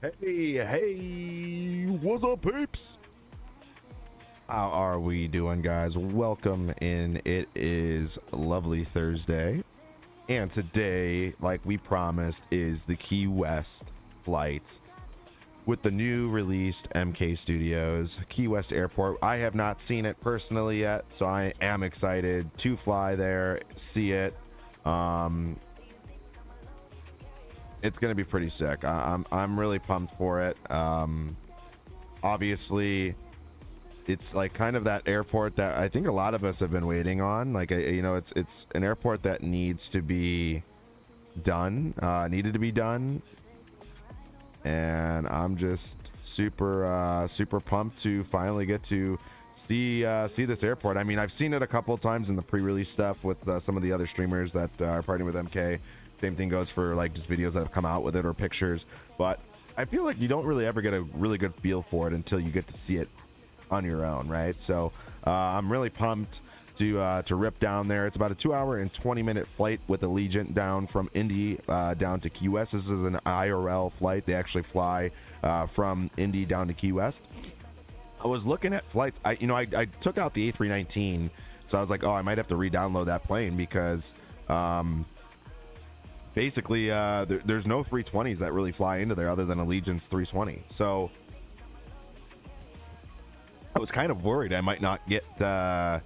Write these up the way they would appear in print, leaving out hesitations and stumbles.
Hey, what's up, peeps? How are we doing, guys? Welcome in. It is a lovely Thursday, and today, like we promised, is the Key West flight with the new released MK Studios Key West Airport. I have not seen it personally yet, so I am excited to fly there, see it. It's gonna be pretty sick. I'm really pumped for it. Obviously, it's like kind of that airport that I think a lot of us have been waiting on. Like, you know, it's an airport that needs to be done, needed to be done, and I'm just super pumped to finally get to see this airport. I mean, I've seen it a couple of times in the pre-release stuff with some of the other streamers that are partnering with MK. Same thing goes for like just videos that have come out with it or pictures, but I feel like you don't really ever get a really good feel for it until you get to see it on your own, right? So I'm really pumped to rip down there. It's about a 2-hour and 20-minute flight with Allegiant down from Indy down to Key West. This is an IRL flight. They actually fly from Indy down to Key West. I was looking at flights. I took out the A319, so I was like, oh, I might have to re-download that plane because basically there's no 320s that really fly into there other than Allegiant's 320. So I was kind of worried I might not get I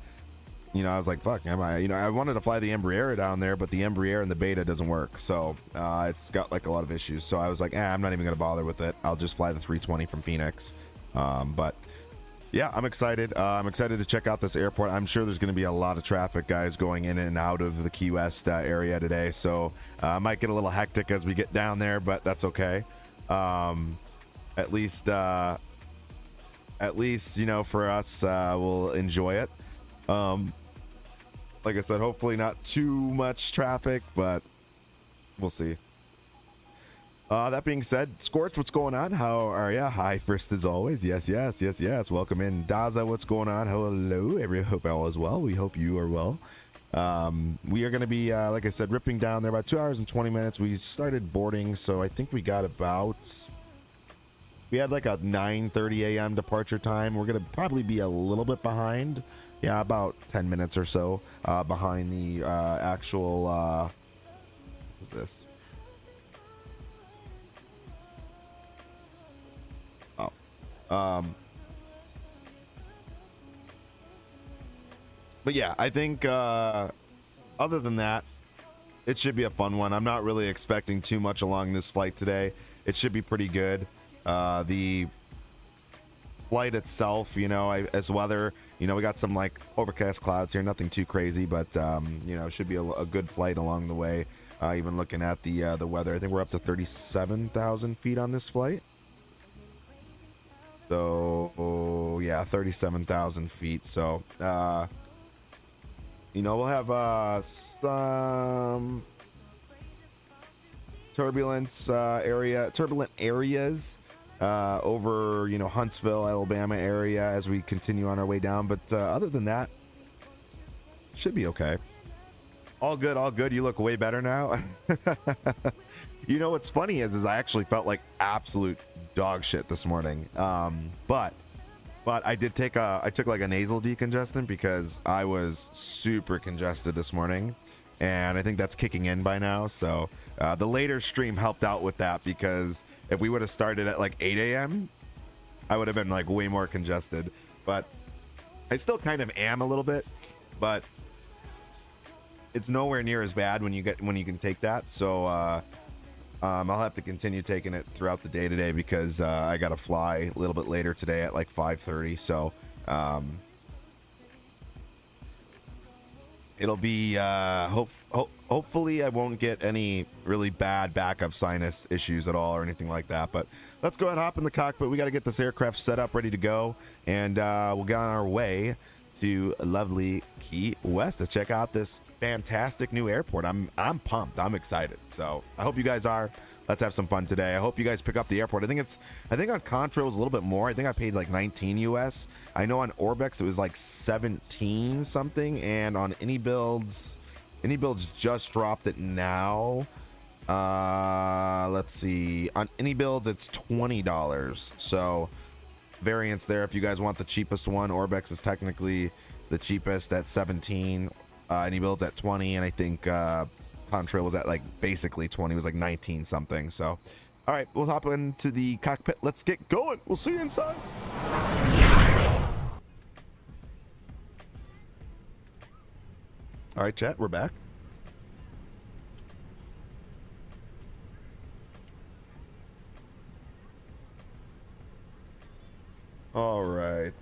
was like, fuck, am I, I wanted to fly the Embraer down there, but the Embraer and the Beta doesn't work, so it's got like a lot of issues. So I was like, I'm not even gonna bother with it. I'll just fly the 320 from Phoenix. But yeah, I'm excited. I'm excited to check out this airport. I'm sure there's going to be a lot of traffic, guys, going in and out of the Key West area today. So I might get a little hectic as we get down there, but that's okay. At least, for us, we'll enjoy it. Like I said, hopefully not too much traffic, but we'll see. That being said, Scorch, what's going on? How are ya? Hi, first as always. Yes. Welcome in. Daza, what's going on? Hello, hope all is well. We hope you are well. We are going to be, like I said, ripping down there about 2 hours and 20 minutes. We started boarding, so I think we had like a 9:30 a.m. departure time. We're going to probably be a little bit behind. Yeah, about 10 minutes or so behind the actual, what's this? But yeah, I think other than that, it should be a fun one. I'm not really expecting too much along this flight today. It should be pretty good. The flight itself, as weather, we got some like overcast clouds here, nothing too crazy, but it should be a good flight along the way. Even looking at the weather, I think we're up to 37,000 feet on this flight. So yeah, 37,000 feet. So we'll have some turbulent areas over Huntsville, Alabama area as we continue on our way down, but other than that, should be okay. All good. You look way better now. What's funny is I actually felt like absolute dog shit this morning. But I took like a nasal decongestant because I was super congested this morning, and I think that's kicking in by now. So the later stream helped out with that, because if we would have started at like 8 a.m., I would have been like way more congested. But I still kind of am a little bit, but it's nowhere near as bad when you can take that. So I'll have to continue taking it throughout the day today, because I got to fly a little bit later today at like 5:30. So it'll be hopefully I won't get any really bad backup sinus issues at all or anything like that. But let's go ahead and hop in the cockpit. We got to get this aircraft set up, ready to go, and we'll get on our way to lovely Key West to check out this fantastic new airport. I'm pumped. I'm excited. So I hope you guys are. Let's have some fun today. I hope you guys pick up the airport. I think on Contra it was a little bit more. I think I paid like 19 US. I know on Orbex it was like 17 something, and on any builds just dropped it now Let's see, on any builds it's $20, so variance there if you guys want the cheapest one. Orbex is technically the cheapest at 17, any builds at 20, and I think Contrail was at like basically 20, it was like 19 something. So all right, we'll hop into the cockpit, let's get going, we'll see you inside. All right, chat, we're back. All right.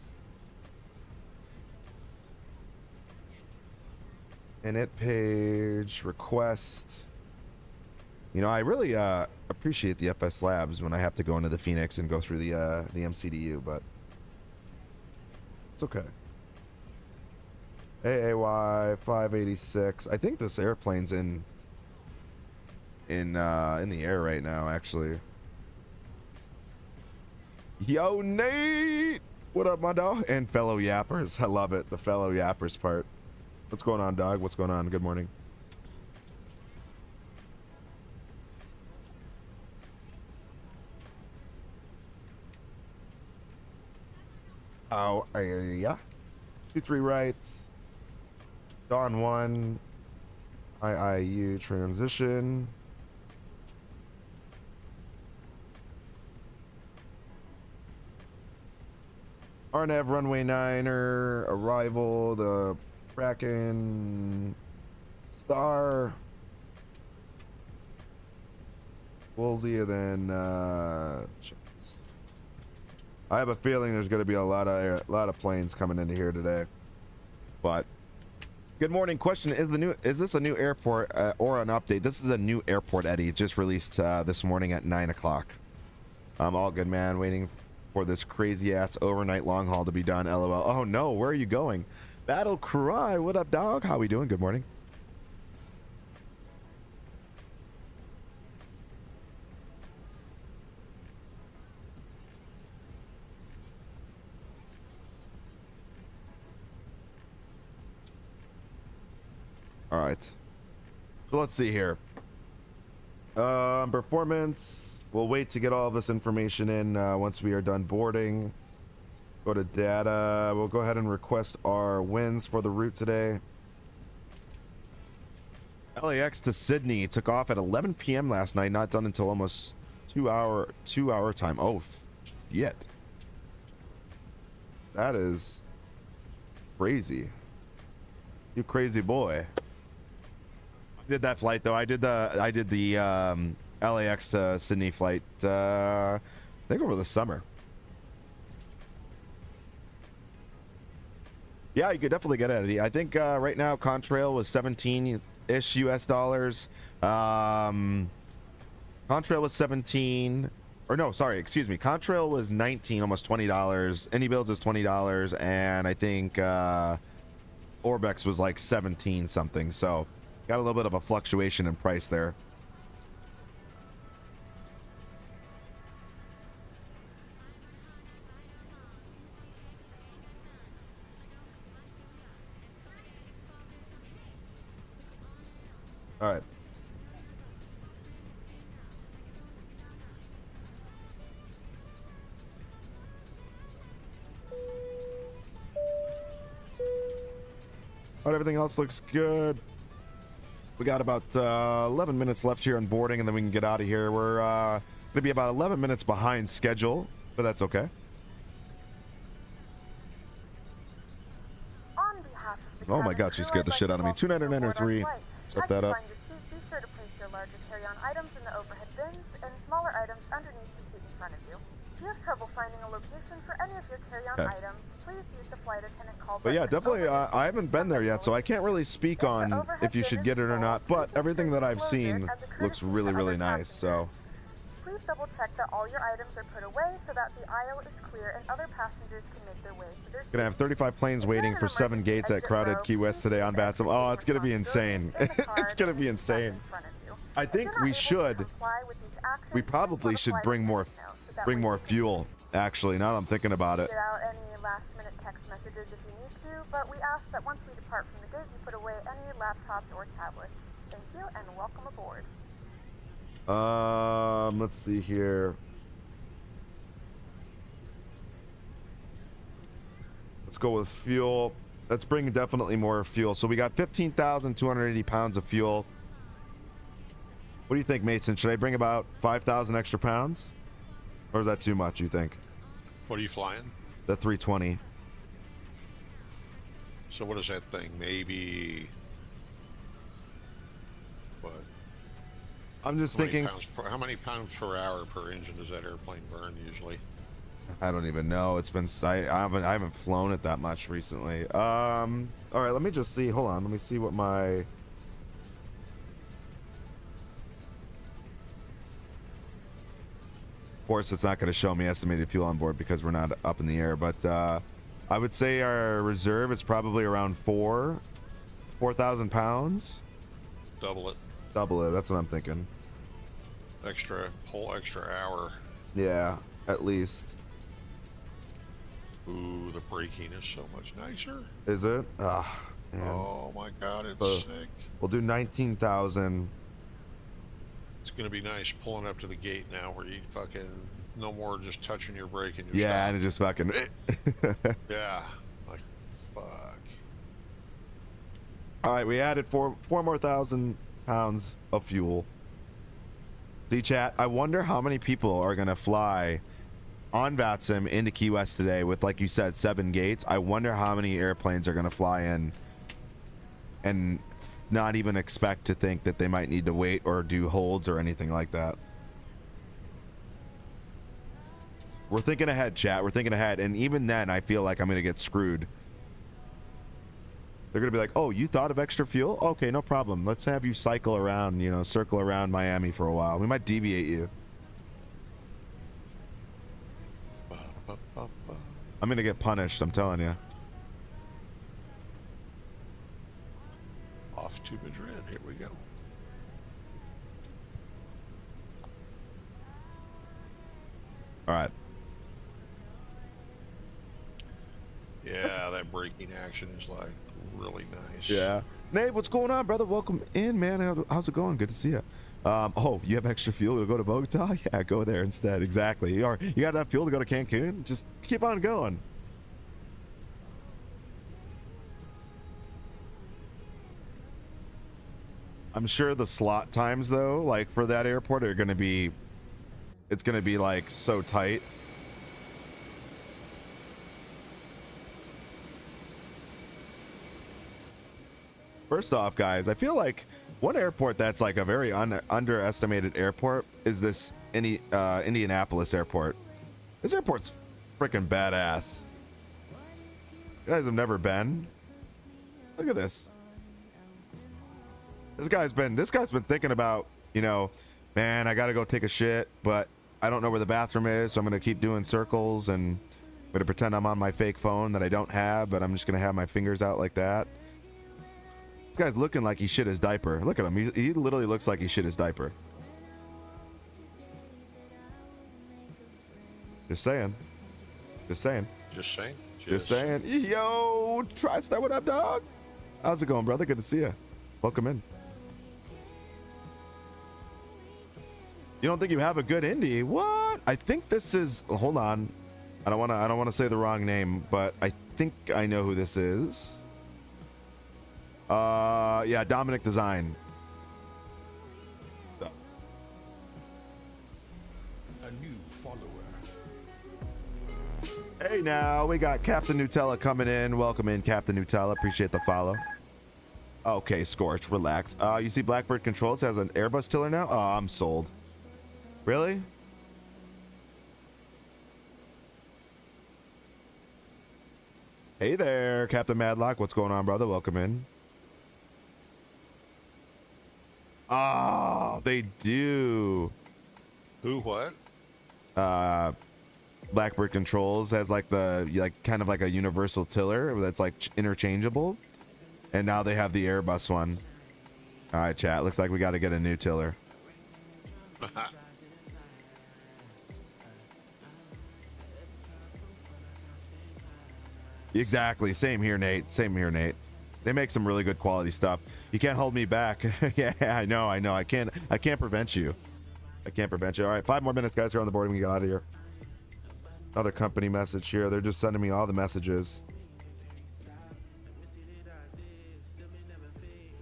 Init page, request. You know, I really appreciate the FS Labs when I have to go into the Phoenix and go through the MCDU, but it's okay. AAY 586. I think this airplane's in the air right now, actually. Yo, Nate! What up, my dog? And fellow yappers. I love it. The fellow yappers part. What's going on, dog? What's going on? Good morning. Oh, yeah. 2-3 rights. Dawn 1. IIU transition. Arnav runway 9er, arrival, the Kraken, Star, Woolsey, and then Chance. I have a feeling there's going to be a lot of planes coming into here today. But good morning. Question: is this a new airport or an update? This is a new airport, Eddie. Just released this morning at 9 o'clock. I'm all good, man. Waiting for this crazy ass overnight long haul to be done. LOL. Oh no, where are you going? Battle Cry, what up, dog? How we doing? Good morning. All right, so let's see here. Performance. We'll wait to get all of this information in once we are done boarding. Go to data. We'll go ahead and request our wins for the route today. LAX to Sydney took off at 11 p.m. last night, not done until almost 2 hour time. Oh shit, that is crazy. You crazy boy. I did that flight though. I did the LAX to Sydney flight, I think over the summer. Yeah, you could definitely get it. I think right now Contrail was 17-ish US dollars. Contrail was 17, or no, sorry, excuse me. Contrail was 19, almost $20. Any builds is $20, and I think Orbex was like 17 something. So got a little bit of a fluctuation in price there. All right. All right, everything else looks good. We got about 11 minutes left here on boarding, and then we can get out of here. We're going to be about 11 minutes behind schedule, but that's okay. Oh my god, she scared the shit out of me. 299 set that up. Be sure to place your larger carry-on items in the overhead bins and smaller items underneath the seat in front of you. If you have trouble finding a location for any of your carry-on items, please use the flight attendant call button. But yeah, definitely, I haven't been there yet, so I can't really speak on if you should get it or not, but everything that I've seen looks really, really nice, so. Please double check that all your items are put away so that the aisle is clear and other passengers can make their way to their seats. Gonna have 35 planes waiting for 7 gates at crowded Key West today on Batsum. Oh, it's gonna be insane. It's gonna be insane. I think we probably should bring more fuel, actually, now that I'm thinking about it. Get out any last-minute text messages if you need to, but we ask that once we depart from the gate, you put away any laptops or tablets. Thank you, and welcome aboard. Let's see here. Let's go with fuel. Let's bring definitely more fuel. So we got 15,280 pounds of fuel. What do you think, Mason? Should I bring about 5,000 extra pounds? Or is that too much, you think? What are you flying? The 320. So what is that thing? Maybe... What? I'm just thinking... How many pounds per hour per engine does that airplane burn usually? I don't even know. It's been... I haven't flown it that much recently. All right, let me just see. Hold on. Let me see what my... Of course, it's not going to show me estimated fuel on board because we're not up in the air, but I would say our reserve is probably around 4,000 pounds. Double it. Double it. That's what I'm thinking. Whole extra hour. Yeah, at least. Ooh, the braking is so much nicer. Is it? Ah, man. Oh my God, it's sick. We'll do 19,000. It's gonna be nice pulling up to the gate now, where you fucking no more just touching your brake and Yeah, and it just fucking. Yeah, like fuck. All right, we added four more thousand pounds of fuel. See, chat. I wonder how many people are gonna fly on VATSIM into Key West today with, like you said, 7 gates. I wonder how many airplanes are gonna fly in and not even expect to think that they might need to wait or do holds or anything like that. We're thinking ahead, chat. We're thinking ahead, and even then I feel like I'm gonna get screwed. They're gonna be like, oh, you thought of extra fuel? Okay, no problem. Let's have you cycle around, you know, circle around Miami for a while. We might deviate you. I'm gonna get punished, I'm telling you. Off to Madrid. Here we go. All right. Yeah, that braking action is like really nice. Yeah. Nate, what's going on, brother? Welcome in, man. How's it going? Good to see you. Oh, you have extra fuel to go to Bogota? Yeah, go there instead. Exactly. You got enough fuel to go to Cancun? Just keep on going. I'm sure the slot times, though, like for that airport, are going to be, it's going to be like so tight. First off, guys, I feel like one airport that's like a very underestimated airport is this Indianapolis airport. This airport's freaking badass. You guys have never been? Look at this. This guy's been thinking about, you know, man, I gotta go take a shit, but I don't know where the bathroom is, so I'm gonna keep doing circles and I'm gonna pretend I'm on my fake phone that I don't have, but I'm just gonna have my fingers out like that. This guy's looking like he shit his diaper. Look at him. He literally looks like he shit his diaper. Just saying. Just saying. Just saying. Just saying. Yo, TriStar, what up, dog? How's it going, brother? Good to see you. Welcome in. You don't think you have a good indie? What? I think this is. Hold on. I don't want to say the wrong name, but I think I know who this is. Yeah, Dominic Design. A new follower. Hey, now we got Captain Nutella coming in. Welcome in, Captain Nutella. Appreciate the follow. Okay, Scorch, relax. You see Blackbird Controls has an Airbus tiller now? Oh, I'm sold. Really? Hey there, Captain Madlock. What's going on, brother? Welcome in. Oh, they do. Who? What? Blackbird Controls has like kind of like a universal tiller that's like interchangeable, and now they have the Airbus one. All right, chat. Looks like we got to get a new tiller. Exactly. Same here, Nate. Same here, Nate. They make some really good quality stuff. You can't hold me back. Yeah, I know. I can't prevent you. I can't prevent you. All right, 5 more minutes, guys. Here on the board. We can get out of here. Another company message here. They're just sending me all the messages.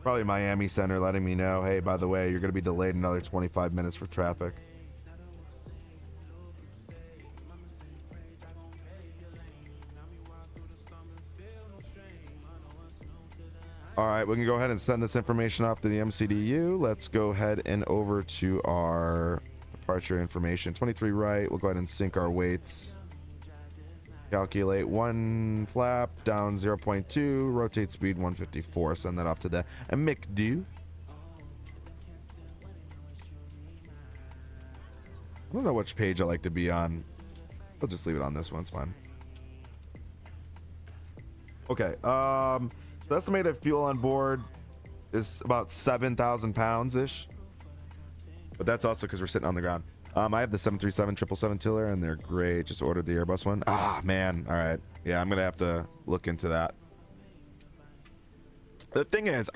Probably Miami Center letting me know, hey, by the way, you're going to be delayed another 25 minutes for traffic. All right, we can go ahead and send this information off to the MCDU. Let's go ahead and over to our departure information. 23 right. We'll go ahead and sync our weights. Calculate 1 flap, down 0.2, rotate speed 154. Send that off to the MCDU. I don't know which page I like to be on. I'll just leave it on this one. It's fine. Okay. The estimated fuel on board is about 7,000 pounds ish, but that's also because we're sitting on the ground. I have the 737 777 tiller and they're great. Just ordered the Airbus one. Ah, man. All right. Yeah, I'm gonna have to look into that. The thing is,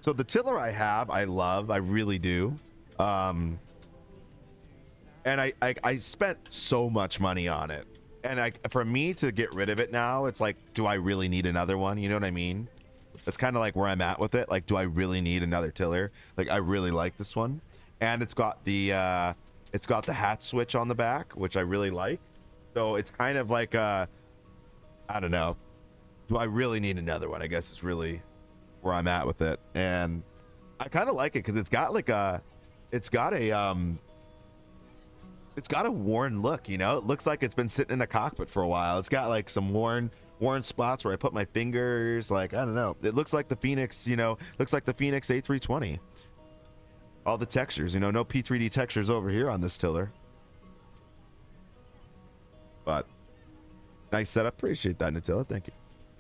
so the tiller I have, I love, I really do. And I spent so much money on it. And for me to get rid of it now, it's like, do I really need another one? You know what I mean? That's kind of like where I'm at with it. Like, do I really need another tiller? Like, I really like this one. And it's got the hat switch on the back, which I really like. So it's kind of like, I don't know. Do I really need another one? I guess is really where I'm at with it. And I kind of like it because it's got a worn look, you know. It looks like it's been sitting in a cockpit for a while. It's got like some worn spots where I put my fingers. Like, I don't know. It looks like the Phoenix, you know, looks like the Phoenix A320. All the textures, you know, no P3D textures over here on this tiller. But nice setup. Appreciate that, Nutella. Thank you.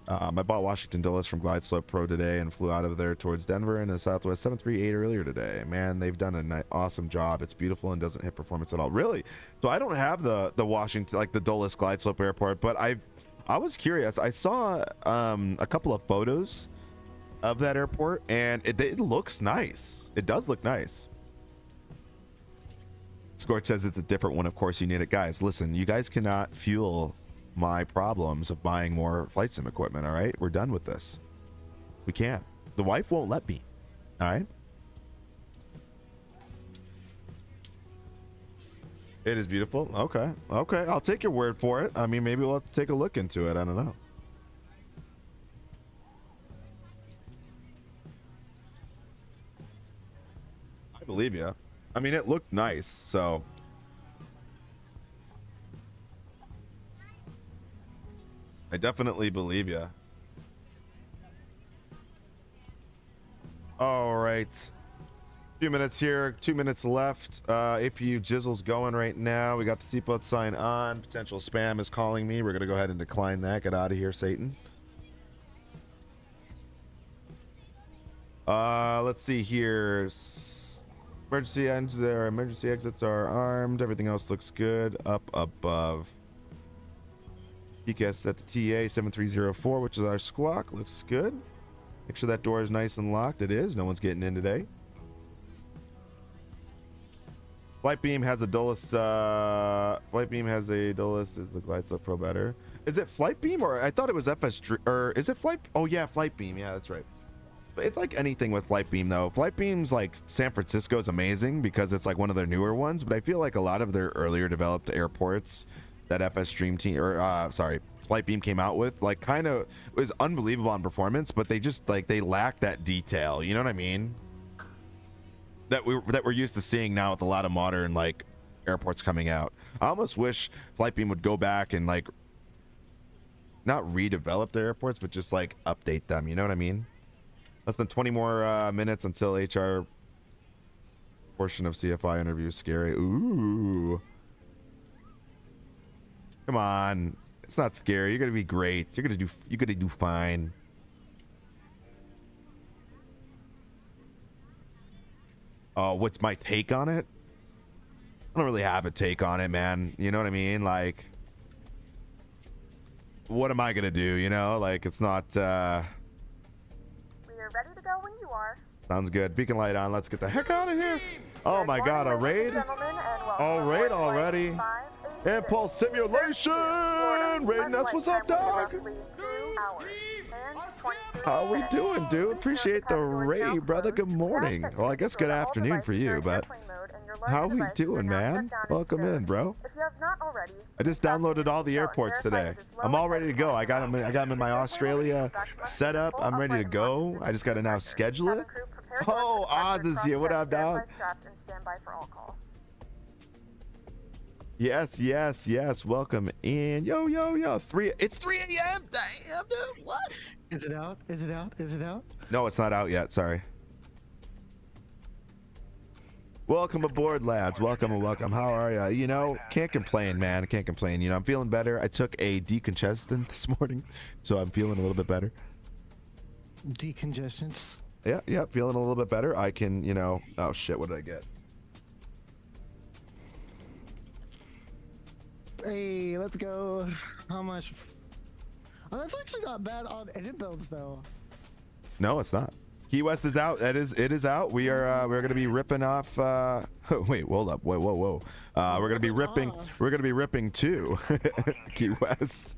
I bought Washington Dulles from Glide Slope Pro today and flew out of there towards Denver in a Southwest 738 earlier today. Man, they've done an awesome job. It's beautiful and doesn't hit performance at all. Really? So I don't have the Washington, like the Dulles Glide Slope Airport, but I was curious. I saw a couple of photos of that airport and it looks nice. It does look nice. Scorch says it's a different one. Of course you need it. Guys, listen, you guys cannot fuel my problems of buying more flight sim equipment. All right, we're done with this. We can't. The wife won't let me. All right, it is beautiful. Okay, I'll take your word for it. I mean, maybe we'll have to take a look into it. I don't know. I believe you. I mean, it looked nice, so I definitely believe you. All right. Few minutes here, 2 minutes left. APU jizzle's going right now. We got the seatbelt sign on. Potential spam is calling me. We're going to go ahead and decline that. Get out of here, Satan. Let's see here. Emergency exits are armed. Everything else looks good. Up above. PCAS at the TA 7304, which is our squawk. Looks good. Make sure that door is nice and locked. It is. No one's getting in today. Flightbeam has a Dulles. Is the Glide Slope Pro better? Is it Flightbeam or I thought it was FS? Or is it Flight? Oh yeah, Flightbeam. Yeah, that's right. But it's like anything with Flightbeam though. Flightbeam's like San Francisco is amazing because it's like one of their newer ones. But I feel like a lot of their earlier developed airports that FS Stream team Flightbeam came out with, like, kind of was unbelievable on performance, but they just like they lack that detail. You know what I mean? That we're used to seeing now with a lot of modern like airports coming out. I almost wish Flightbeam would go back and like not redevelop their airports, but just like update them. You know what I mean? Less than 20 more minutes until HR portion of CFI interview. Scary. Ooh. Come on. It's not scary. You're gonna be great. You're gonna do fine. What's my take on it? I don't really have a take on it, man. You know what I mean? Like, what am I gonna do? You know, like, it's not. We are ready to go when you are. Sounds good. Beacon light on. Let's get the heck out of here. Oh my God, a raid? A raid already? Impulse Simulation! Raiden, that's what's up, dog? How we doing, dude? Appreciate the raid, brother. Good morning. Well, I guess good afternoon for you, but how we doing, man? Welcome in, bro. I just downloaded all the airports today. I'm all ready to go. I got them in my Australia setup. I'm ready to go. I just got to now schedule it. Oh, Oz is here. What up, dog? Yes, yes, yes. Welcome in. Yo, yo, yo. It's 3 a.m. Damn, dude. What? Is it out? Is it out? Is it out? No, it's not out yet. Sorry. Welcome aboard, lads. Welcome, welcome. How are ya? You know, can't complain, man. Can't complain. You know, I'm feeling better. I took a decongestant this morning, so I'm feeling a little bit better. Decongestants? Yeah, yeah. Feeling a little bit better. I can, you know... Oh, shit. What did I get? Hey, let's go. How much? Oh, that's actually not bad on edit builds, though. No, it's not. Key West is out. It is out. We're gonna be ripping off. Wait, hold up. Whoa, whoa, whoa. We're gonna be ripping. We're gonna be ripping too. Key West.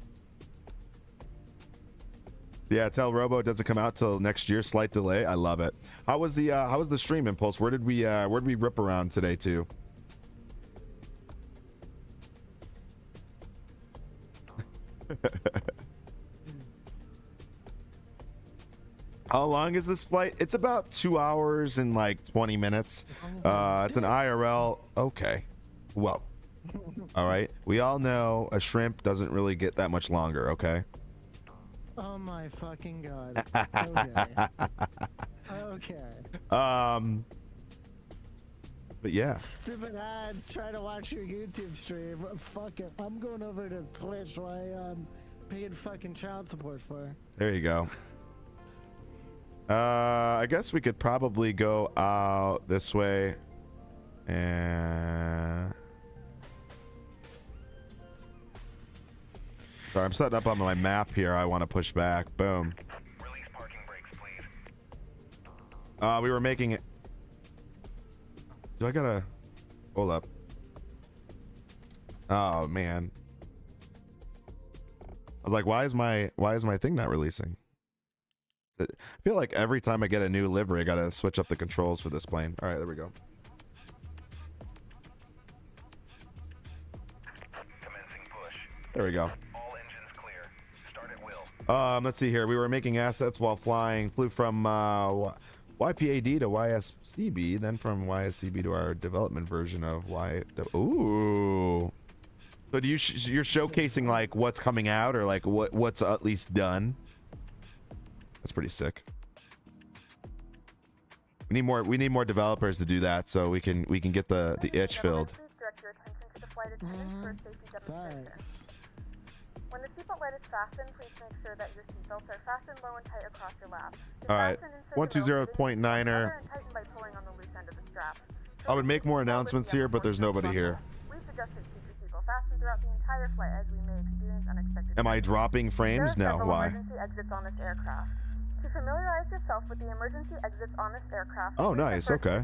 Yeah, tell Robo it doesn't come out till next year. Slight delay. I love it. How was the stream, Impulse? Where did we rip around today too? How long is this flight? It's about 2 hours and like 20 minutes. It's an IRL. Okay. Whoa. All right. We all know a shrimp doesn't really get that much longer. Okay. Oh my fucking God. Okay. Okay. But yeah. Stupid ads trying to watch your YouTube stream. Fuck it. I'm going over to Twitch where I paid fucking child support for. There you go. I guess we could probably go out this way. And sorry, I'm setting up on my map here. I want to push back. Boom. Release parking brakes, please. We were making it. Do I gotta hold up? Oh man. I was like, why is my thing not releasing? I feel like every time I get a new livery, I gotta switch up the controls for this plane. All right, there we go. Commencing push. There we go. All engines clear. Start at will. Let's see here. We were making assets while flying. Flew from YPAD to YSCB, then from YSCB to our development version of Y. Ooh. So do you're showcasing like what's coming out or like what's at least done? That's pretty sick. We need more developers to do that so we can get the itch filled. Thanks. When the seatbelt light is fastened, please make sure that your seatbelts are fastened low and tight across your lap. All right, 120.9er. I would make more announcements here, but there's nobody here. We suggest that you keep your seatbelt fastened throughout the entire flight as we may experience unexpected. Am I dropping frames? No. Why? Emergency exits on this aircraft. To familiarize yourself with the emergency exits on this aircraft. Oh, nice. Okay.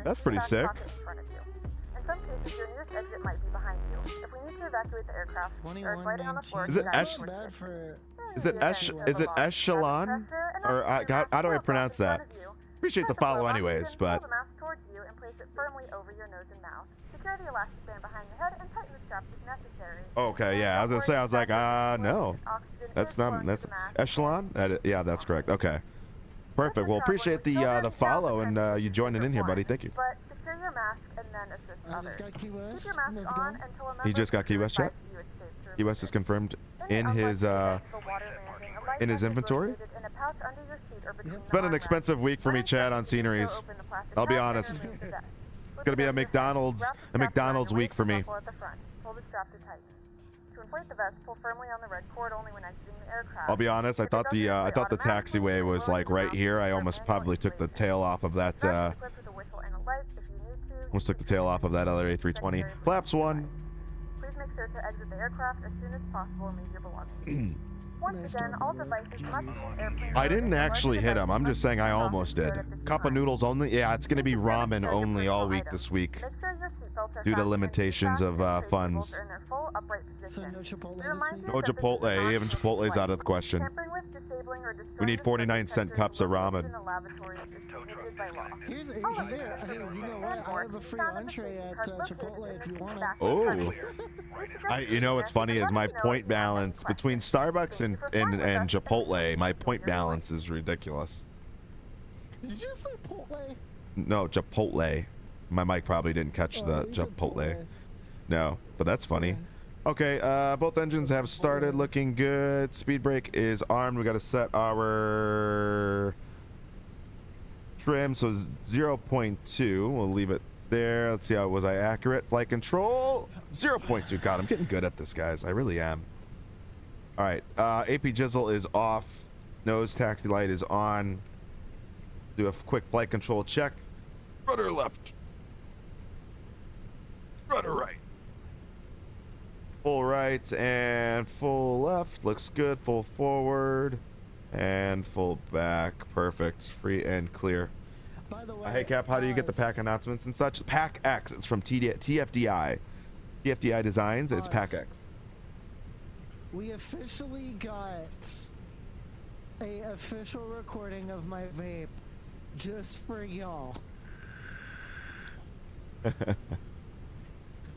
That's pretty sick. In some cases, your nearest exit might be behind you. If we need to evacuate the aircraft, there is lighting on the floor. Is it Echelon? Or how do I pronounce that? Appreciate the follow anyways, but Pull the mask towards you and place it firmly over your nose and mouth. Secure the elastic band behind your head and tighten the straps if necessary. okay, yeah, I was gonna say, I was like, no, that's Echelon. Yeah, that's correct. Okay, perfect. Well, appreciate the follow and you joining in here, buddy. Thank you. But secure your mask and then assist others. Keep your mask on until a member He just got Key West chat. Key West is confirmed in his inventory. It's been an expensive week for me, Chad, on sceneries. I'll be honest. It's gonna be a McDonald's week for me. I'll be honest. I thought the taxiway was like right here. I almost probably took the tail off of that. Almost took the tail off of that other A320. Flaps one. Please make sure to exit the aircraft as soon as possible and leave your belongings. Once Nice again, job, all brother. devices must use GG's. airplane I mode, didn't and actually larger hit him. I'm devices just saying I must be almost turned did. off at this Cup of time. noodles only. Yeah, it's gonna be Please ramen secure your only all personal week items. this week Make sure your seatbelts are due to fastened in limitations seat of backs and tray funds. tables are in their full upright So position. no Chipotle We this remind week? you No that this is a Chipotle. Even non-smoking Chipotle's out of the flight. question. Tampering with, disabling, or destroying We need the 49-cent sensors cups of located ramen. in the lavatory is prohibited by law. Here's a, All here, hey, you know what? I have a free entree at Chipotle if you want it. Oh. You know what's funny is my point balance between Starbucks and Chipotle. My point balance is ridiculous. Did you say Chipotle? No, Chipotle. My mic probably didn't catch the you said Chipotle. No, but that's funny. Okay, both engines have started, looking good. Speed brake is armed. We got to set our trim, so 0.2. We'll leave it there. Let's see how was I accurate. Flight control 0.2. God, I'm getting good at this, guys. I really am. All right, AP Jizzle is off. Nose taxi light is on. Do a quick flight control check. Rudder left. Rudder right. Full right and full left. Looks good. Full forward and full back. Perfect. Free and clear. By the way, Hey Cap, how do you get the pack announcements and such? Pack X. It's from TFDI. TFDI Designs. It's Pack X. We officially got a official recording of my vape just for y'all.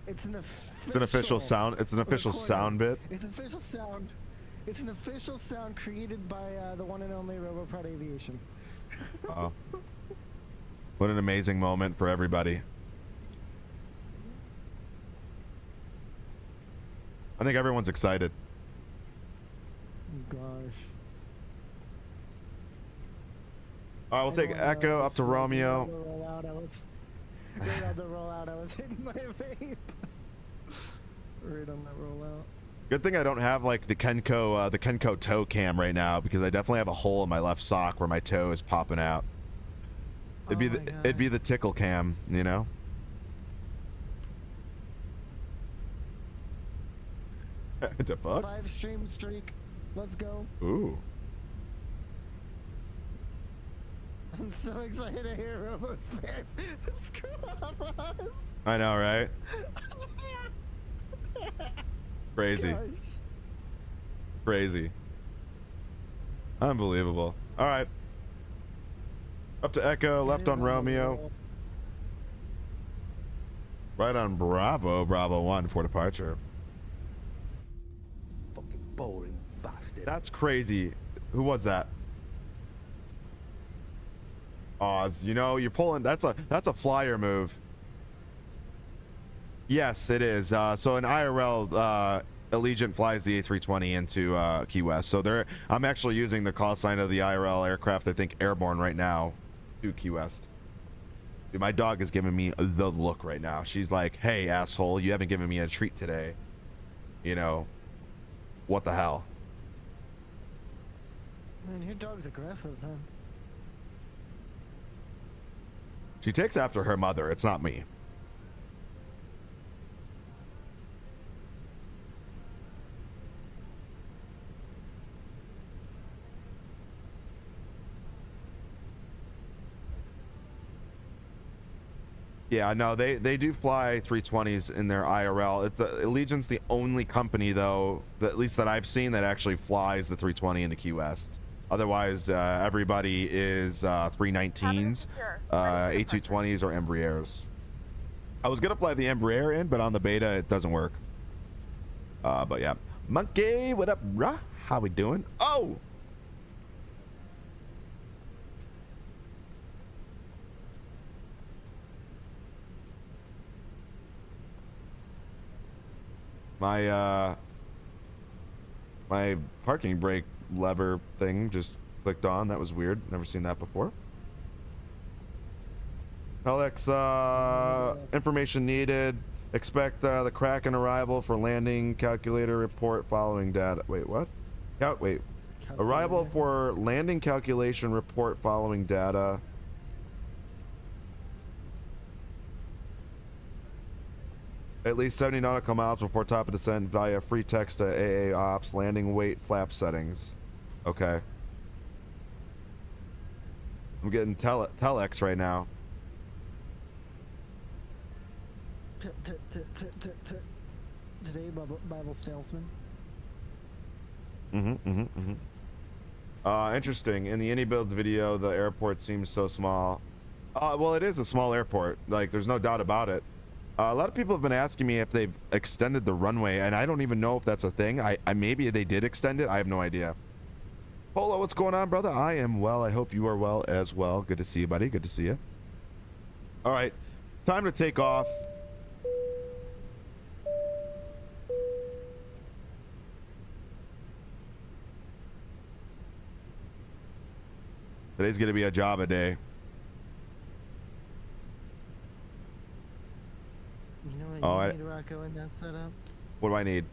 It's an official sound. It's an official recording. sound bit. It's official sound. It's an official sound created by the one and only RoboProd Aviation. Oh. What an amazing moment for everybody. I think everyone's excited. Gosh. All right, we'll take Echo up to Romeo. Right on the rollout, I was hitting my vape. Right on that rollout. Good thing I don't have like the Kenko toe cam right now, because I definitely have a hole in my left sock where my toe is popping out. It'd be the tickle cam, you know. The fuck? 5 stream streak. Let's go. Ooh. I'm so excited to hear Robo's vape. Screw off us. I know, right? Crazy. Gosh. Crazy. Unbelievable. All right. Up to Echo, left on Romeo. Right on Bravo, Bravo 1 for departure. Fucking boring bastard. That's crazy. Who was that? Oz, you know, you're pulling, that's a flyer move. Yes, it is. So in IRL, Allegiant flies the A320 into Key West. So I'm actually using the call sign of the IRL aircraft, I think airborne right now, to Key West. Dude, my dog is giving me the look right now. She's like, hey, asshole, you haven't given me a treat today. You know, what the hell? Man, your dog's aggressive then. She takes after her mother. It's not me. Yeah, no, they do fly 320s in their IRL. Allegiant's the only company, though, at least that I've seen, that actually flies the 320 into Key West. Otherwise, everybody is 319s, A220s, or Embraers. I was gonna fly the Embraer in, but on the beta it doesn't work. But yeah, Monkey, what up, bruh? How we doing? Oh. My parking brake lever thing just clicked on. That was weird. Never seen that before. Alex, information needed. Expect the Kraken arrival for landing calculator report following data. Wait, what? Wait. Arrival for landing calculation report following data. At least 70 nautical miles before top of descent via free text to AA ops, landing weight, flap settings. Okay. I'm getting telex right now. Today, Bible salesman. Interesting. In the Any Builds video, the airport seems so small. Well, it is a small airport. Like, there's no doubt about it. A lot of people have been asking me if they've extended the runway, and I don't even know if that's a thing. I maybe they did extend it. I have no idea. Polo, what's going on, brother? I am well. I hope you are well as well. Good to see you, buddy. Good to see you. All right, time to take off. Today's gonna be a Java day. You know what you need, Rocco, in that setup? What do I need?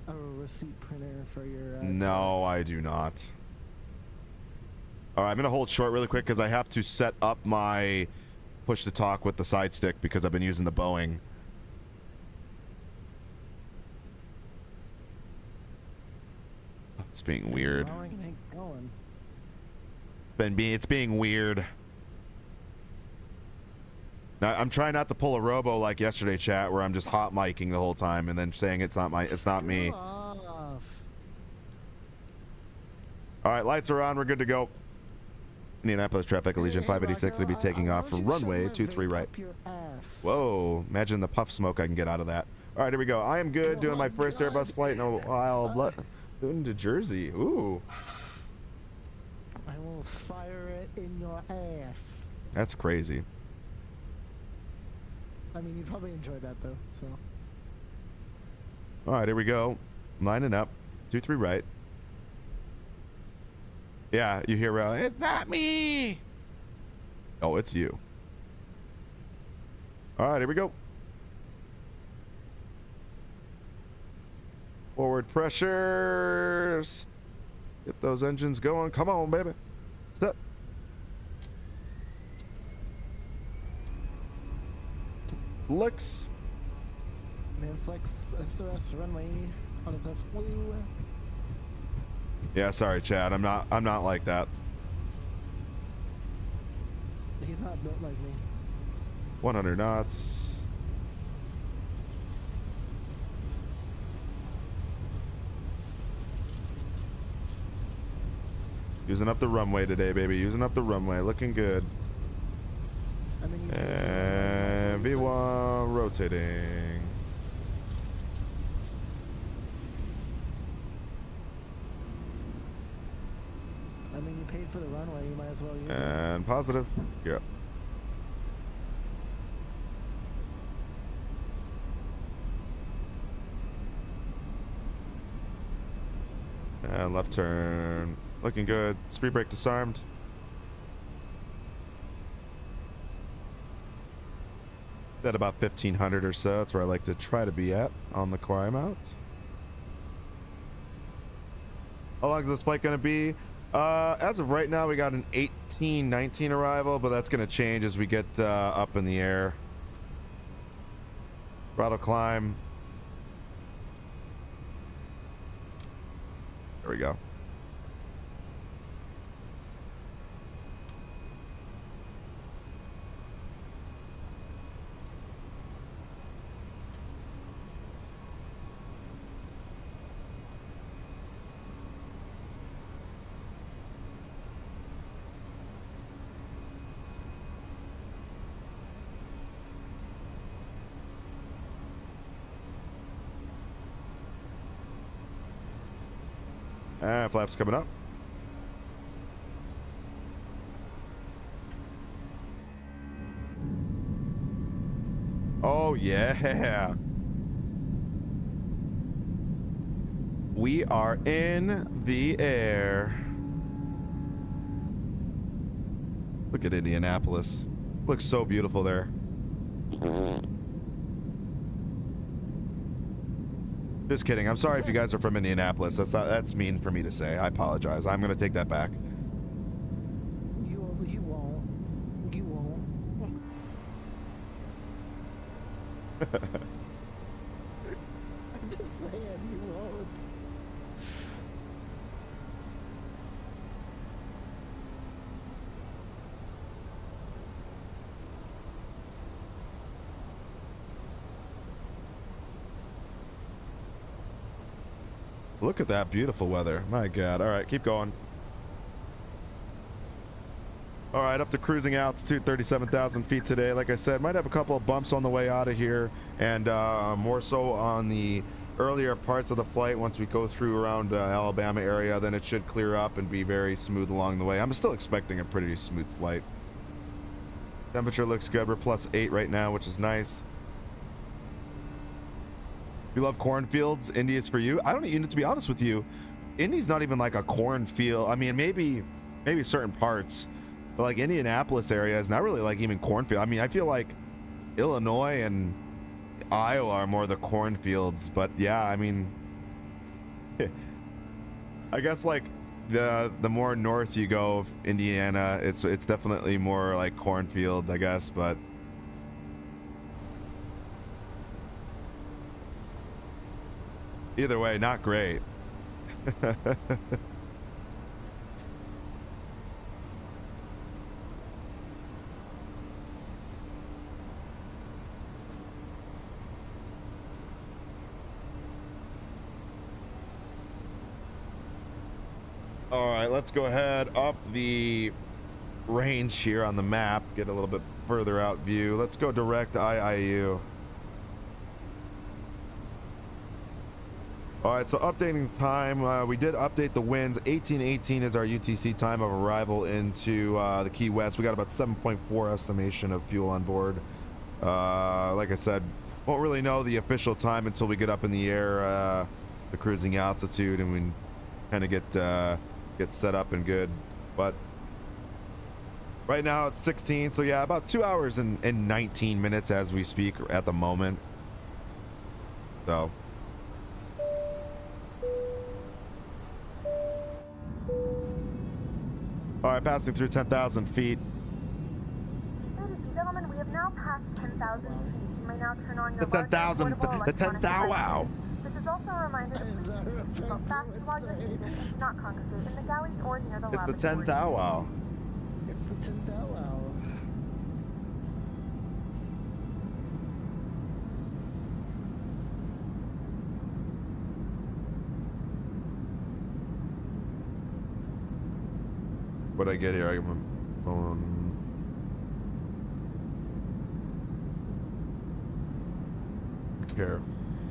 A receipt printer for your... no, I do not. All right, I'm gonna hold short really quick because I have to set up my push to talk with the side stick because I've been using the Boeing. It's being weird. Well, I can keep going. It's being weird. Now, I'm trying not to pull a robo like yesterday, chat, where I'm just hot micing the whole time and then saying it's not me. Off. All right, lights are on. We're good to go. Indianapolis traffic, Allegiant 586 to be taking off from runway 23 right. Whoa! Imagine the puff smoke I can get out of that. All right, here we go. I am good. Doing my first Airbus flight in a while. Doing to Jersey. Ooh. I will fire it in your ass. That's crazy. I mean, you probably enjoyed that though, so. All right, here we go. Lining up. 23 right. Yeah, you hear, it's not me. Oh, it's you. All right, here we go. Forward pressures. Get those engines going. Come on, baby. Step. Flex. Manflex SOS runway. Autotest blue. Yeah, sorry, Chad. I'm not like that. He's not built like me. 100 knots. Using up the runway today, baby. Using up the runway. Looking good. I mean, And V1 rotating. I mean, you paid for the runway. You might as well use it. And positive. Yep. And left turn. Looking good. Speed brake disarmed. At about 1500 or so. That's where I like to try to be at on the climb out. How long is this flight going to be? As of right now, we got an 18-19 arrival, but that's going to change as we get up in the air. Throttle climb. There we go. Flaps coming up. Oh, yeah. We are in the air. Look at Indianapolis. Looks so beautiful there. Just kidding. I'm sorry if you guys are from Indianapolis. That's mean for me to say. I apologize. I'm going to take that back. You won't. pilots. Look at that beautiful weather. My God. All right, keep going. All right, up to cruising altitude, 37,000 feet today. Like I said, might have a couple of bumps on the way out of here, and more so on the earlier parts of the flight. Once we go through around Alabama area, then it should clear up and be very smooth along the way. I'm still expecting a pretty smooth flight. Temperature looks good. We're +8 right now, which is nice. You love cornfields? Indy is for you. I don't even, to be honest with you, Indy's not even like a cornfield. I mean, maybe certain parts, but like Indianapolis area is not really like even cornfield. I mean, I feel like Illinois and Iowa are more the cornfields, but yeah, I mean, I guess like the more north you go of Indiana, it's definitely more like cornfield, I guess, but either way, not great. All right, let's go ahead up the range here on the map, get a little bit further out view. Let's go direct IIU. All right, so updating time, we did update the winds. 1818 is our UTC time of arrival into the Key West. We got about 7.4 estimation of fuel on board. Like I said, won't really know the official time until we get up in the air, the cruising altitude, and we kind of get set up and good. But right now it's 16, so yeah, about 2 hours and 19 minutes as we speak at the moment. So all right, passing through 10,000 feet. Ladies and gentlemen, we have now passed 10,000 feet. You may now turn on your The 10,000, the 10,000, wow. This is also a reminder to please keep fast while you're seated and do not congregate in the galleys or near the It's the lavatory. 10,000, wow. It's the 10,000. What'd I get here? Care.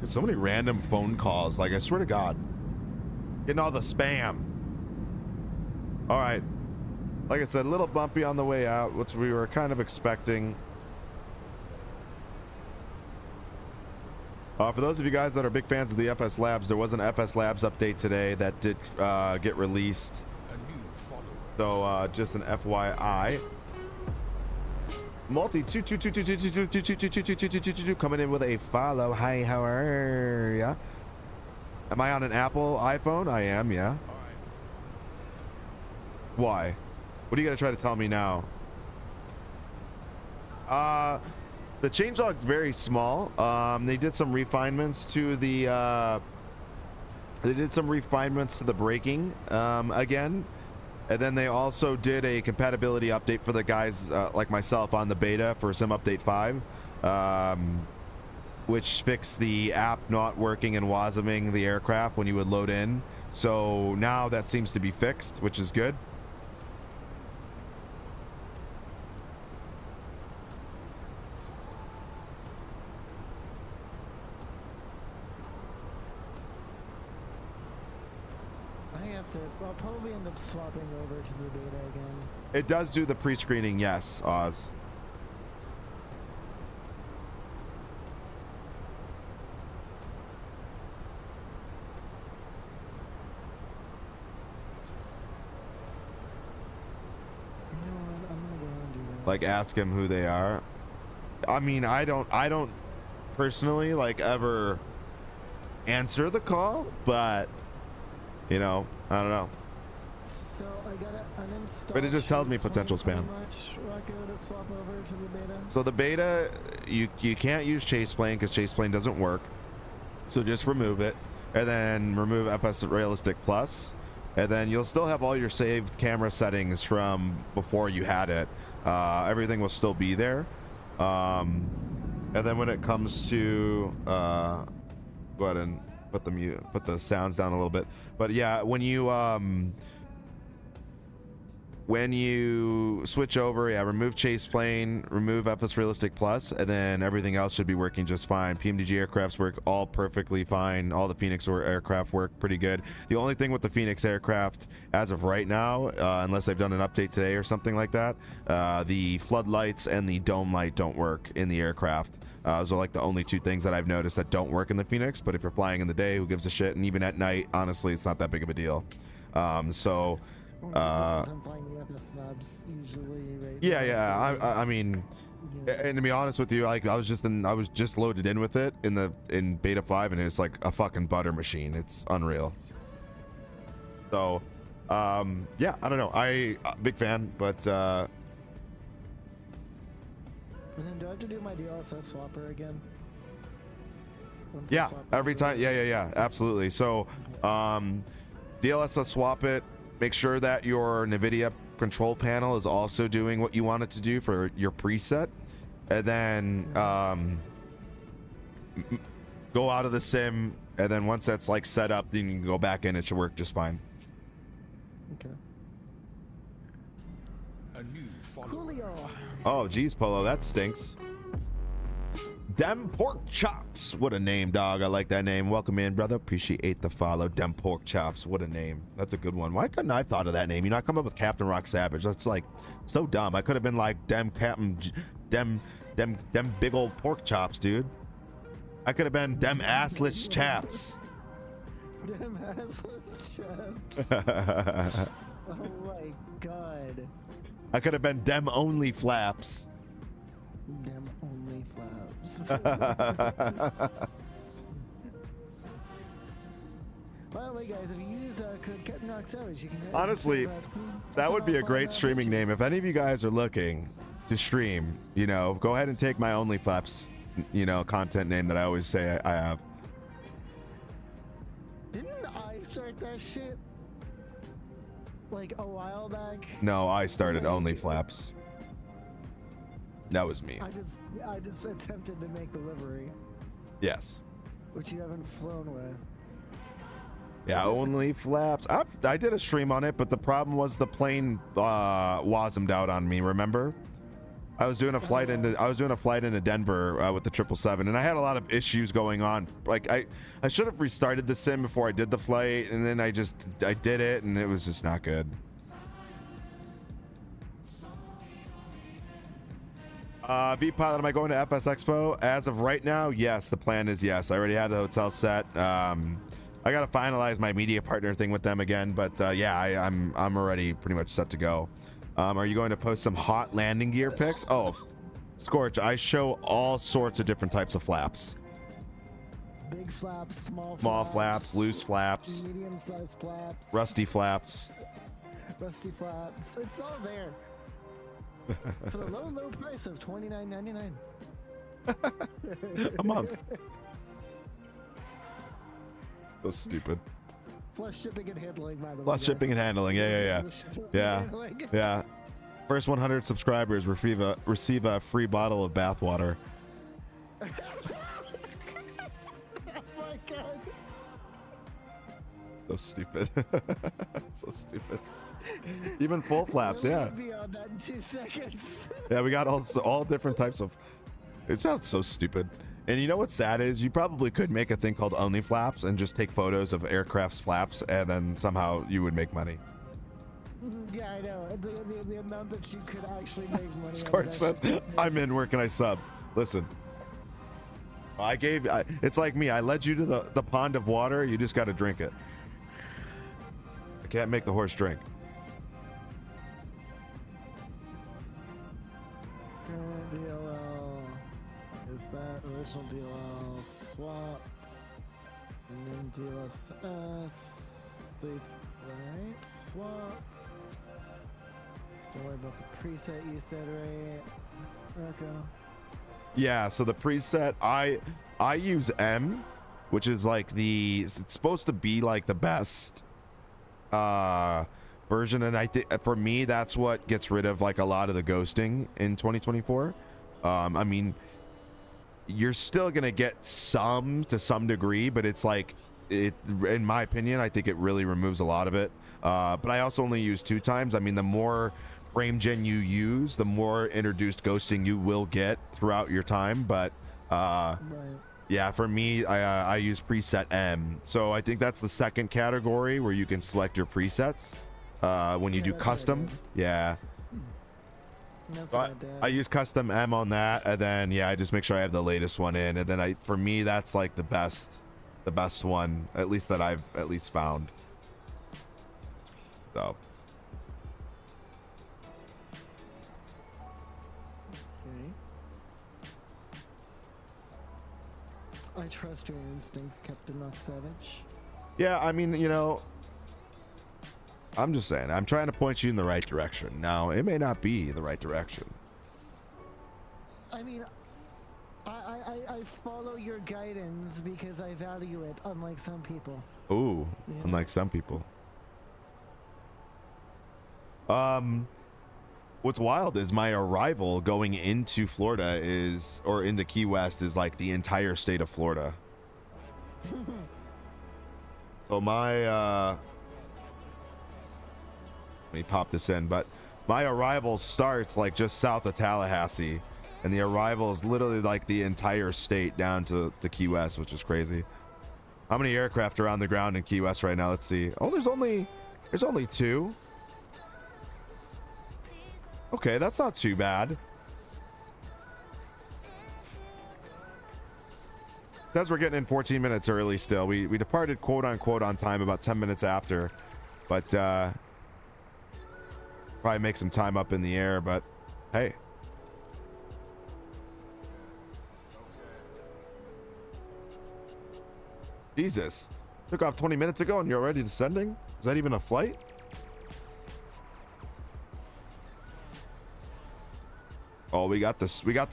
There's so many random phone calls. Like, I swear to God, getting all the spam. All right, like I said, a little bumpy on the way out, which we were kind of expecting. For those of you guys that are big fans of the FS Labs, there was an FS Labs update today that did get released. So just an FYI. Multi 2 coming in with a follow. Hi, how are ya? Am I on an Apple iPhone? I am, yeah. Why? What are you gonna try to tell me now? The changelog's very small. They did some refinements to the braking again. And then they also did a compatibility update for the guys like myself on the beta for Sim Update 5, which fixed the app not working and wasming the aircraft when you would load in. So now that seems to be fixed, which is good. I'll probably end up swapping over to the beta again. It does do the pre-screening, yes, Oz. You know what? I'm gonna go and do that. Like, ask him who they are. I mean, I don't personally like ever answer the call, but you know, I don't know. So I gotta uninstall. But it just tells me potential spam. Rocco, to swap over to the beta. So the beta, you can't use Chase Plane because Chase Plane doesn't work. So just remove it. and then remove FS Realistic Plus, and then you'll still have all your saved camera settings from before you had it. Everything will still be there. And then when it comes to go ahead and put the sounds down a little bit. But yeah, when you switch over, yeah, remove Chase Plane, remove FS Realistic Plus, and then everything else should be working just fine. PMDG aircrafts work all perfectly fine. All the Phoenix aircraft work pretty good. The only thing with the Phoenix aircraft as of right now, unless they've done an update today or something like that, the floodlights and the dome light don't work in the aircraft. Those are like the only two things that I've noticed that don't work in the Phoenix. But if you're flying in the day, who gives a shit? And even at night, honestly, it's not that big of a deal. I'm finding FS knobs usually, right? Yeah. I mean, and to be honest with you, like I was just loaded in with it in beta 5, and it's like a fucking butter machine. It's unreal. So, yeah, I don't know. Big fan, but and then do I have to do my DLSS swapper again? yeah, every time. Yeah, absolutely. So, DLSS swap it. Make sure that your NVIDIA control panel is also doing what you want it to do for your preset, and then go out of the sim, and then once that's like set up, then you can go back in. It should work just fine. Okay. A new follower. Coolio. Oh, geez, Polo, that stinks. Dem Pork Chops. What a name, dog. I like that name. Welcome in, brother. Appreciate the follow. Dem Pork Chops. What a name. That's a good one. Why couldn't I have thought of that name? You know, I come up with Captain Rock Savage. That's like so dumb. I could have been like Dem big old pork chops, dude. I could have been Dem Assless Chaps. Dem assless chaps. Oh my god. I could have been Dem Only Flaps. Dem only flaps. By the way, guys, if you use code Captain Rock Savage, you can honestly, that would be a great streaming name. If any of you guys are looking to stream, you know, go ahead and take my Only Flaps, you know, content name that I always say I have. Didn't I start that shit like a while back? No, I started Only Flaps. That was me. I just attempted to make the livery, Yes. which you haven't flown with. Yeah, Only Flaps. I did a stream on it, but the problem was the plane wasmed out on me. Remember? I was doing a flight into Denver with the 777, and I had a lot of issues going on. Like I should have restarted the sim before I did the flight, and then I did it, and it was just not good. V-Pilot, am I going to FS Expo? As of right now, yes. The plan is yes. I already have the hotel set. I gotta finalize my media partner thing with them again, but yeah, I'm already pretty much set to go. Are you going to post some hot landing gear pics? Oh, Scorch, I show all sorts of different types of flaps. Big flaps, small flaps, loose flaps, medium-sized flaps, rusty flaps. Rusty flaps. It's all there. For the low price of $29.99 a month. So stupid. Plus shipping and handling, by the way. Plus shipping and handling. Yeah. First 100 subscribers receive a free bottle of bathwater. Oh my god. So stupid. So stupid. Even full flaps, yeah. Be on that in 2 seconds. Yeah, we got all different types of. It sounds so stupid. And you know what's sad is you probably could make a thing called Only Flaps and just take photos of aircraft's flaps, and then somehow you would make money. Yeah, I know. The amount that you could actually make money. Scorch says, "I'm in. Where can I sub?" Listen, it's like me. I led you to the pond of water. You just got to drink it. I can't make the horse drink. DLL is that original DLL swap, and then DLSS sleep right swap. Don't worry about the preset you said, right? Okay. Yeah. So the preset I use M, which is like it's supposed to be like the best version, and I think for me that's what gets rid of like a lot of the ghosting in 2024. I mean, you're still gonna get some to some degree, but it's like in my opinion, I think it really removes a lot of it. But I also only use 2 times. I mean, the more frame gen you use, the more introduced ghosting you will get throughout your time. But Right. yeah, for me, I use preset M. So I think that's the second category where you can select your presets when you do that's what I custom. did. Yeah. That's So what I did. I use custom M on that, and then yeah, I just make sure I have the latest one in, and then for me that's like the best one, at least that I've at least found. So Okay. I trust your instincts, Captain Not Savage. yeah, I mean, you know, I'm just saying, I'm trying to point you in the right direction. Now it may not be the right direction. I mean, I follow your guidance because I value it, unlike some people. Ooh, Yeah. unlike some people. What's wild is my arrival going into Florida or into Key West is like the entire state of Florida. So my let me pop this in, but my arrival starts like just south of Tallahassee, and the arrival is literally like the entire state down to Key West, which is crazy. How many aircraft are on the ground in Key West right now? Let's see. Oh, there's only 2. Okay, that's not too bad. Says we're getting in 14 minutes early still. We departed quote unquote on time about 10 minutes after, but probably make some time up in the air, but hey. Jesus. Took off 20 minutes ago and you're already descending? Is that even a flight? Oh, we got the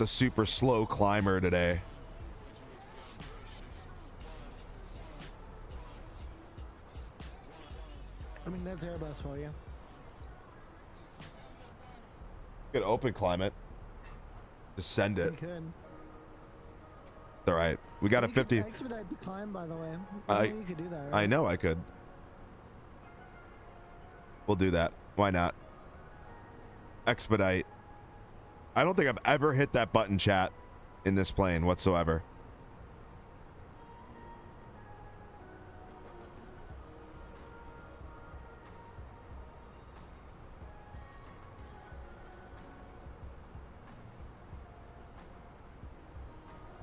super slow climber today. I mean, that's Airbus for you. Good open climate. Just send it. You could. It's all right. We got a You could 50. expedite the climb, by the way. I know you could do that, right? I know I could. We'll do that. Why not? Expedite. I don't think I've ever hit that button, chat, in this plane whatsoever.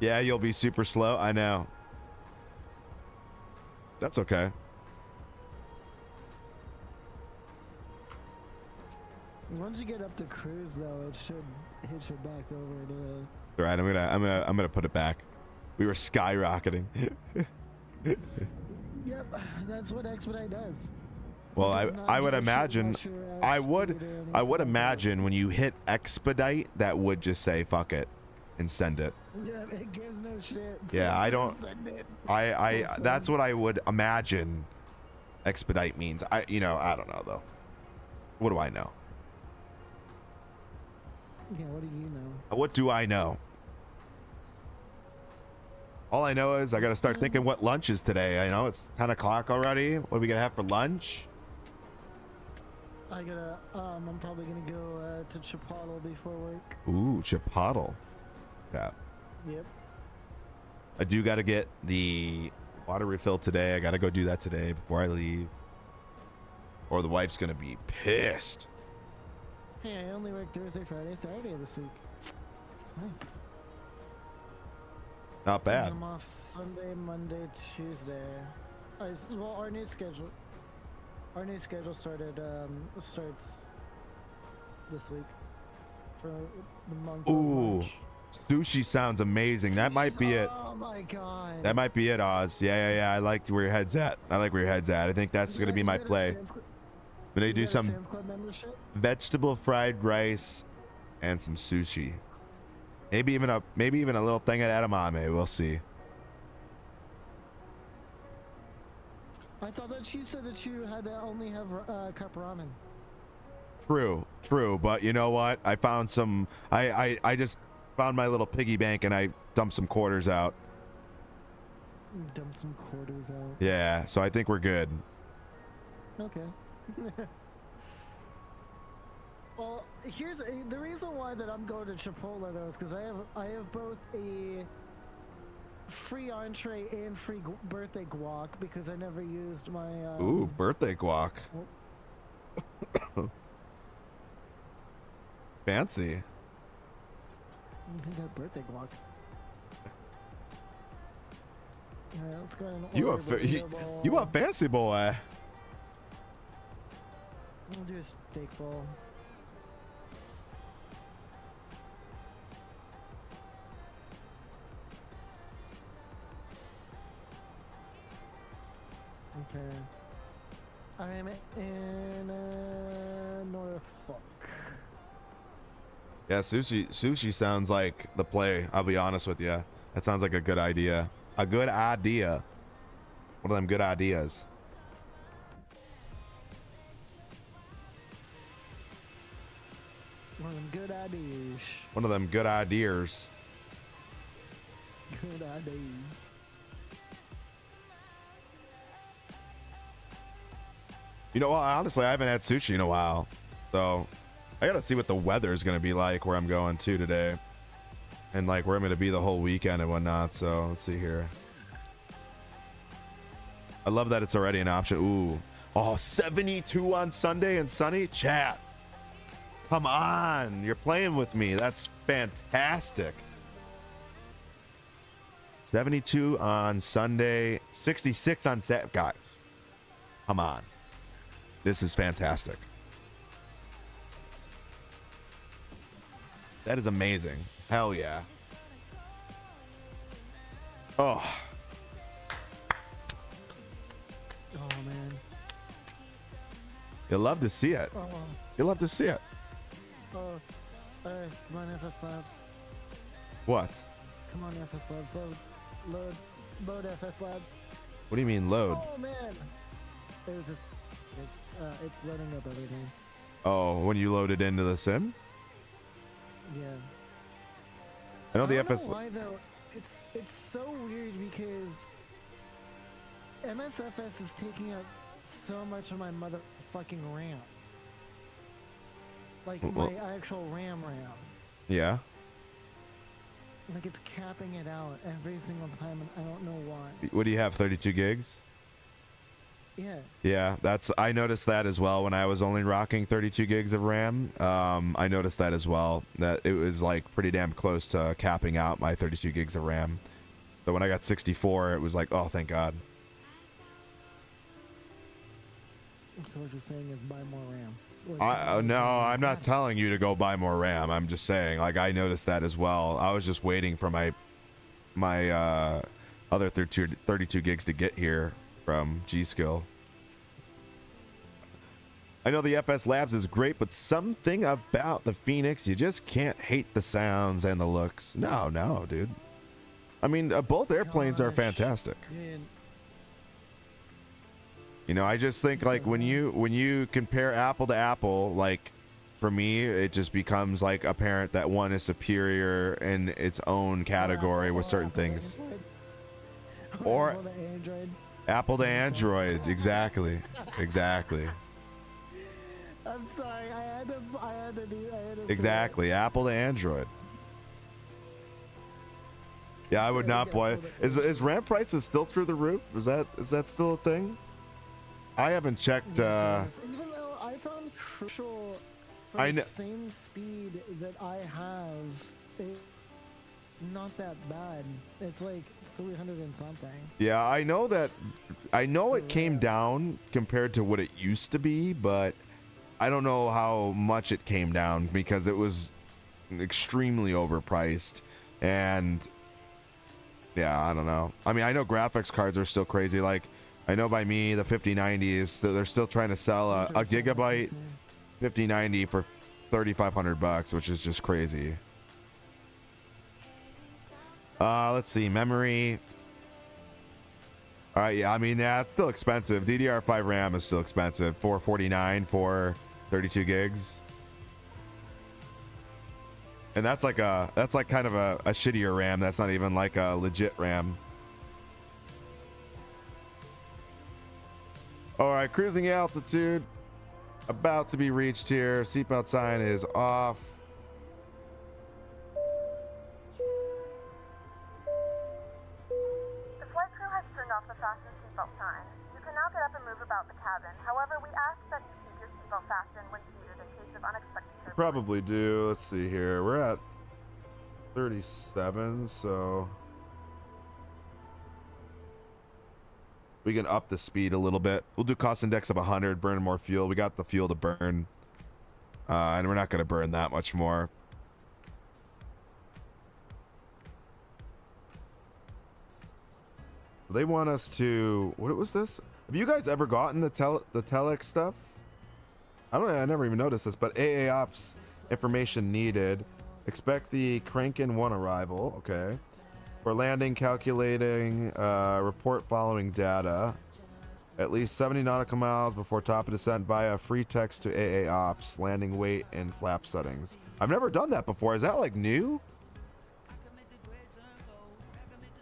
Yeah, you'll be super slow. I know. That's okay. Once you get up to cruise, though, it should hit you back over to. All right, I'm gonna put it back. We were skyrocketing. Yep, that's what expedite does. Well, It does not I would give a shit imagine about your, I speed would or anything I would like that. imagine when you hit expedite that would just say fuck it and send it. Yeah, it gives no shit. Yeah, I don't- Send it. I Awesome. that's what I would imagine expedite means. I don't know though. What do I know? Yeah, what do you know? What do I know? All I know is I gotta start thinking what lunch is today. I know it's 10 o'clock already. What are we gonna have for lunch? I'm probably gonna go to Chipotle before work. Ooh, chipotle. Yeah. Yep. I do gotta get the water refill today. I gotta go do that today before I leave. Or the wife's gonna be pissed. Hey, I only work Thursday, Friday, Saturday this week. Nice. Not bad. I'm off Sunday, Monday, Tuesday. Well, our new schedule started starts this week for the month of Ooh, March. sushi sounds amazing. That might be it. Oh my god. That might be it, Oz. Yeah. I like where your head's at. I think that's gonna be my play. I'm gonna do some Sam's Club membership? vegetable fried rice and some sushi. Maybe even a little thing of edamame. We'll see. I thought that you said that you had to only have cup ramen. True, but you know what? I found some. I just found my little piggy bank and I dumped some quarters out. Dump some quarters out. Yeah, so I think we're good. Okay. Well, here's the reason why that I'm going to Chipotle though is because I have both a free entree and free birthday guac because I never used my. Ooh, birthday guac. Fancy. I got birthday guac. Alright, let's go ahead and You order the you a fancy boy. I'll do a steak bowl. Okay. I'm in Norfolk. Yeah, sushi sounds like the play. I'll be honest with you. That sounds like a good idea. A good idea. One of them good ideas. One of them good ideas. One of them good ideas. Good ideas. You know what? Honestly, I haven't had sushi in a while. So I gotta see what the weather is gonna be like where I'm going to today. And like where I'm gonna be the whole weekend and whatnot. So let's see here. I love that it's already an option. Ooh. Oh, 72 on Sunday and sunny? Chat. Come on. You're playing with me. That's fantastic. 72 on Sunday, 66 on Saturday. Guys, come on. This is fantastic. That is amazing. Hell yeah. Oh. Oh man. You'll love to see it. Oh. You'll love to see it. Oh. Come on, FS Labs. What? Come on, FS Labs. Load FS Labs. What do you mean load? Oh man. It was just. It's loading up everything. Oh, when you load it into the sim? Yeah. I know the don't FS. know why though? It's so weird because MSFS is taking up so much of my motherfucking RAM. Like Well, my actual RAM. yeah. Like it's capping it out every single time, and I don't know why. What do you have? 32 gigs? Yeah. Yeah, I noticed that as well when I was only rocking 32 gigs of RAM. I noticed that as well, that it was like pretty damn close to capping out my 32 gigs of RAM. So when I got 64, it was like, oh, thank God. So what you're saying is buy more RAM. No, I'm not telling you to go buy more RAM. I'm just saying, like, I noticed that as well. I was just waiting for my other 32 gigs to get here from G-Skill. I know the FS Labs is great, but something about the Phoenix, you just can't hate the sounds and the looks. No, dude. I mean, both airplanes are fantastic. Dude. You know, I just think like when you compare apple to apple, like for me, it just becomes like apparent that one is superior in its own category with certain things. Or Apple to Android, exactly. I'm sorry, I had to Exactly, Apple to Android. Yeah, I would not buy. Is RAM prices still through the roof? Is that still a thing? I haven't checked. Yes. Even though I found crucial for the same speed that I have, it's not that bad. It's like 300 and something. Yeah, I know that. I know it came down compared to what it used to be, but I don't know how much it came down because it was extremely overpriced. And yeah, I don't know. I mean, I know graphics cards are still crazy. Like, I know by me, the 5090s, so they're still trying to sell a gigabyte 5090 for $3,500, which is just crazy. Let's see, memory. All right, yeah, I mean, yeah, it's still expensive. DDR5 RAM is still expensive. 449 for 32 gigs. And that's like kind of a shittier RAM. That's not even like a legit RAM. All right, cruising altitude about to be reached here. Seatbelt sign is off. The flight crew has turned off the fasten seatbelt sign. You can now get up and move about the cabin. However, we ask that you keep your seatbelt fastened when seated in case of unexpected turbulence. Probably do. Let's see here. We're at 37, so we can up the speed a little bit. We'll do cost index of 100, burn more fuel. We got the fuel to burn, and we're not going to burn that much more. They want us to, what was this? Have you guys ever gotten the telex stuff? I never even noticed this, but AA ops information needed. Expect the Crankin 1 arrival. Okay. For landing, calculating, report following data. At least 70 nautical miles before top of descent via free text to AA ops, landing weight and flap settings. I've never done that before. Is that like new?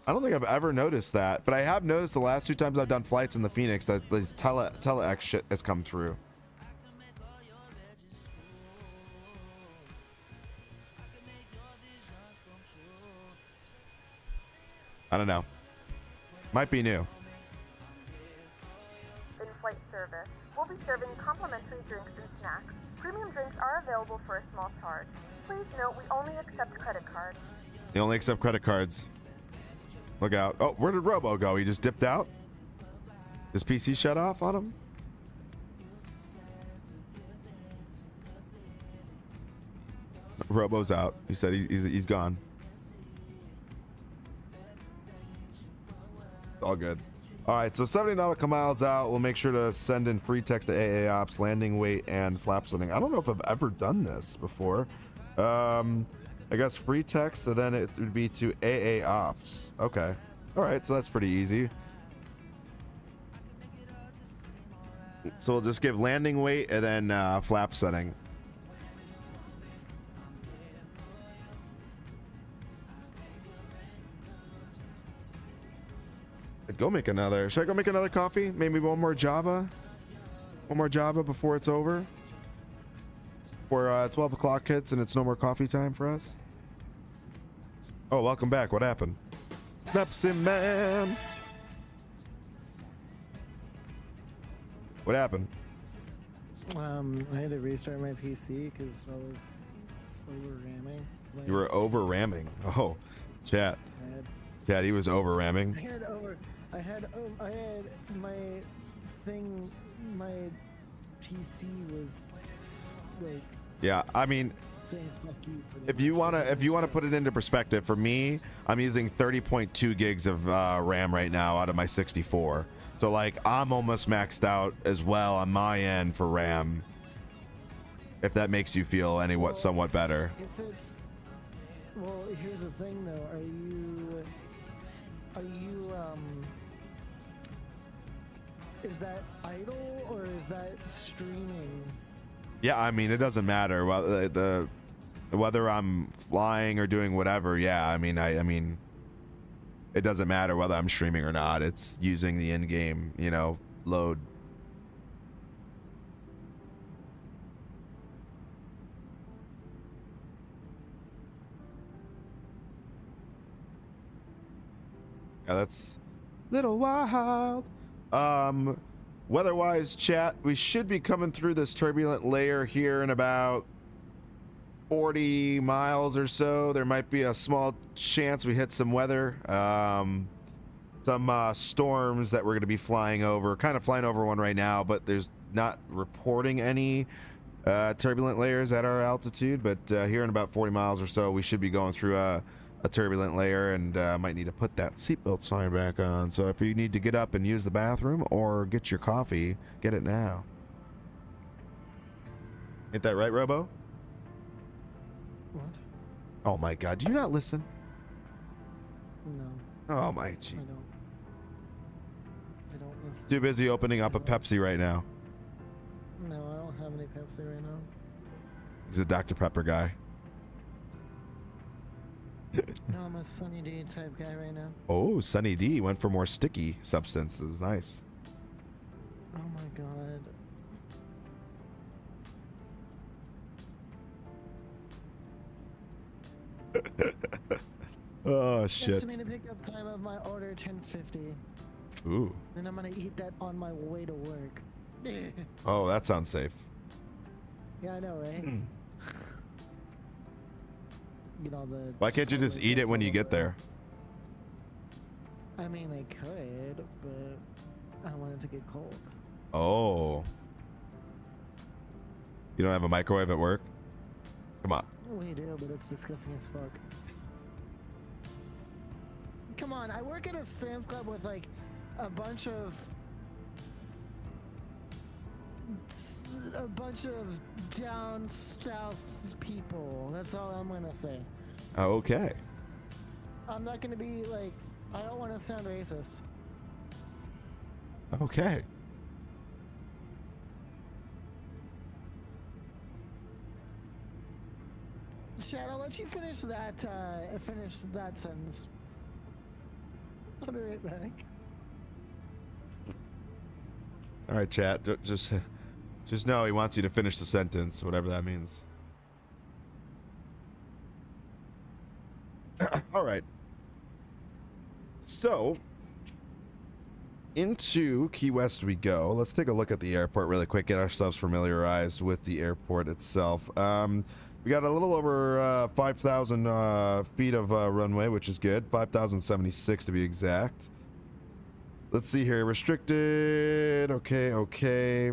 I don't think I've ever noticed that, but I have noticed the last 2 times I've done flights in the Phoenix that this telex shit has come through. I don't know. Might be new. In-flight service. We'll be serving complimentary drinks and snacks. Premium drinks are available for a small charge. Please note we only accept credit cards. They only accept credit cards. Look out. Oh, where did Robo go? He just dipped out? His PC shut off on him? Robo's out. He said he's gone. All good. All right, so 70 nautical miles out. We'll make sure to send in free text to AA ops, landing weight, and flap setting. I don't know if I've ever done this before. I guess free text, and then it would be to AA ops. Okay. All right, so that's pretty easy. So we'll just give landing weight and then flap setting. Go make another. Should I go make another coffee? Maybe one more Java? One more Java before it's over? Before 12 o'clock hits and it's no more coffee time for us? Oh, welcome back. What happened? Pepsi Man! What happened? I had to restart my PC because I was over ramming. You were over ramming. Oh, chat. Chat, he was over ramming. I had my thing, my PC was like. Yeah, I mean, saying fuck you. if you wanna put it into perspective, for me, I'm using 30.2 gigs of RAM right now out of my 64. So like, I'm almost maxed out as well on my end for RAM. If that makes you feel somewhat better. If it's, well, here's the thing though. Are you is that idle or is that streaming? Yeah, I mean, it doesn't matter whether I'm flying or doing whatever. Yeah, I mean, it doesn't matter whether I'm streaming or not. It's using the in-game, load. Yeah, that's little wild. Weather-wise, chat, we should be coming through this turbulent layer here in about 40 miles or so. There might be a small chance we hit some weather. Some storms that we're going to be flying over. Kind of flying over one right now, but there's not reporting any turbulent layers at our altitude. But here in about 40 miles or so, we should be going through a turbulent layer, and might need to put that seatbelt sign back on. So if you need to get up and use the bathroom or get your coffee, get it now. Ain't that right, Robo? What? Oh my God, do you not listen? No. Oh my G. I don't. I don't listen. Too busy opening up a Pepsi right now. No, I don't have any Pepsi right now. He's a Dr. Pepper guy. No, I'm a Sunny D type guy right now. Oh, Sunny D went for more sticky substances. Nice. Oh my god. Oh shit. Estimated pickup time of my order 10:50. Ooh. Then I'm gonna eat that on my way to work. Oh, that sounds safe. Yeah, I know, right? Get all the. Why can't you just eat it when you get there? I mean, I could, but I don't want it to get cold. Oh. You don't have a microwave at work? Come on. We do, but it's disgusting as fuck. Come on, I work at a Sam's Club with like a bunch of down south people. That's all I'm gonna say. Okay. I'm not gonna be like, I don't want to sound racist. Okay. Chad, I'll let you finish that sentence. I'll be right back. All right, chat. Just know he wants you to finish the sentence, whatever that means. All right. So, into Key West we go. Let's take a look at the airport really quick, get ourselves familiarized with the airport itself. We got a little over 5,000 feet of runway, which is good. 5,076 to be exact. Let's see here. Restricted. Okay, okay.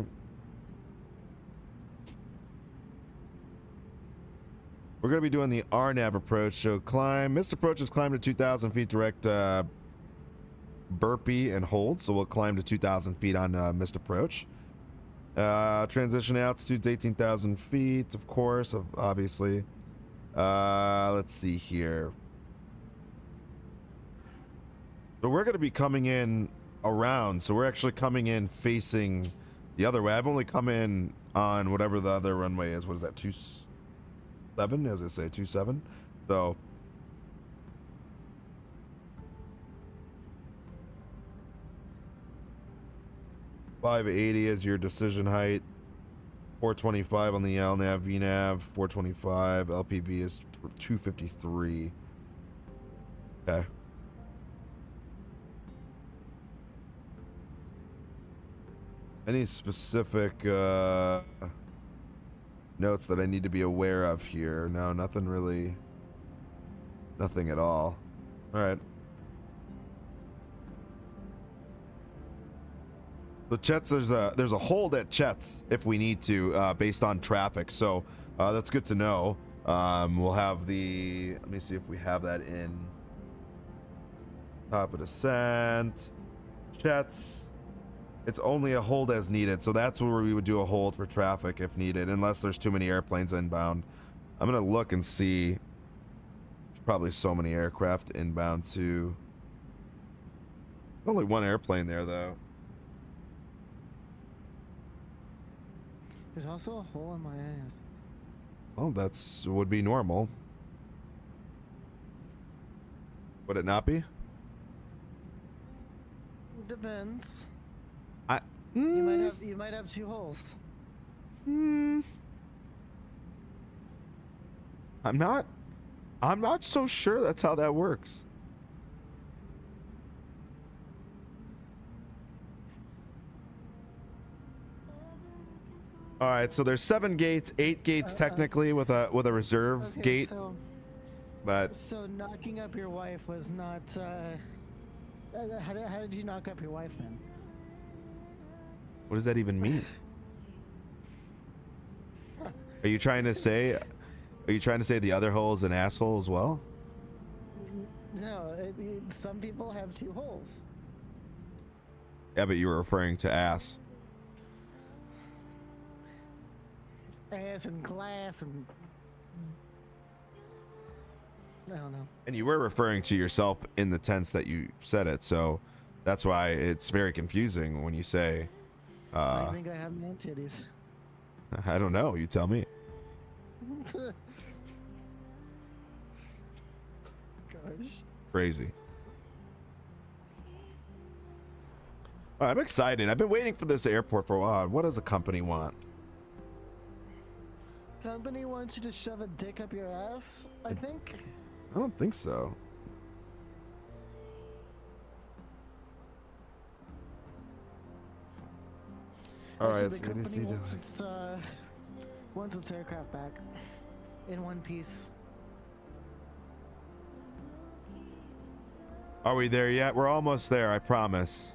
We're going to be doing the RNAV approach. So climb. Missed approach is climb to 2,000 feet direct burpee and hold. So we'll climb to 2,000 feet on missed approach. Transition altitude's 18,000 feet, of course, obviously. Let's see here. So we're going to be coming in around. So we're actually coming in facing the other way. I've only come in on whatever the other runway is. What is that? 27? As I say, 27. So. .580 is your decision height. 425 on the LNAV, VNAV, 425. LPV is 253. Okay. Any specific notes that I need to be aware of here? No, nothing really. Nothing at all. All right. So Chet's, there's a hold at Chet's if we need to, based on traffic. So that's good to know. We'll have the. Let me see if we have that in. Top of descent. Chet's. It's only a hold as needed, so that's where we would do a hold for traffic if needed, unless there's too many airplanes inbound. I'm gonna look and see. There's probably so many aircraft inbound too. Only one airplane there though. There's also a hole in my ass. Well, that's would be normal. Would it not be? Depends. You You might have two holes. I'm not so sure that's how that works. All right, so there's 7 gates, 8 gates technically with a reserve Okay, gate, but so knocking up your wife was not. How did you knock up your wife then? what does that even mean? Are you trying to say the other hole is an asshole as well? No, some people have two holes. Yeah, but you were referring to ass. Ass and glass and I don't know. And you were referring to yourself in the tense that you said it, so That's why it's very confusing when you say, I think I have man titties. I don't know. You tell me. Gosh. Crazy. I'm excited. I've been waiting for this airport for a while. What does a company want? Company wants you to shove a dick up your ass, I think. I don't think so. All Actually, right, the so company ADC wants its aircraft back in one piece. Are we there yet? We're almost there, I promise.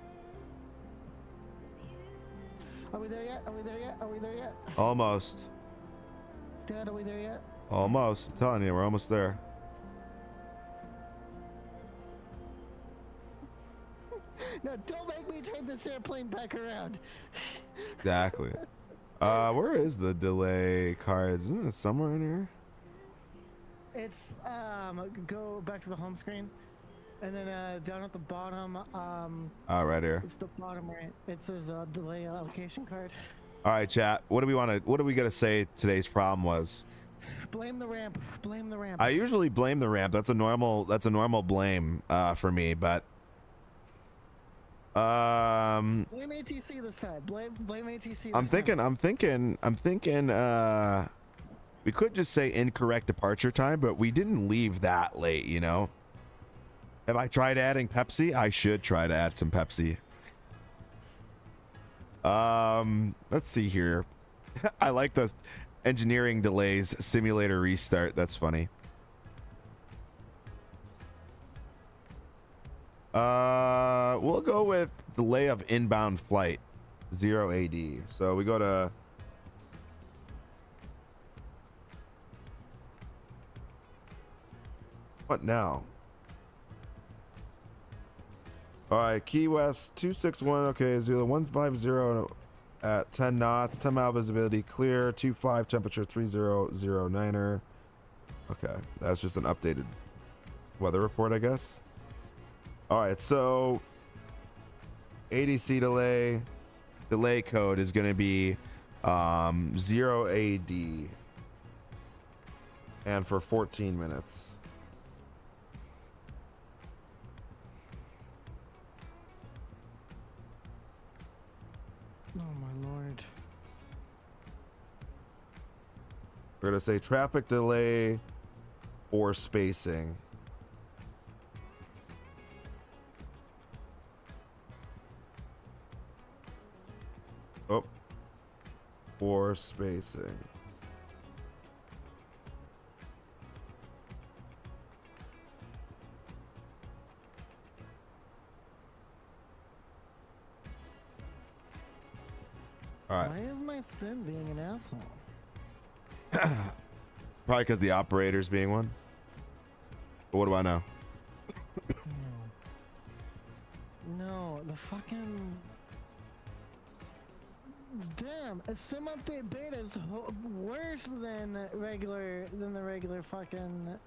Are we there yet? Are we there yet? Are we there yet? Almost. Dad, are we there yet? Almost. I'm telling you, we're almost there. No, don't make me turn this airplane back around. Exactly. Where is the delay cards? Isn't it somewhere in here? It's go back to the home screen, and then down at the bottom, Oh, right here. it's the bottom right. It says delay allocation card. All right, chat. What do we gonna say today's problem was? Blame the ramp. Blame the ramp. I usually blame the ramp. That's a normal blame for me, but blame ATC this time. Blame ATC this time. I'm thinking we could just say incorrect departure time, but we didn't leave that late, you know. Have I tried adding Pepsi? I should try to add some Pepsi. Let's see here. I like the engineering delays simulator restart. That's funny. We'll go with delay of inbound flight 0 AD. So we go to what now? All right, Key West 261. Okay, 0150 at 10 knots, 10 mile visibility, clear, 25 temperature, 3009er. Okay, that's just an updated weather report, I guess. All right, so ADC delay code is going to be 0 AD and for 14 minutes. Oh my lord. We're going to say traffic delay or spacing. Oh, or spacing. All right. Why is my sim being an asshole? Probably because the operator's being one. But what do I know? No, the fucking... Damn, a sim update beta is worse than the regular fucking...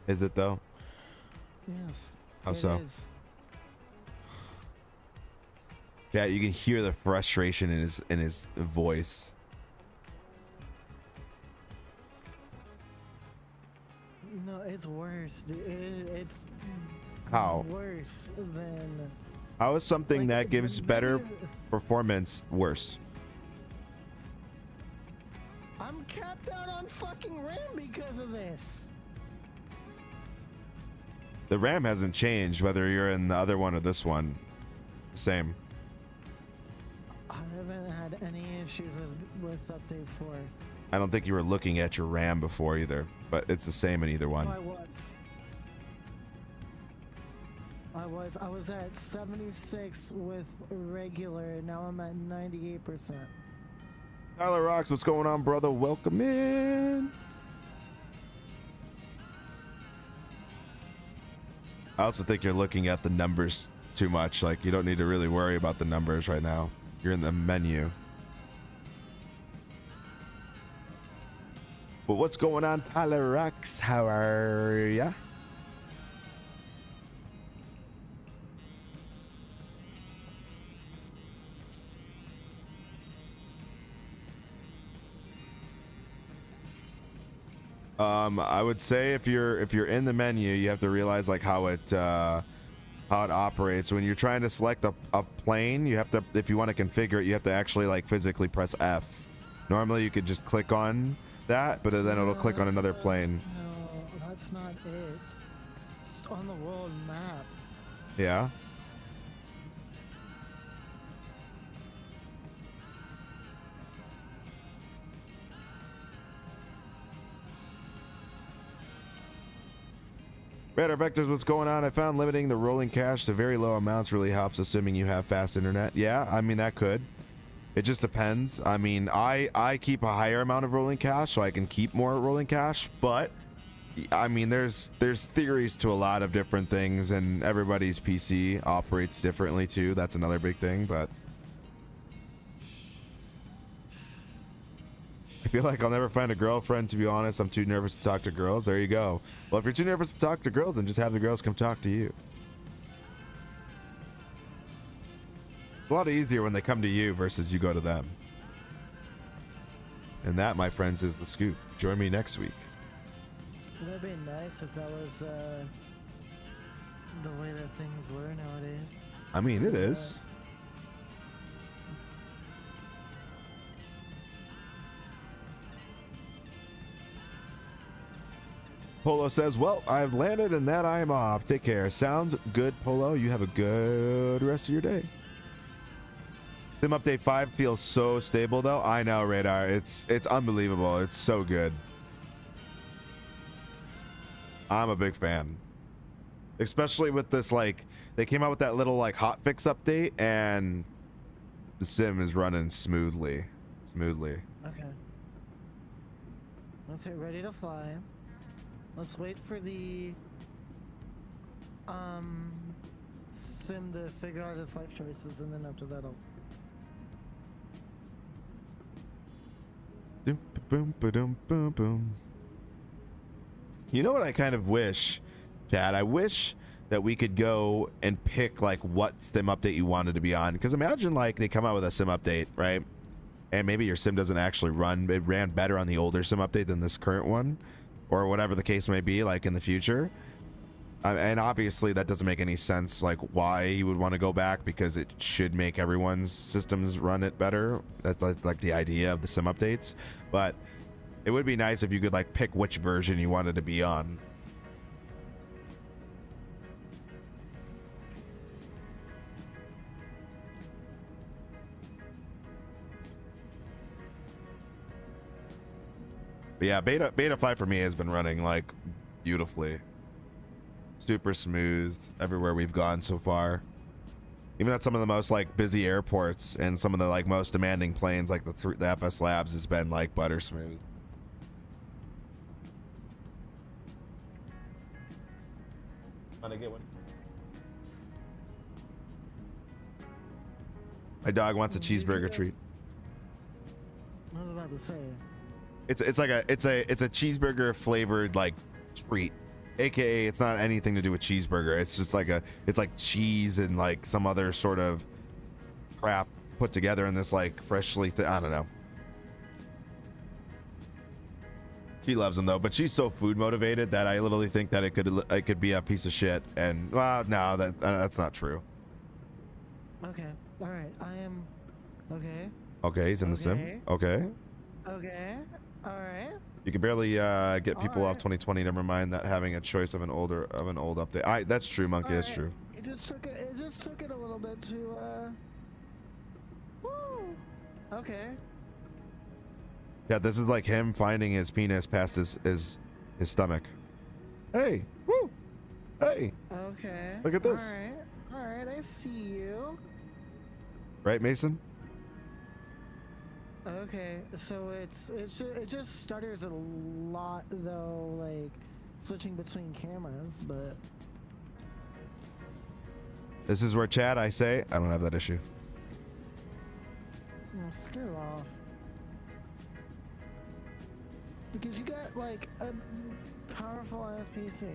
Is it though? Yes. How it so? is. Yeah, you can hear the frustration in his voice. No, it's worse. It's How? worse than... How is something Like, that gives better the- performance worse? I'm capped out on fucking RAM because of this. The RAM hasn't changed whether you're in the other one or this one. It's the same. I haven't had any issues with update 4. I don't think you were looking at your RAM before either, but it's the same in either one. I was at 76 with regular, now I'm at 98%. Tyler Rocks, what's going on, brother? Welcome in. I also think you're looking at the numbers too much. Like, you don't need to really worry about the numbers right now. You're in the menu. But what's going on, Tyler Rocks? How are ya? I would say if you're in the menu, you have to realize like how it operates. When you're trying to select a plane, you have to, if you want to configure it, you have to actually like physically press F. Normally you could just click on that, but then it'll click on another plane. No, that's not it. Just on the world map. Yeah. Radar Vectors, what's going on? I found limiting the rolling cache to very low amounts really helps, assuming you have fast internet. Yeah, I mean, that could. It just depends. I mean, I keep a higher amount of rolling cache, so I can keep more rolling cache, but I mean, there's theories to a lot of different things, and everybody's PC operates differently too. That's another big thing, but I feel like I'll never find a girlfriend, to be honest. I'm too nervous to talk to girls. There you go. Well, if you're too nervous to talk to girls, then just have the girls come talk to you. It's a lot easier when they come to you versus you go to them. And that, my friends, is the scoop. Join me next week. That'd be nice if that was the way that things were nowadays. I mean, it is. Polo says, well, I've landed and that I am off. Take care. Sounds good, Polo. You have a good rest of your day. Sim Update 5 feels so stable, though. I know, Radar. It's unbelievable. It's so good. I'm a big fan. Especially with this, like, they came out with that little, like, hotfix update, and the sim is running smoothly. Okay. Let's get ready to fly. Let's wait for the sim to figure out its life choices, and then after that I'll Boom, boom, boom, boom. You know what I kind of wish, Chad? I wish that we could go and pick like what sim update you wanted to be on. Because imagine like they come out with a sim update, right? And maybe your sim doesn't actually run. It ran better on the older sim update than this current one, or whatever the case may be, like in the future. And obviously that doesn't make any sense, like why you would want to go back, because it should make everyone's systems run it better. That's like the idea of the sim updates. But it would be nice if you could like pick which version you wanted to be on. But yeah, beta 5 for me has been running like beautifully. Super smooth everywhere we've gone so far. Even at some of the most like busy airports and some of the like most demanding planes, like the FS Labs, has been like butter smooth. Want to get one? My dog wants a cheeseburger treat. I was about to say. It's a cheeseburger flavored like treat. AKA, it's not anything to do with cheeseburger. It's just like it's like cheese and like some other sort of crap put together in this like freshly, I don't know. She loves them though, but she's so food motivated that I literally think that it could be a piece of shit. And well, no, that's not true. Okay. All right. I am. Okay. Okay, he's in the sim. Okay. Okay. All right. You can barely get people All off right. 2020. Never mind that having a choice of an old update. That's true, Monkey. That's true. It just took it a little bit to Woo. Okay. Yeah, this is like him finding his penis past his stomach. Hey, woo, hey. Okay. Look at this. All right. I see you. Right, Mason? Okay, so it just stutters a lot though, like switching between cameras, but This is where Chad, I say, I don't have that issue. well, screw off. Because you got like a powerful ass PC.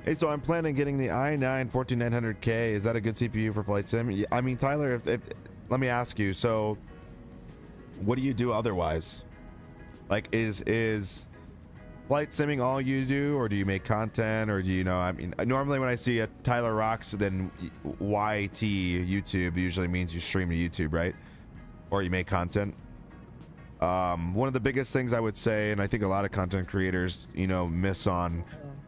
Hey, so I'm planning getting the i9 14900K. Is that a good CPU for Flight Sim? Yeah, I mean, Tyler, if let me ask you. So, what do you do otherwise? Like, is flight simming all you do, or do you make content, or do you know? I mean, normally when I see a Tyler Rocks, then YT YouTube usually means you stream to YouTube, right? Or you make content. One of the biggest things I would say, and I think a lot of content creators, you know, miss on,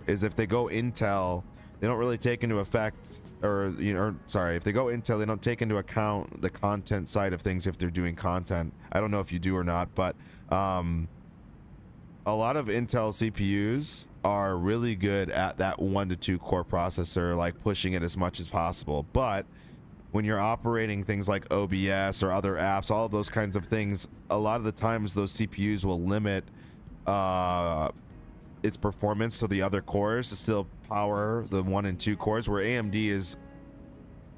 is if they go Intel, they don't really take into effect, or you know, sorry, if they go Intel, they don't take into account the content side of things if they're doing content. I don't know if you do or not, but a lot of Intel CPUs are really good at that 1 to 2 core processor, like pushing it as much as possible. But when you're operating things like OBS or other apps, all of those kinds of things, a lot of the times those CPUs will limit its performance to the other cores to still power the 1 and 2 cores, where AMD is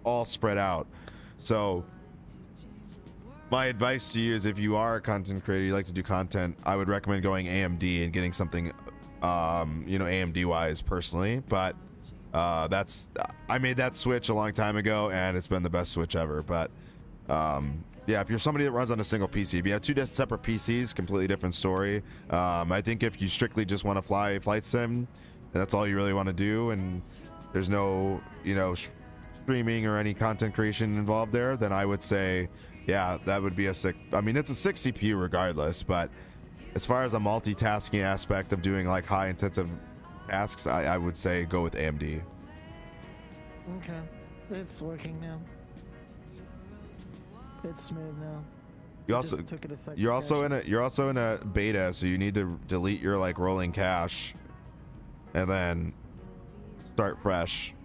all spread out. So my advice to you is, if you are a content creator, you like to do content, I would recommend going AMD and getting something, you know, AMD wise personally. But I made that switch a long time ago, and it's been the best switch ever. But yeah, if you're somebody that runs on a single PC, if you have 2 separate PCs, completely different story. I think if you strictly just want to fly flight sim, and that's all you really want to do, and there's no, you know, streaming or any content creation involved there, then I would say, yeah, that would be a sick. I mean, it's a 6 CPU regardless, but as far as a multitasking aspect of doing like high intensive tasks, I would say go with AMD. Okay, it's working now. It's smooth now. You also you're also in a beta, so you need to delete your like rolling cache and then start fresh.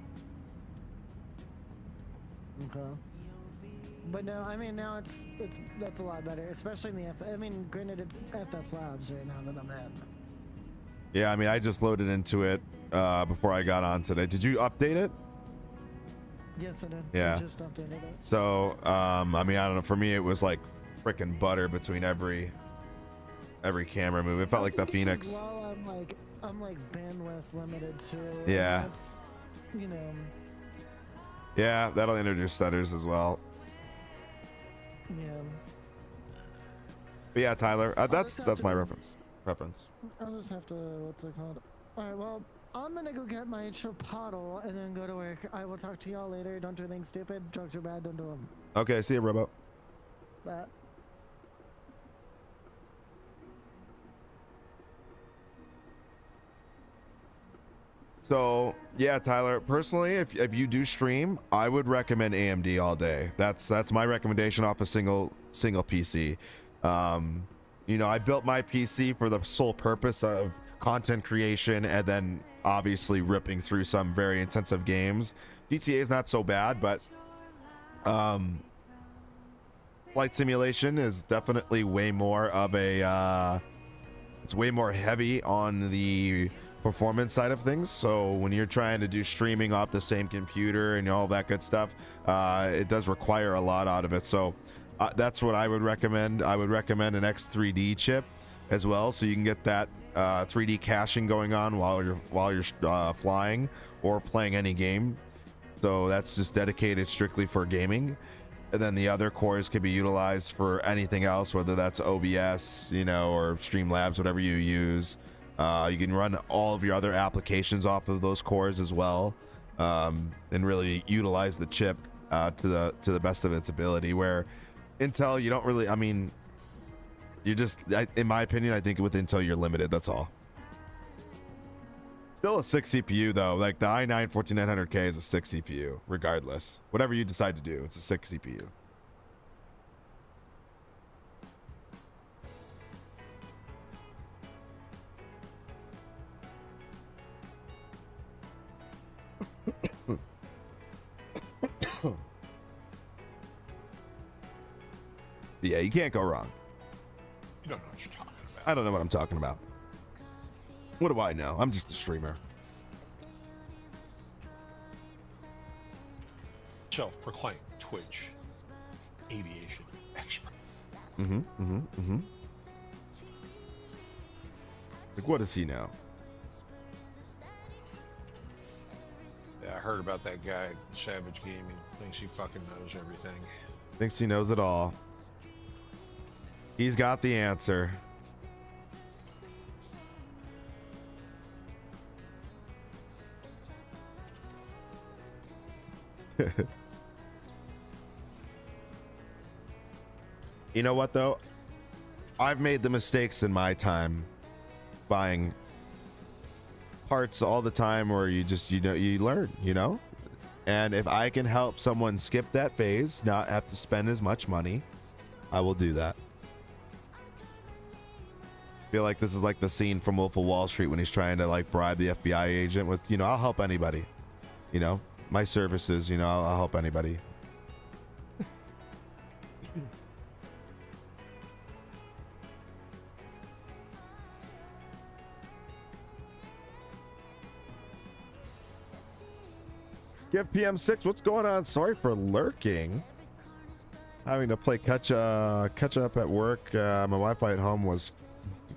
Okay. But no, I mean, now that's a lot better, especially in the I mean, granted, it's FS Labs right now that I'm in. Yeah, I mean, I just loaded into it before I got on today. Did you update it? Yes, I did. Yeah. I just updated it. So, I mean, I don't know. For me, it was like freaking butter between every camera move. It felt like the Phoenix. Well, I'm like bandwidth limited too. Yeah. That's, you know. Yeah, that'll introduce stutters as well. Yeah. But yeah, Tyler, that's my preference. I'll just have to, what's it called? Alright, well, I'm gonna go get my chipotle and then go to work. I will talk to y'all later. Don't do anything stupid. Drugs are bad. Don't do them. Okay, see you, Robo. Bye. So yeah, Tyler, personally, if you do stream, I would recommend AMD all day. That's my recommendation off a single PC. You know, I built my PC for the sole purpose of content creation, and then obviously ripping through some very intensive games. GTA is not so bad, but flight simulation is definitely way more of a it's way more heavy on the performance side of things. So when you're trying to do streaming off the same computer and all that good stuff, it does require a lot out of it. So that's what I would recommend. I would recommend an X3D chip as well, so you can get that 3D caching going on while you're flying or playing any game. So that's just dedicated strictly for gaming. And then the other cores can be utilized for anything else, whether that's OBS, you know, or Streamlabs, whatever you use. You can run all of your other applications off of those cores as well, and really utilize the chip to the best of its ability. Where Intel, you don't really, I mean, you just, in my opinion, I think with Intel you're limited. That's all. Still a 6 CPU though. Like the i9 14900K is a 6 CPU, regardless. Whatever you decide to do, it's a 6 CPU. Yeah, you can't go wrong. You don't know what you're talking about. I don't know what I'm talking about. What do I know? I'm just a streamer. Self-proclaimed Twitch aviation expert. Like, what does he know? Yeah, I heard about that guy, Savage Gaming. Thinks he fucking knows everything. Thinks he knows it all. He's got the answer. You know what though? I've made the mistakes in my time buying parts all the time where you learn, you know? And if I can help someone skip that phase, not have to spend as much money, I will do that. I feel like this is like the scene from Wolf of Wall Street when he's trying to like bribe the FBI agent with, you know, I'll help anybody, you know, my services, you know, I'll help anybody. Give PM6, what's going on? Sorry for lurking. Having to play catch up at work. My Wi-Fi at home was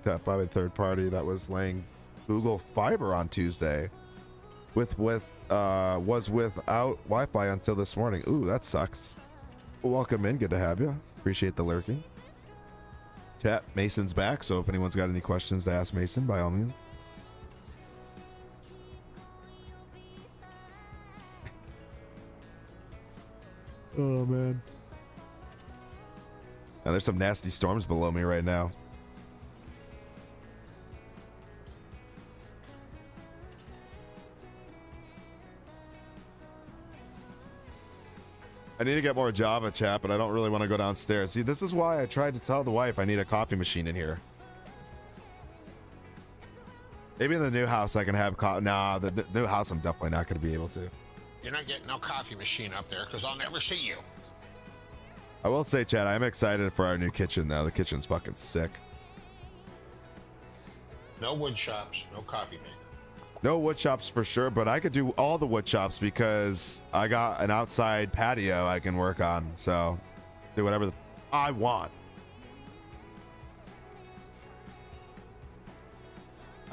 tapped by a third party that was laying Google Fiber on Tuesday. Was without Wi-Fi until this morning. Ooh, that sucks. Welcome in, good to have you. Appreciate the lurking. Chat, Mason's back, so if anyone's got any questions to ask Mason, by all means. Oh man. Now there's some nasty storms below me right now. I need to get more Java, chat, but I don't really want to go downstairs. See, this is why I tried to tell the wife I need a coffee machine in here. Maybe in the new house I can have nah, the new house I'm definitely not going to be able to. You're not getting no coffee machine up there because I'll never see you. I will say, Chad, I'm excited for our new kitchen, though. The kitchen's fucking sick. No wood shops, no coffee maker. No wood shops for sure, but I could do all the wood shops because I got an outside patio I can work on. So, do whatever I want.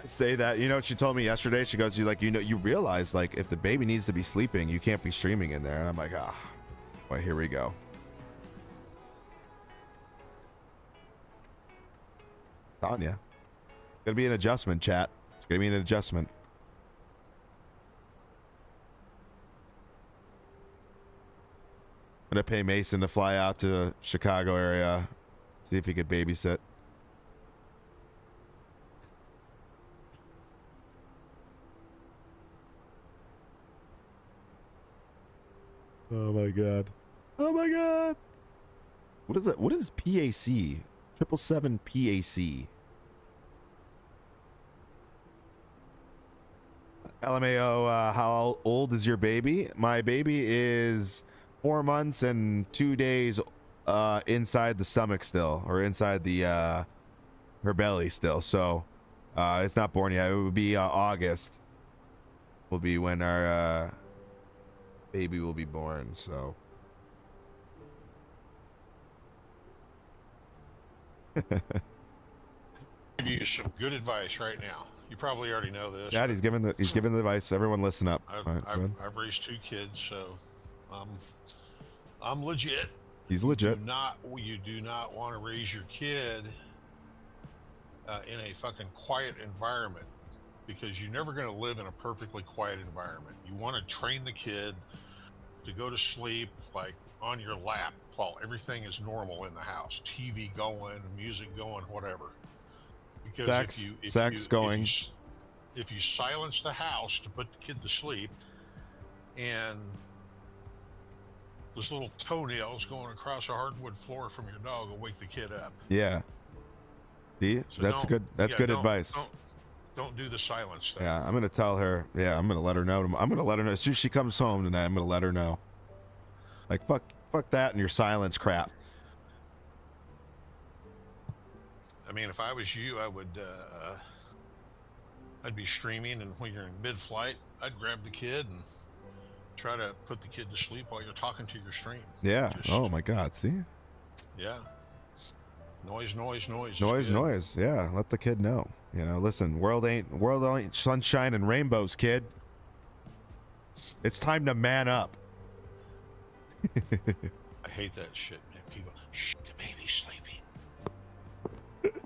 I say that, you know what she told me yesterday? She goes, you realize, like, if the baby needs to be sleeping, you can't be streaming in there. And I'm like, well, here we go. Tanya. It's gonna be an adjustment, chat. It's gonna be an adjustment. I'm gonna pay Mason to fly out to Chicago area, see if he could babysit. Oh my god. Oh my god. What is it? What is PAC? 777 PAC. LMAO, how old is your baby? My baby is 4 months and 2 days inside the stomach still, or inside the her belly still. So it's not born yet. It would be August will be when our baby will be born. So Give you some good advice right now. You probably already know this. Dad, he's giving the advice. Everyone listen up. I've raised 2 kids, so I'm legit. He's legit. You do not want to raise your kid in a fucking quiet environment, because you're never going to live in a perfectly quiet environment. You want to train the kid to go to sleep like on your lap while everything is normal in the house, TV going, music going, whatever. Because if you silence the house to put the kid to sleep, and those little toenails going across a hardwood floor from your dog will wake the kid up. Yeah. See, so that's good. That's good advice. Don't do the silence thing. Yeah, I'm gonna tell her. Yeah, I'm gonna let her know. I'm gonna let her know as soon as she comes home tonight. I'm gonna let her know. Like fuck that and your silence crap. I mean, if I was you, I would. I'd be streaming, and when you're in mid-flight, I'd grab the kid and try to put the kid to sleep while you're talking to your stream. Yeah. Oh my God. See. Yeah. Noise. Noise. Yeah. Let the kid know. You know, listen, world ain't sunshine and rainbows, kid. It's time to man up. I hate that shit, man. People, shh, the baby's sleeping.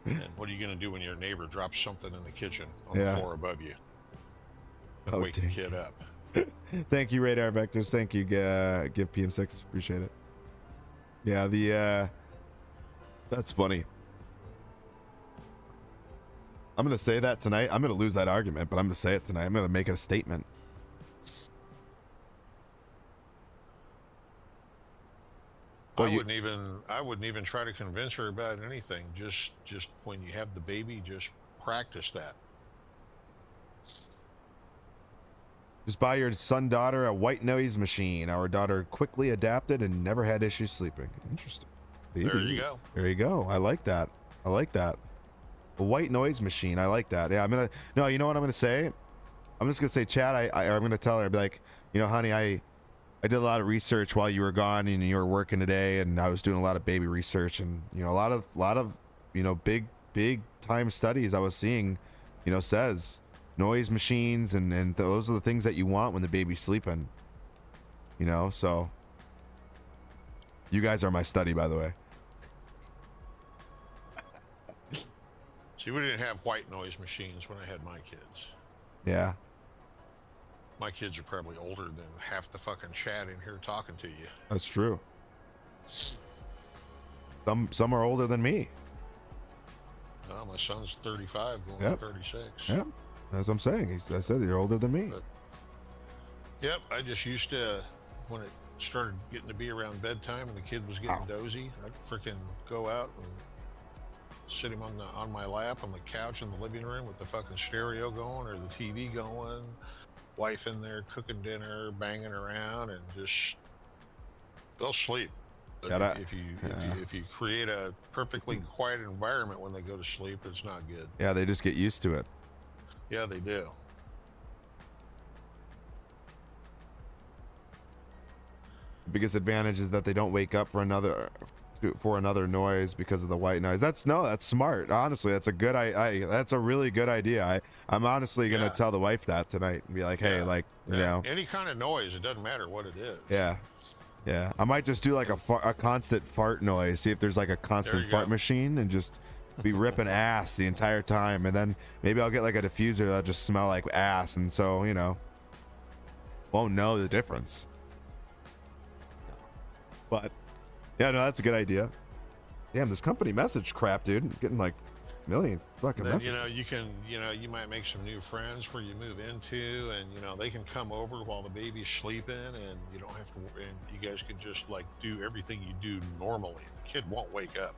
And what are you gonna do when your neighbor drops something in the kitchen on the floor above you? And wake the kid up. Thank you, Radar Vectors. Thank you, Give PM6. Appreciate it. Yeah, that's funny. I'm gonna say that tonight. I'm gonna lose that argument, but I'm gonna say it tonight. I'm gonna make it a statement. Well, I wouldn't even try to convince her about anything. Just when you have the baby, just practice that. Just buy your daughter a white noise machine. Our daughter quickly adapted and never had issues sleeping. Interesting. There you go. There you go. I like that. I like that. A white noise machine. I like that. Yeah, no, you know what I'm gonna say? I'm just gonna say, Chad, I'm gonna tell her, I'll be like, you know, honey, I did a lot of research while you were gone and you were working today, and I was doing a lot of baby research, and you know, a lot of you know, big time studies I was seeing, you know, says noise machines and those are the things that you want when the baby's sleeping. You know, so you guys are my study, by the way. See, we didn't have white noise machines when I had my kids. Yeah. My kids are probably older than half the fucking chat in here talking to you. That's true. Some are older than me. Well, my son's 35 going Yep. to 36. Yeah, that's what I'm saying. I said you're older than me. But, yep, I just used to, when it started getting to be around bedtime and the kid was getting dozy, I'd freaking go out and sit him on my lap on the couch in the living room with the fucking stereo going or the TV going, wife in there cooking dinner, banging around, and just they'll sleep. But if you create a perfectly quiet environment when they go to sleep, it's not good. Yeah, they just get used to it. Yeah, they do. The biggest advantage is that they don't wake up for another noise because of the white noise. That's smart. Honestly, that's a good that's a really good idea. I'm honestly gonna tell the wife that tonight and be like, hey, like, you know, any kind of noise, it doesn't matter what it is. Yeah, I might just do like a constant fart noise, see if there's like a constant fart machine, and just be ripping ass the entire time, and then maybe I'll get like a diffuser that'll just smell like ass, and so, you know, won't know the difference. But yeah, no, that's a good idea. Damn, this company message crap, dude. I'm getting like a million fucking messages. You might make some new friends where you move into, and you know, they can come over while the baby's sleeping, and you don't have to, and you guys can just like do everything you do normally. The kid won't wake up.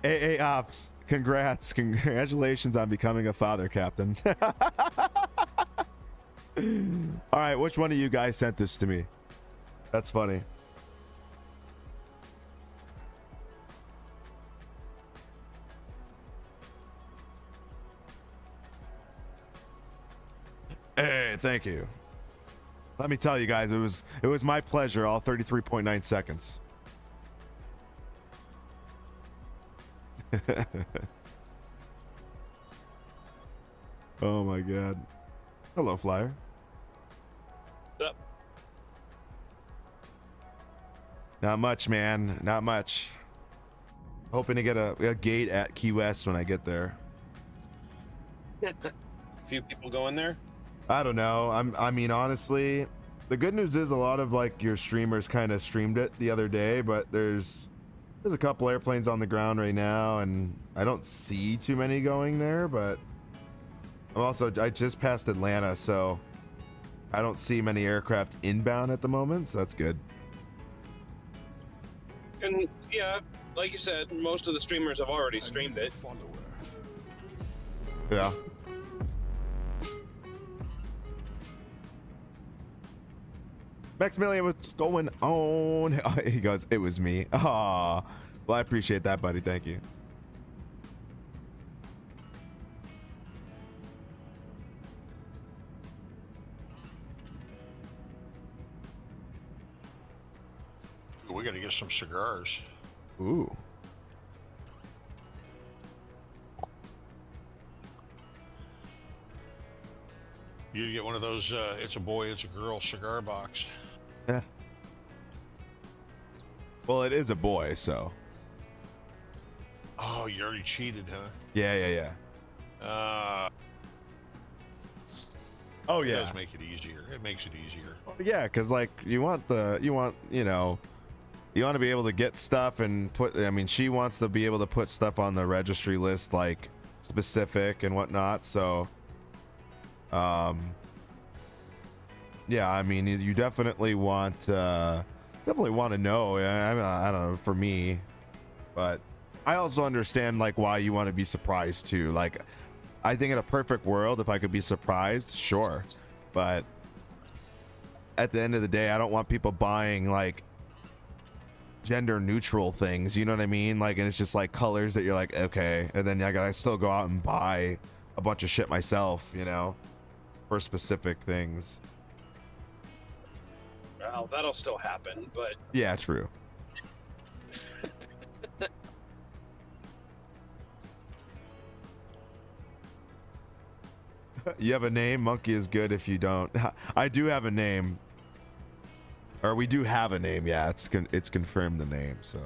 AA Ops, congratulations on becoming a father, Captain. All right, which one of you guys sent this to me? That's funny. Hey, thank you. Let me tell you guys, it was my pleasure, all 33.9 seconds. Oh my god. Hello, Flyer. What's up? Not much, man. Not much. Hoping to get a gate at Key West when I get there. A few people going there? I don't know. I mean, honestly, the good news is a lot of like your streamers kind of streamed it the other day, but there's a couple airplanes on the ground right now, and I don't see too many going there, but I just passed Atlanta, so I don't see many aircraft inbound at the moment, so that's good. And yeah, like you said, most of the streamers have already streamed it. Yeah. Maximilian, what's going on? Oh, he goes, it was me. Aw. Well, I appreciate that, buddy. Thank you. We got to get some cigars. Ooh. You get one of those, it's a boy, it's a girl cigar box. Yeah. Well, it is a boy, so. Oh, you already cheated, huh? Yeah. Oh It yeah. does make it easier. It makes it easier. Yeah, because like you want you want to be able to get stuff and put. I mean, she wants to be able to put stuff on the registry list, like specific and whatnot. So, yeah, I mean, you definitely want to know. I don't know, for me, but I also understand like why you want to be surprised too. Like, I think in a perfect world, if I could be surprised, sure, but at the end of the day, I don't want people buying like gender neutral things, you know what I mean? Like, and it's just like colors that you're like, okay, and then I gotta still go out and buy a bunch of shit myself, for specific things. Well, that'll still happen, but Yeah, true. You have a name? Monkey is good if you don't. I do have a name. Or we do have a name, yeah. It's confirmed the name, so.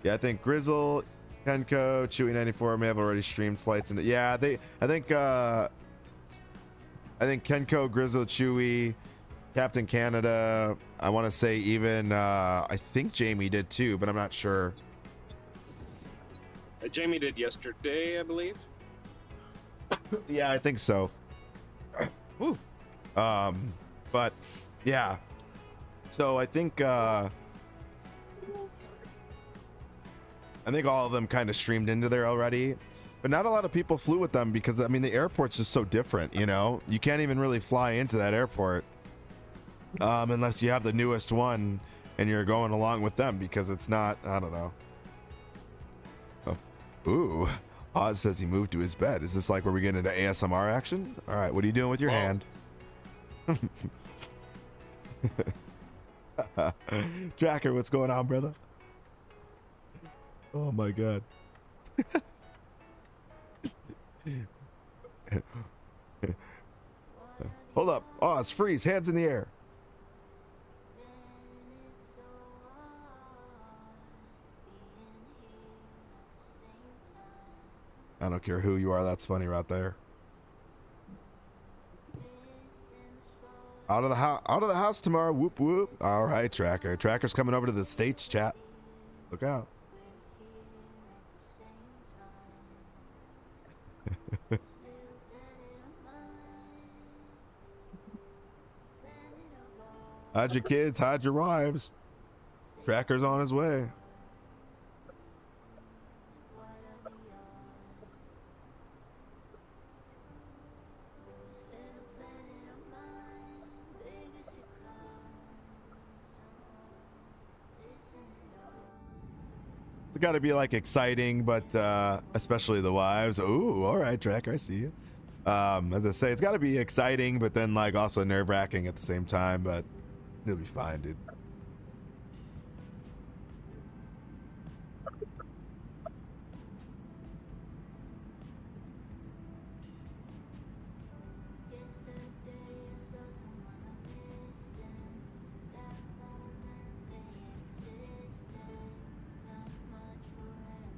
Yeah, I think Grizzle, Kenko, Chewy94 may have already streamed flights into. Yeah, I think Kenko, Grizzle, Chewy, Captain Canada. I want to say even I think Jamie did too, but I'm not sure. Jamie did yesterday, I believe. Yeah, I think so. Woo. But yeah. So I think all of them kind of streamed into there already, but not a lot of people flew with them because I mean the airport's just so different, You can't even really fly into that airport unless you have the newest one and you're going along with them because it's not, I don't know. Oh. Ooh. Oz says he moved to his bed. Is this like where we get into ASMR action? All right, what are you doing with your hand? Tracker, what's going on, brother? Oh my god. Hold up. Oz, freeze. Hands in the air. I don't care who you are. That's funny right there. Out of the house tomorrow. Whoop whoop. All right, Tracker. Tracker's coming over to the States, chat. Look out. Hide your kids, hide your wives. Tracker's on his way. It's got to be like exciting, but especially the wives. Ooh, all right, Tracker, I see you. As I say, it's got to be exciting, but then like also nerve-wracking at the same time. But it'll be fine, dude.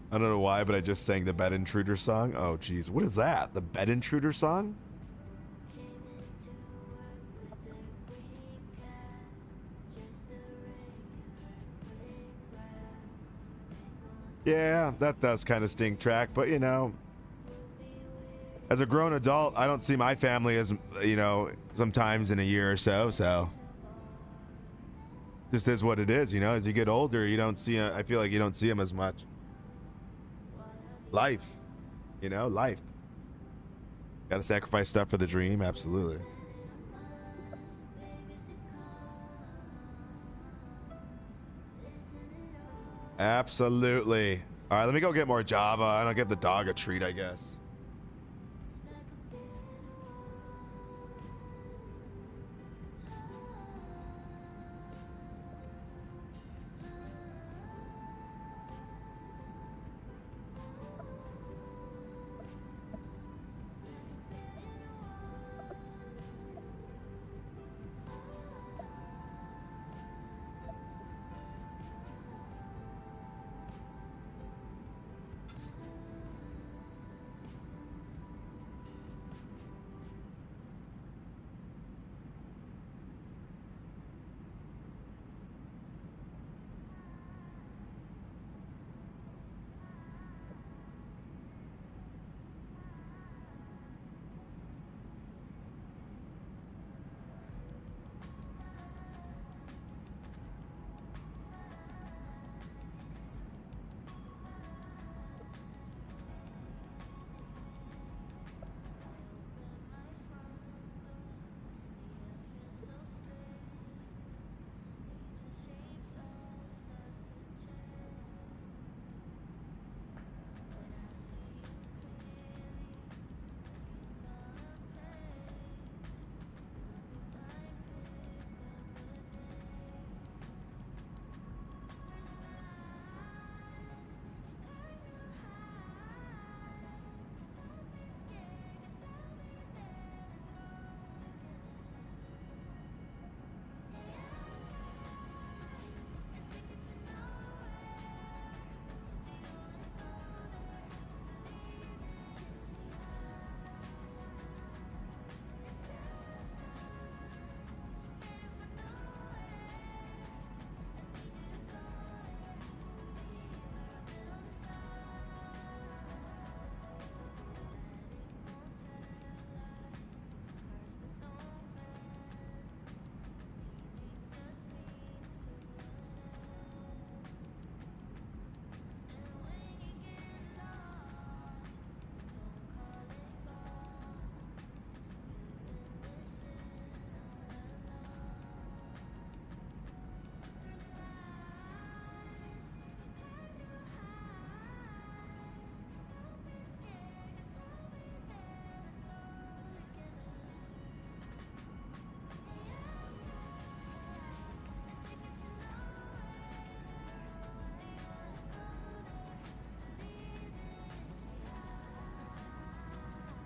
I don't know why, but I just sang the Bed Intruder song. Oh, geez. What is that? The Bed Intruder song? Yeah, that does kind of stink, Track, but as a grown adult, I don't see my family as, sometimes in a year or so, so. Just is what it is, as you get older, you don't see, I feel like you don't see them as much. Life, life. Gotta sacrifice stuff for the dream, absolutely. Absolutely. All right, let me go get more Java and I'll give the dog a treat, I guess.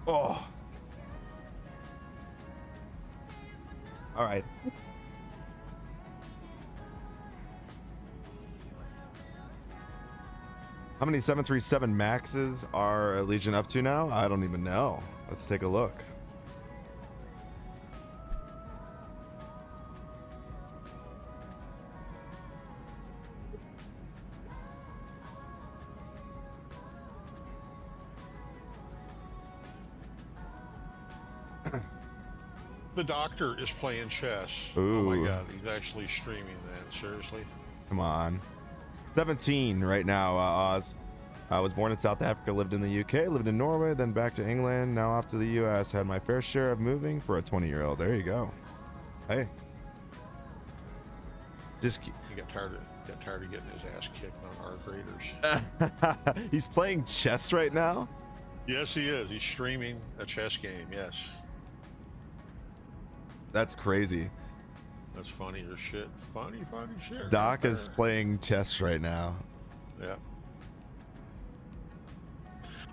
Oh. All right. How many 737 Maxes are Legion up to now? I don't even know. Let's take a look. The doctor is playing chess. Ooh. Oh my god, he's actually streaming that. Seriously? Come on. 17 right now, Oz. I was born in South Africa, lived in the UK, lived in Norway, then back to England, now off to the US. Had my fair share of moving for a 20-year-old. There you go. Hey. Just He got tired of getting his ass kicked on Arc Raiders. He's playing chess right now? Yes, he is. He's streaming a chess game. Yes. That's crazy. That's funny as shit. Funny shit. Doc is playing chess right now. Yeah.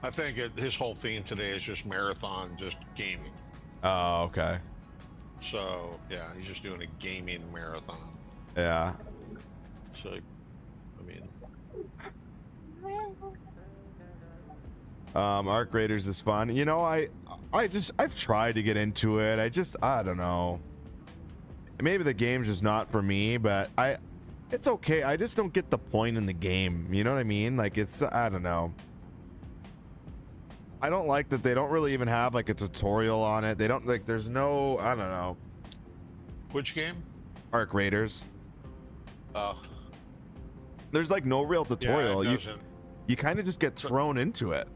I think his whole theme today is just marathon, just gaming. Oh, okay. So, yeah, he's just doing a gaming marathon. Yeah. So, I mean... Arc Raiders is fun. You know, I've tried to get into it. I don't know. Maybe the game's just not for me, but it's okay. I just don't get the point in the game. You know what I mean? Like, I don't know. I don't like that they don't really even have like a tutorial on it. They don't like, there's no, I don't know. Which game? Arc Raiders. There's like no real tutorial. Yeah, you kind of just get thrown into it.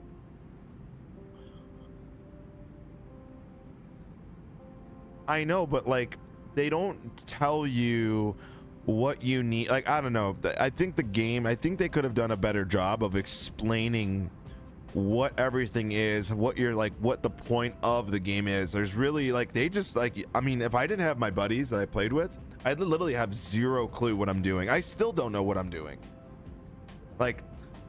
I know, but like they don't tell you what you need. Like, I don't know. I think they could have done a better job of explaining what everything is, what the point of the game is. There's really like, they just like, I mean, if I didn't have my buddies that I played with, I'd literally have zero clue what I'm doing. I still don't know what I'm doing. Like,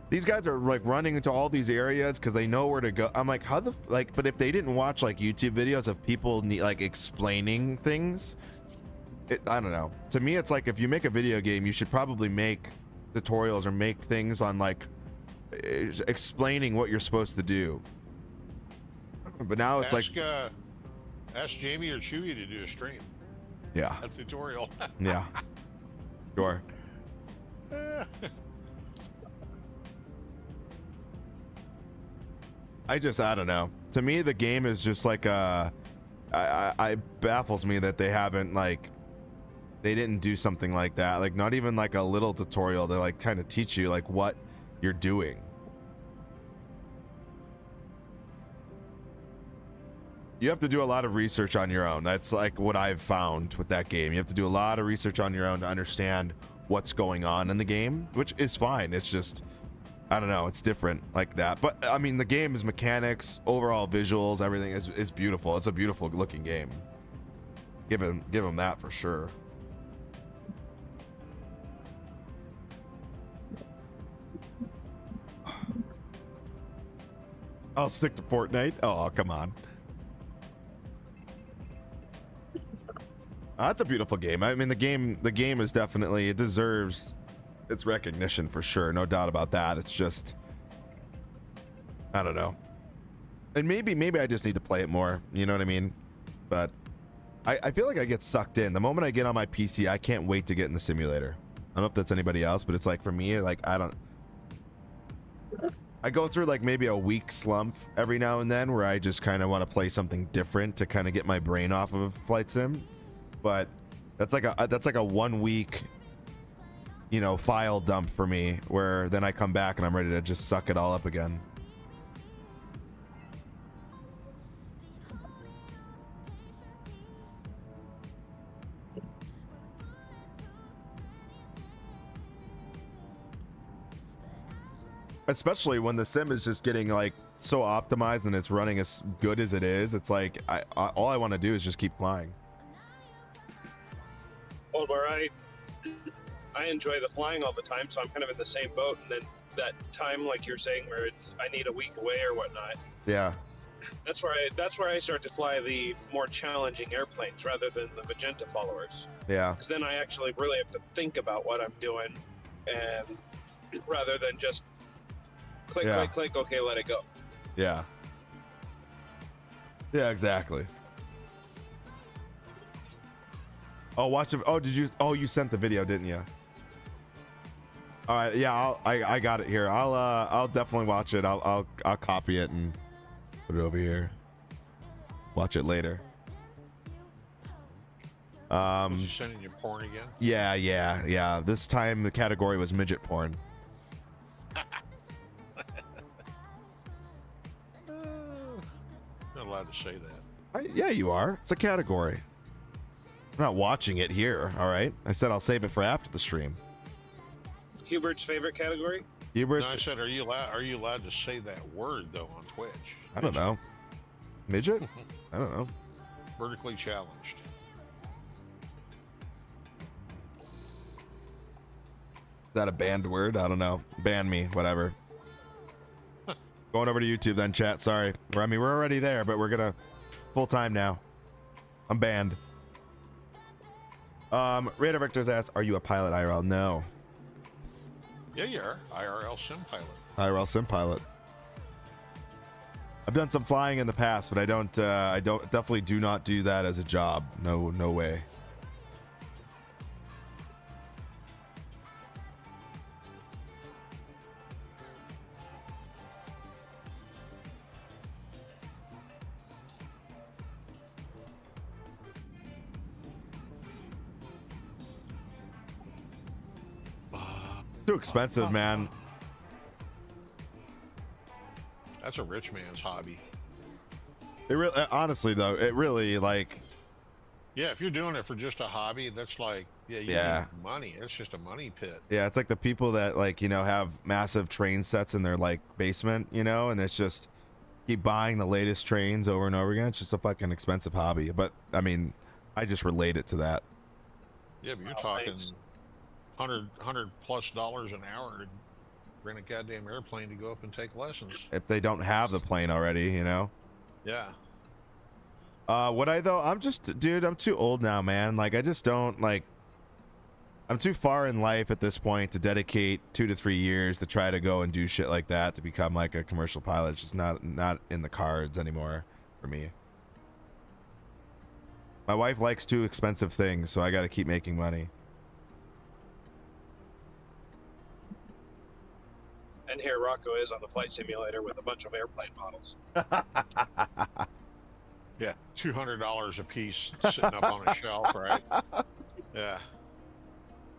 these guys are like running into all these areas because they know where to go. I'm like, how the like, but if they didn't watch like YouTube videos of people like explaining things, I don't know. To me, it's like, if you make a video game, you should probably make tutorials or make things on like explaining what you're supposed to do. But now it's ask Jamie or Chewy to do a stream. Yeah. A tutorial. Yeah. Sure. I don't know. To me, the game is just like I baffles me that they haven't like, they didn't do something like that. Like, not even like a little tutorial to like kind of teach you like what you're doing. You have to do a lot of research on your own. That's like what I've found with that game. You have to do a lot of research on your own to understand what's going on in the game, which is fine. It's just, I don't know, it's different like that. But I mean, the game's mechanics, overall visuals, everything is beautiful. It's a beautiful looking game. Give him that for sure. I'll stick to Fortnite. Oh, come on. That's a beautiful game. I mean, the game is definitely, it deserves its recognition for sure. No doubt about that. It's just, I don't know. And maybe I just need to play it more. You know what I mean? But I feel like I get sucked in. The moment I get on my PC, I can't wait to get in the simulator. I don't know if that's anybody else, but it's like, for me, like, I go through like maybe a week slump every now and then where I just kind of want to play something different to kind of get my brain off of flight sim. But that's like a 1 week, you know, file dump for me, where then I come back and I'm ready to just suck it all up again. Especially when the sim is just getting like so optimized and it's running as good as it is. It's like all I want to do is just keep flying. Well, where I enjoy the flying all the time, so I'm kind of in the same boat. And then that time, like you're saying, where I need a week away or whatnot. Yeah. That's where I start to fly the more challenging airplanes rather than the magenta followers. Yeah. Because then I actually really have to think about what I'm doing, and rather than just click, Yeah. click, click. Okay, let it go. Yeah. Yeah, exactly. Oh, watch it. Oh, did you? Oh, you sent the video, didn't you? All right. Yeah, I got it here. I'll definitely watch it. I'll copy it and put it over here. Watch it later. Was you sending you porn again? Yeah. This time the category was midget porn. Not allowed to say that. Yeah, you are. It's a category. I'm not watching it here. All right. I said I'll save it for after the stream. Hubert's favorite category? No, Hubert's. I said, are you allowed to say that word though on Twitch? I don't know. Midget? I don't know. Vertically challenged. Is that a banned word? I don't know. Ban me, whatever. Going over to YouTube then, chat. Sorry. I mean, we're already there, but we're gonna full time now. I'm banned. Radar Vector's asked, are you a pilot IRL? No. Yeah, you are. IRL sim pilot. IRL sim pilot. I've done some flying in the past, but I definitely do not do that as a job. No way. It's too expensive, man. That's a rich man's hobby. It really, honestly though, it really like. Yeah, if you're doing it for just a hobby, that's like, you Yeah. need money. It's just a money pit. Yeah, it's like the people that like, have massive train sets in their like basement, and it's just keep buying the latest trains over and over again. It's just a fucking expensive hobby. But I mean, I just relate it to that. Yeah, but you're talking $100 plus an hour to rent a goddamn airplane to go up and take lessons. If they don't have the plane already, Yeah. I'm just, dude, I'm too old now, man. Like, I just don't like, I'm too far in life at this point to dedicate 2 to 3 years to try to go and do shit like that to become like a commercial pilot. It's just not in the cards anymore for me. My wife likes too expensive things, so I got to keep making money. And here Rocco is on the flight simulator with a bunch of airplane models. Yeah, $200 a piece sitting up on a shelf, right? Yeah.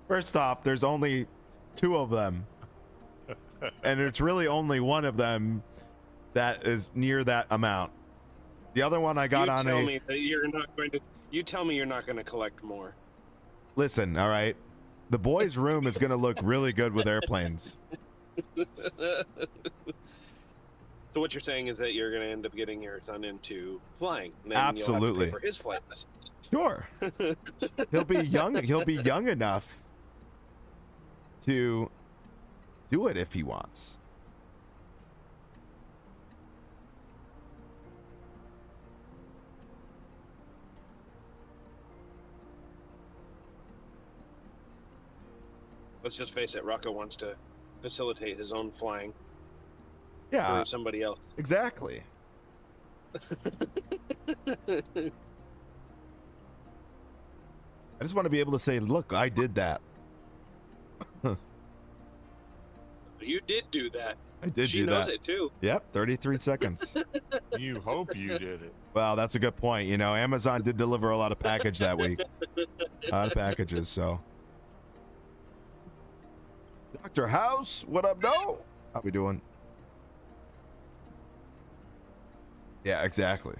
First off, there's only 2 of them. And it's really only one of them that is near that amount. The other one I got on a... You tell me you're not going to collect more. Listen, all right? The boys' room is going to look really good with airplanes. So what you're saying is that you're going to end up getting your son into flying. And then Absolutely. You'll have to pay for his flight lessons. Sure. He'll be young enough to do it if he wants. Let's just face it, Rocco wants to facilitate his own flying. Yeah. For somebody else. Exactly. I just want to be able to say, look, I did that. You did do that. I did She do that. knows it too. Yep, 33 seconds. You hope you did it. Well, that's a good point. Amazon did deliver a lot of package that week. A lot of packages, so. Dr. House, what up, no? How we doing? Yeah, exactly.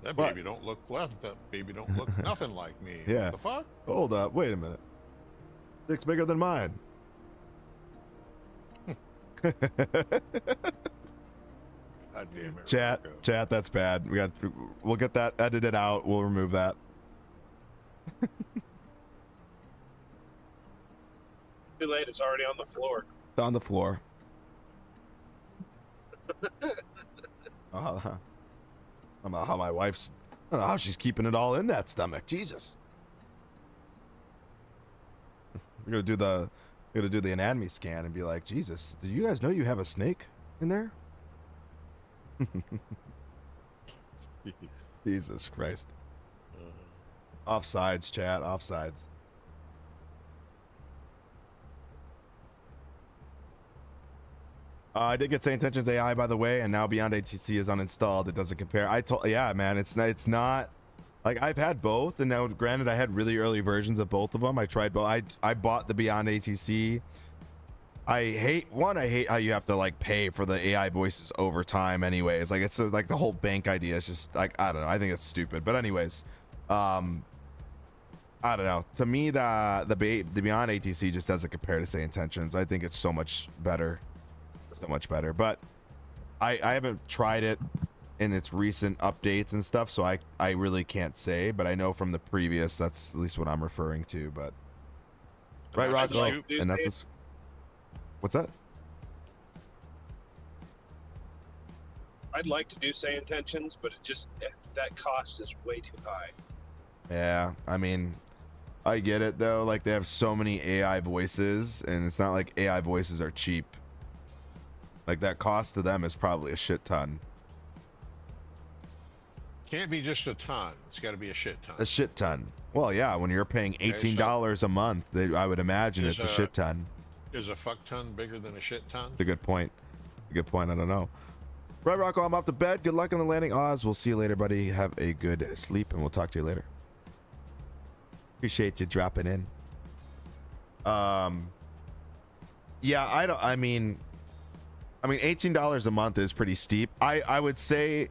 That What? baby don't look left. That baby don't look nothing like me. Yeah. What the fuck? Hold up, wait a minute. Dick's bigger than mine. God damn it. Chat, Rocco. chat, that's bad. We'll get that edited out. We'll remove that. Too late, it's already on the floor. It's on the floor. I don't know how my wife's. I don't know how she's keeping it all in that stomach. Jesus. We're gonna do the anatomy scan and be like, Jesus, did you guys know you have a snake in there? Jesus Christ. Offsides, chat. Offsides. I did get Say Intentions AI, by the way, and now Beyond ATC is uninstalled. It doesn't compare. Yeah, man, it's not like I've had both, and now granted I had really early versions of both of them. I tried both. I bought the Beyond ATC. I hate how you have to like pay for the AI voices over time anyways. Like it's like the whole bank idea is just like, I don't know. I think it's stupid. But anyways, I don't know. To me, the Beyond ATC just doesn't compare to Say Intentions. I think it's so much better. So much better, but I haven't tried it in its recent updates and stuff, so I really can't say, but I know from the previous, that's at least what I'm referring to. But right, Rocco, and that's this. What's that? I'd like to do Say Intentions, but it just, that cost is way too high. Yeah, I mean, I get it though. Like they have so many AI voices, and it's not like AI voices are cheap. Like that cost to them is probably a shit ton. Can't be just a ton. It's got to be a shit ton. A shit ton. Well, yeah, when you're paying $18 a month, I would imagine it's a shit ton. Is a fuck ton bigger than a shit ton? It's a good point. A good point. I don't know. Right, Rocco, I'm off to bed. Good luck on the landing. Oz, we'll see you later, buddy. Have a good sleep, and we'll talk to you later. Appreciate you dropping in. Yeah, I mean, $18 a month is pretty steep. I would say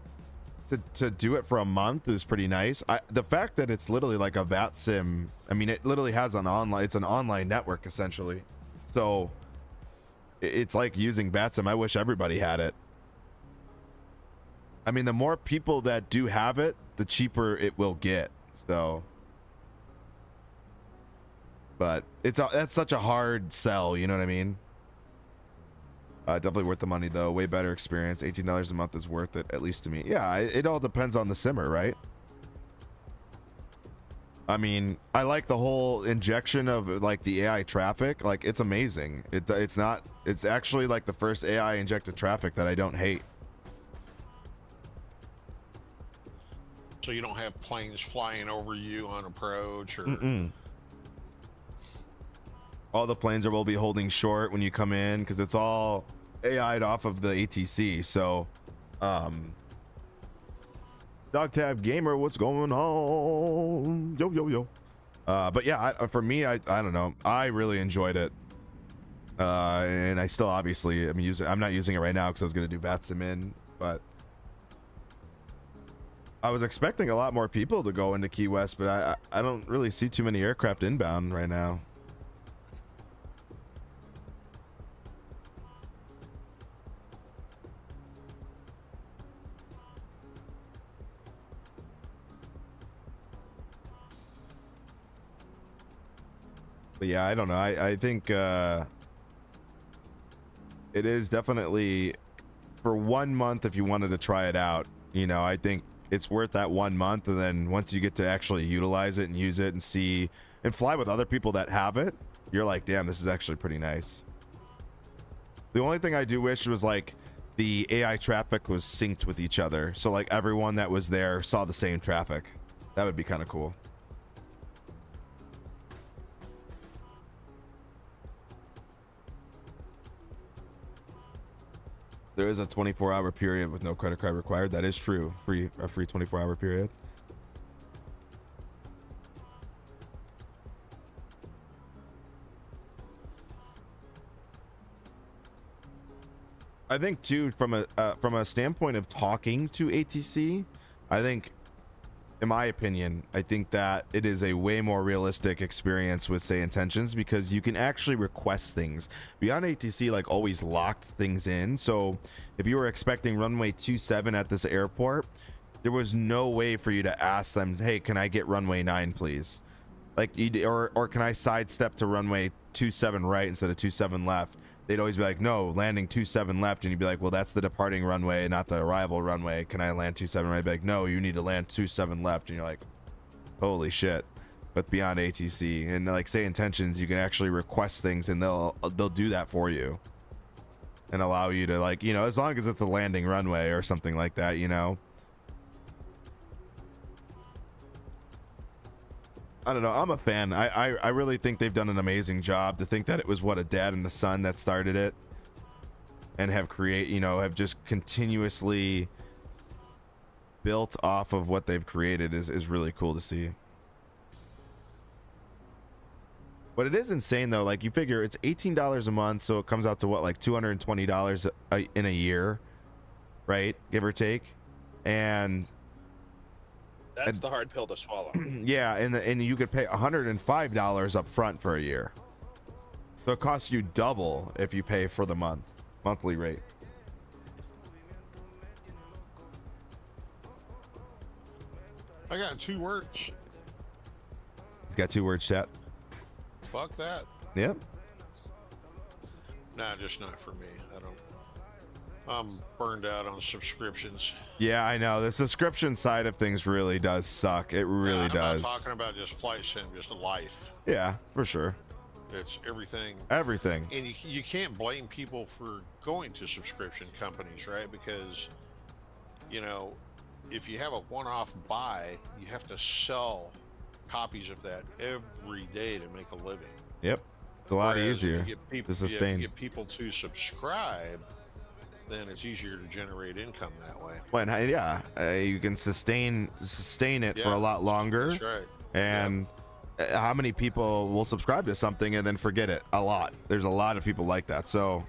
to do it for a month is pretty nice. The fact that it's literally like a VAT sim, I mean, it literally has an online network essentially. So it's like using VAT sim. I wish everybody had it. I mean, the more people that do have it, the cheaper it will get. So, but that's such a hard sell, you know what I mean? Definitely worth the money though. Way better experience. $18 a month is worth it, at least to me. Yeah, it all depends on the simmer, right? I mean, I like the whole injection of like the AI traffic. Like it's amazing. It's actually like the first AI injected traffic that I don't hate. So you don't have planes flying over you on approach, or all the planes will be holding short when you come in because it's all AI'd off of the ATC. So, Dog Tab Gamer, what's going on? Yo. But yeah, for me, I don't know. I really enjoyed it, and I still obviously I'm not using it right now because I was gonna do VATSIM in, but. I was expecting a lot more people to go into Key West, but I don't really see too many aircraft inbound right now. But yeah, I don't know. I think it is definitely for 1 month if you wanted to try it out. You know, I think it's worth that 1 month, and then once you get to actually utilize it and use it and see and fly with other people that have it, you're like, damn, this is actually pretty nice. The only thing I do wish was like the AI traffic was synced with each other, so like everyone that was there saw the same traffic. That would be kind of cool. There is a 24-hour period with no credit card required. That is true. A free 24-hour period. I think too, from a standpoint of talking to ATC, I think, in my opinion, I think that it is a way more realistic experience with Say Intentions because you can actually request things. Beyond ATC like always locked things in, so if you were expecting runway 27 at this airport, there was no way for you to ask them, hey, can I get runway 9 please? Like, or can I sidestep to runway 27 right instead of 27 left? they'd always be like, no, landing 27 left, and you'd be like, well, that's the departing runway, not the arrival runway. Can I land 27 right? I'd be like, no, you need to land 27 left, and you're like, holy shit. But beyond ATC and like say intentions, you can actually request things, and they'll do that for you and allow you to, like, you know, as long as it's a landing runway or something like that, you know. I don't know. I'm a fan. I really think they've done an amazing job. To think that it was what, a dad and a son that started it, and have have just continuously built off of what they've created is really cool to see. But it is insane though. Like, you figure it's $18 a month, so it comes out to what, like $220 in a year, right? Give or take. And That's the hard pill to swallow. yeah, and you could pay $105 up front for a year. So it costs you double if you pay for the monthly rate. I got 2 words. He's got 2 words, chat. Fuck that. Yep. Nah, just not for me. I'm burned out on subscriptions. Yeah, I know. The subscription side of things really does suck. It really does. I'm not talking about just flight sim, just life. Yeah, for sure. It's everything. Everything. And you can't blame people for going to subscription companies, right? Because, you know, if you have a one-off buy, you have to sell copies of that every day to make a living. Yep. It's a lot Whereas easier if you get people, to sustain. if you get people to subscribe, then it's easier to generate income that way. When you can sustain it for a lot longer. That's right. And how many people will subscribe to something and then forget it? A lot. There's a lot of people like that. So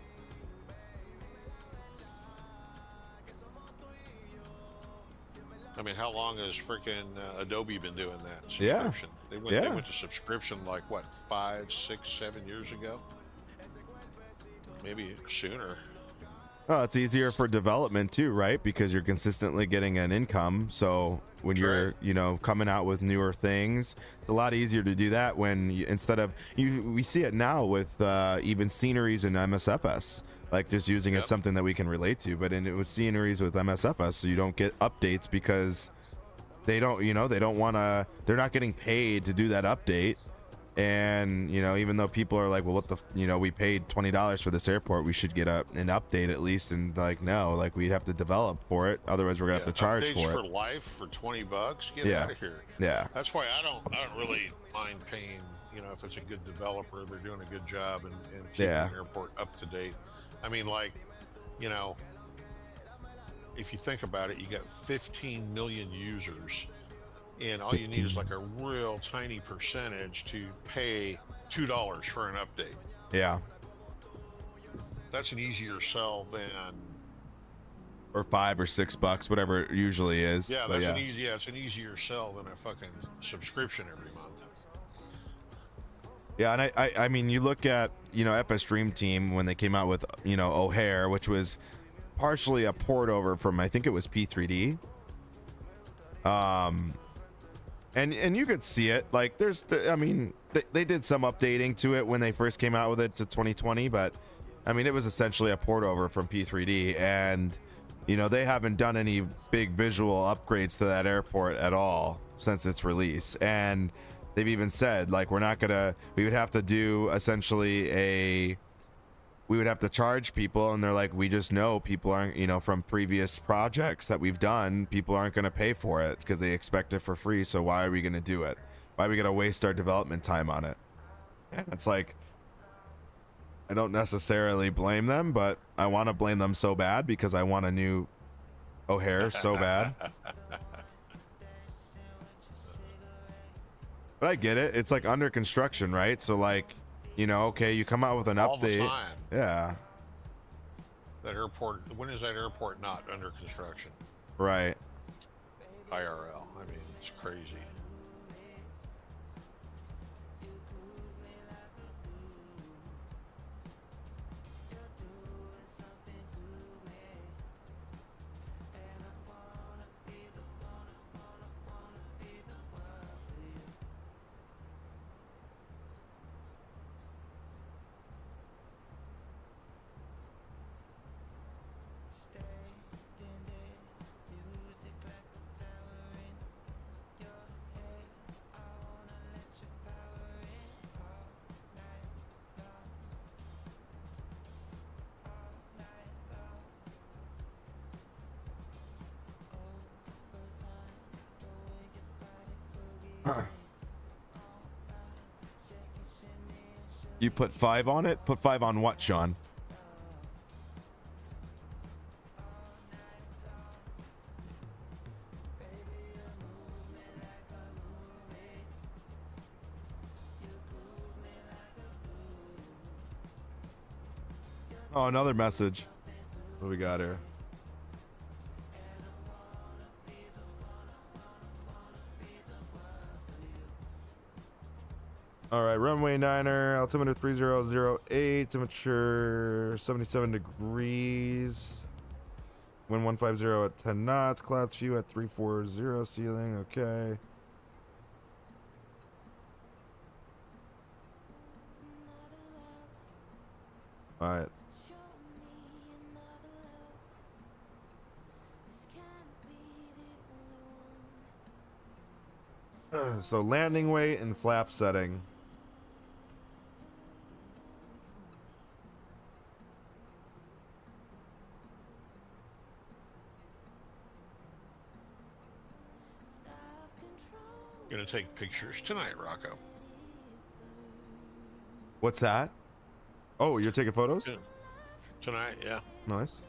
I mean, how long has freaking Adobe been doing that subscription? They went to subscription like what, 5, 6, 7 years ago? Maybe sooner. oh, it's easier for development too, right? Because you're consistently getting an income. So when you're, coming out with newer things, it's a lot easier to do that when instead of we see it now with even sceneries in MSFS. Like just using it something that we can relate to, but with sceneries with MSFS, so you don't get updates because they don't, they don't want to, they're not getting paid to do that update. And, even though people are like, well, what the, we paid $20 for this airport, we should get an update at least. And like, no, like we'd have to develop for it. Otherwise we're gonna have to charge updates for for it. Life for $20. Get out of here. Yeah. That's why I don't really mind paying, if it's a good developer, they're doing a good job and keeping the airport up to date. I mean, like, if you think about it, you got 15 million users, and all you need is like a real tiny percentage to pay $2 for an update. Yeah. That's an easier sell than, or $5 or $6, whatever it usually is. Yeah, it's an easier sell than a fucking subscription every month. Yeah, and I mean, you look at, FS Dream Team when they came out with, O'Hare, which was partially a port over from, I think it was P3D. And you could see it, like they did some updating to it when they first came out with it to 2020, but I mean, it was essentially a port over from P3D, and, they haven't done any big visual upgrades to that airport at all since its release. And they've even said, like, we would have to do essentially we would have to charge people, and they're like, we just know people aren't, from previous projects that we've done, people aren't going to pay for it because they expect it for free. So why are we going to do it? Why are we going to waste our development time on it? And it's like, I don't necessarily blame them, but I want to blame them so bad because I want a new O'Hare so bad. But I get it. It's like under construction, right? So like, okay, you come out with an all update. The time. Yeah. That airport, when is that airport not under construction? Right. IRL. I mean, it's crazy. You put 5 on it? Put 5 on what, Sean? Oh, another message. What do we got here? All right, runway 9er, altimeter 3008, temperature 77 degrees, wind 150 at 10 knots, clouds few at 340, ceiling, okay. All right. So landing weight and flap setting. Gonna take pictures tonight, Rocco. What's that? Oh, you're taking photos? Yeah. Tonight, yeah. Nice.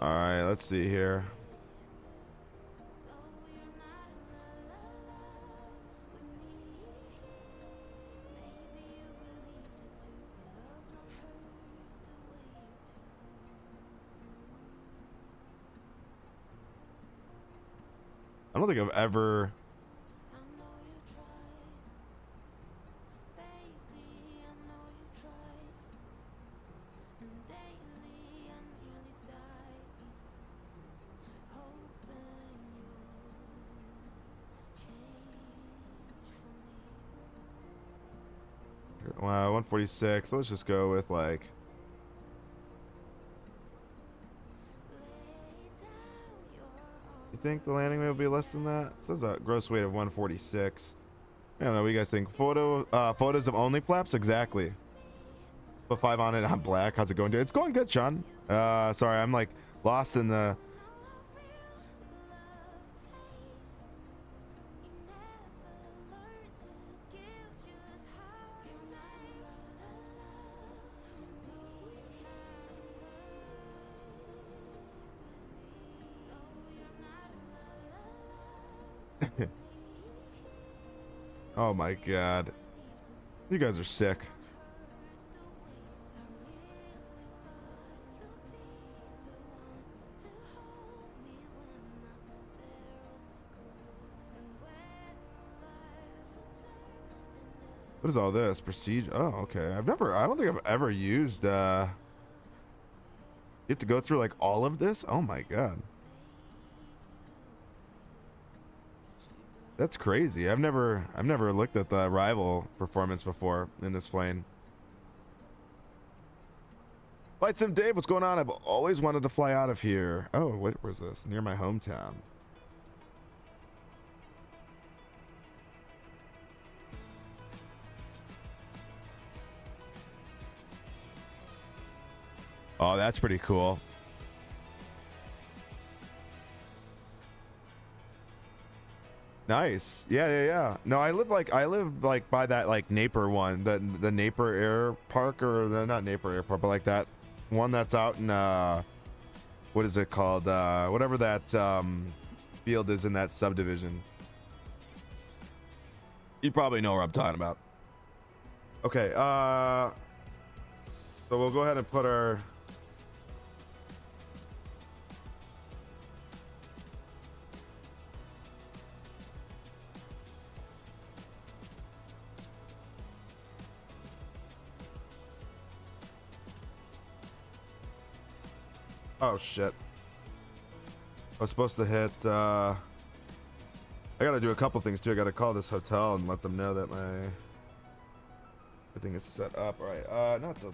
All right, let's see here. I don't think I've ever wow, 146. Let's just go with like you think the landing weight will be less than that? It says a gross weight of 146. I don't know. What do you guys think? Photos of only flaps? Exactly. Put 5 on it. I'm black. How's it going? It's going good, Sean. Sorry, I'm like lost in the. Oh my god. You guys are sick. What is all this? Procedure? Oh, okay. I don't think I've ever used, you have to go through like all of this? Oh my god. That's crazy. I've never looked at the rival performance before in this plane. Flight Sim Dave, what's going on? I've always wanted to fly out of here. Oh, where's this? Near my hometown. Oh, that's pretty cool. Nice. Yeah. No, I live like by that like Napier one, the Napier Air Park, or not Napier Air Park, but like that one that's out in what is it called? Whatever that field is in that subdivision. You probably know where I'm talking about. Okay, so we'll go ahead and put our oh shit. I was supposed to hit I gotta do a couple things too. I gotta call this hotel and let them know that my everything is set up. All right, not the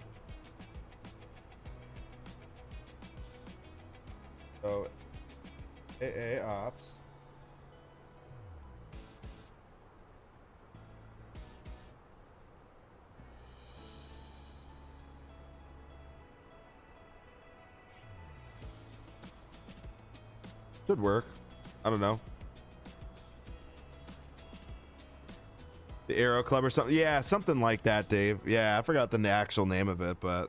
so AA ops. Should work. I don't know. The Aero Club or something. Yeah, something like that, Dave. Yeah, I forgot the actual name of it, but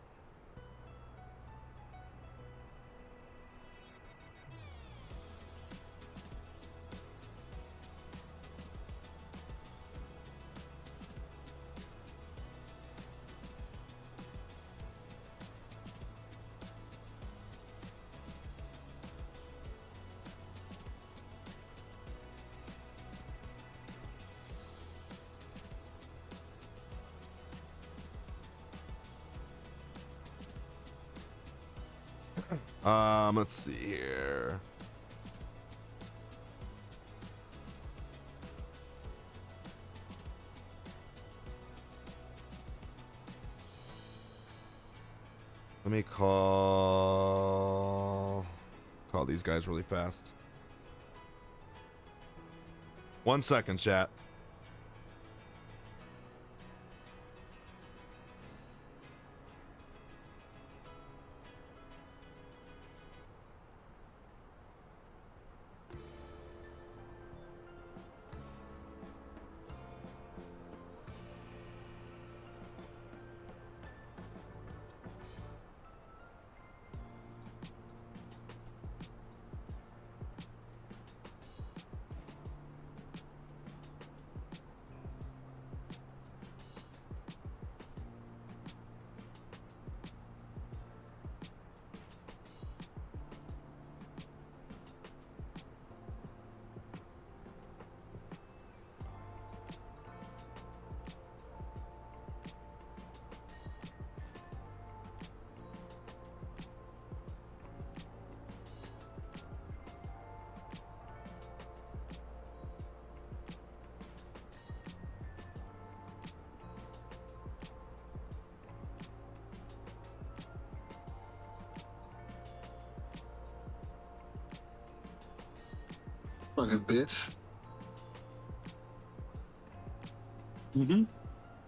let's see here. Let me call these guys really fast. 1 second, chat. Fucking bitch.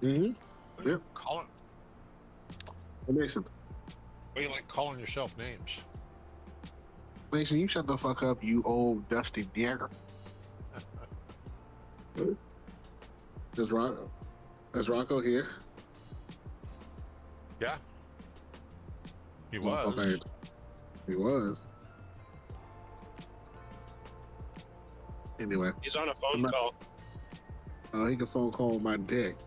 Yep. Call it. Mason. Why you like calling yourself names? Mason, you shut the fuck up, you old dusty nigger. Is Rocco here? Yeah. He was. Okay. He was. Anyway. He's on a phone call. He can phone call my dick.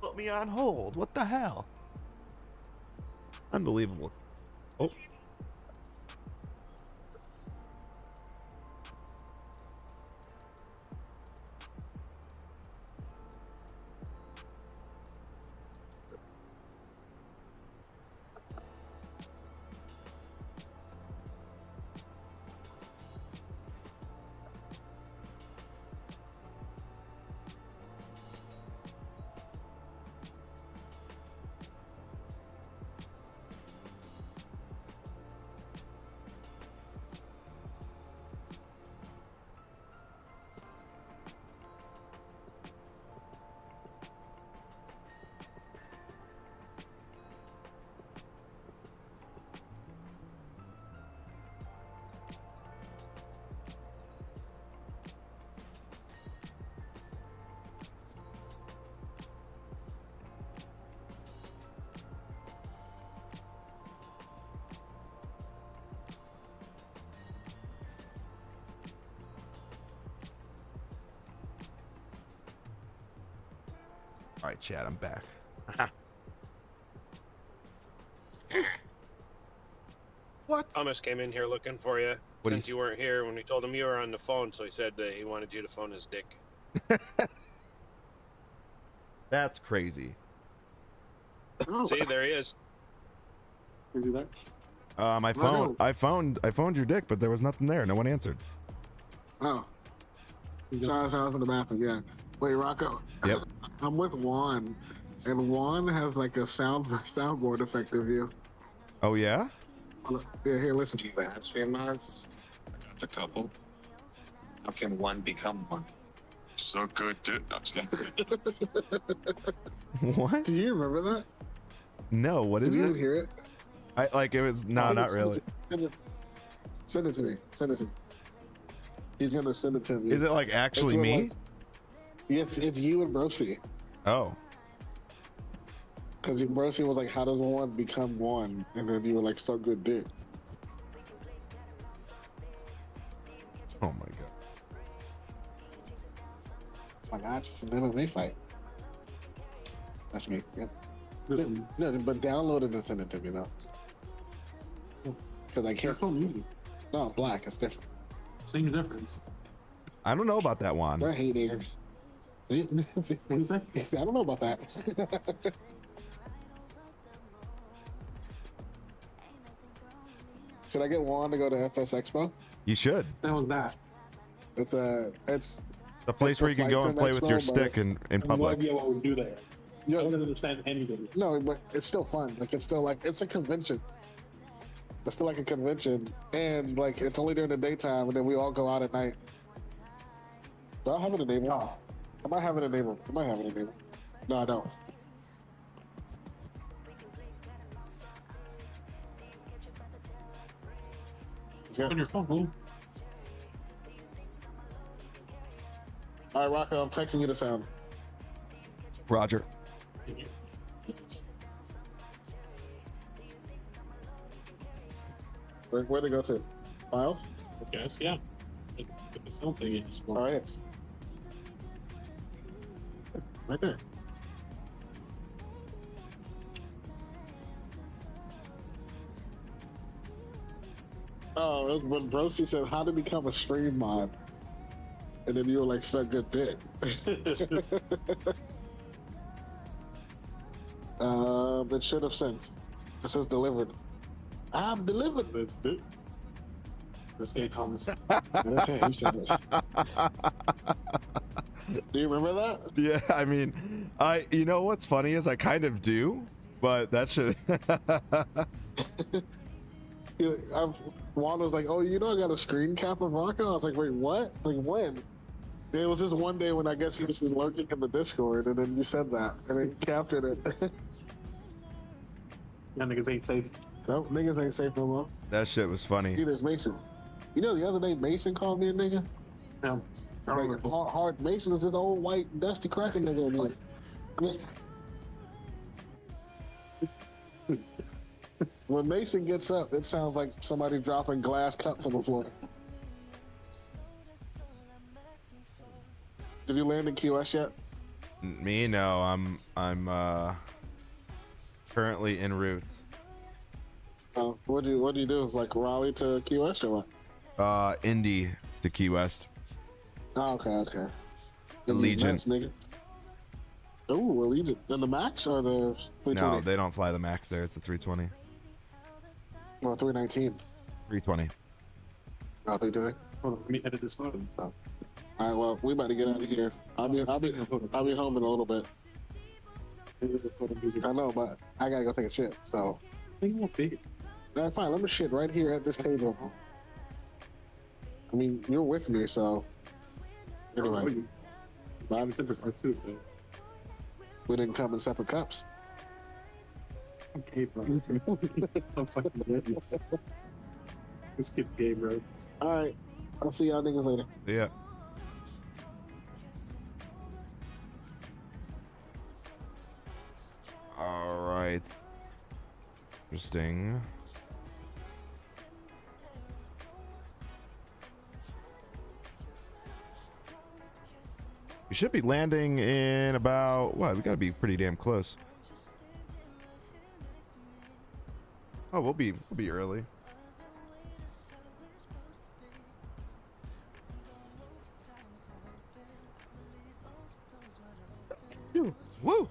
Put me on hold. What the hell? Unbelievable. Oh. All right, Chad, I'm back. What? Thomas came in here looking for you What since you weren't here when we told him you were on the phone, so he said that he wanted you to phone his dick. That's crazy. See, there he is. I phoned your dick, but there was nothing there. No one answered. Oh. I was in the bathroom, yeah. Wait, Rocco. Yep. I'm with Juan, and Juan has like a soundboard effect of you. Oh yeah? Yeah, here, listen. Battery mods. That's a couple. How can one become one? So good, dude. What? Do you remember that? No, what Did is you it? even hear it? I like it was no, not really. Send it to me. Send it to me. He's gonna send it to me. Is it like actually me? Like, yes, it's you and Brosi. Oh. Because Brosi was like, how does one become one? And then you were like, so good dick. Oh my god. My God, it's an MMA fight. That's me. Yep. No, but download it and send it to me though. Because I can't. No, black. It's different. Same difference. I don't know about that one. They're haters. I don't know about that. Should I get Juan to go to FS Expo? You should. What was that? It's the place where you can go and play with your stick in I have no public. idea what we do there. I don't understand anything. no, but it's still fun. Like it's still like it's a convention. It's still like a convention, and like it's only during the daytime, and then we all go out at night. Do I have it enabled? Oh. I might have it enabled. I might have it enabled. No, I don't. On your phone, boo. All right, Rocco, I'm texting you the sound. Roger. Where'd it go to? Files? I guess, yeah. It's something. It's All right. Right there. Oh, it was when Brosi said how to become a stream mod. And then you were like, suck good dick. It should have sent. It says delivered. I'm delivered. This gay Thomas. That's it. He said it. Do you remember that? Yeah, I mean, you know what's funny is I kind of do, but that should. Juan was like, oh, you know, I got a screen cap of Rocco. I was like, wait, what? Like, when? It was just one day when I guess he was just lurking in the Discord, and then you said that, and then you captured it. Yeah, niggas ain't safe. Nope, niggas ain't safe no more. That shit was funny. Neither's Mason. You know, the other day Mason called me a nigga. Yeah. Like, hard Mason is this old white dusty cracking nigga. I'm like, when Mason gets up, it sounds like somebody dropping glass cups on the floor. Did you land in QS yet? Me, no. I'm currently en route. What do you do? Like Raleigh to QS or what? Indy to Key West. Oh, okay. Allegiant. Nigga. Oh, Allegiant. And the Max or the 320? No, they don't fly the Max there. It's the 320. Well, 319. 320. Oh, 320. Hold on, let me edit this photo. Oh. All right, well, we about to get out of here. I'll be home in a little bit. I know, but I gotta go take a shit. So. That's fine. Let me shit right here at this table. I mean, you're with me, so. Anyway. I'm separate part too, so. We didn't come in separate cups. Okay, bro. I'm fucking dead. This kid's gay, bro. All right. I'll see y'all niggas later. Yeah. All right. Interesting. We should be landing in about what? We gotta be pretty damn close. Oh, we'll be early. Woo!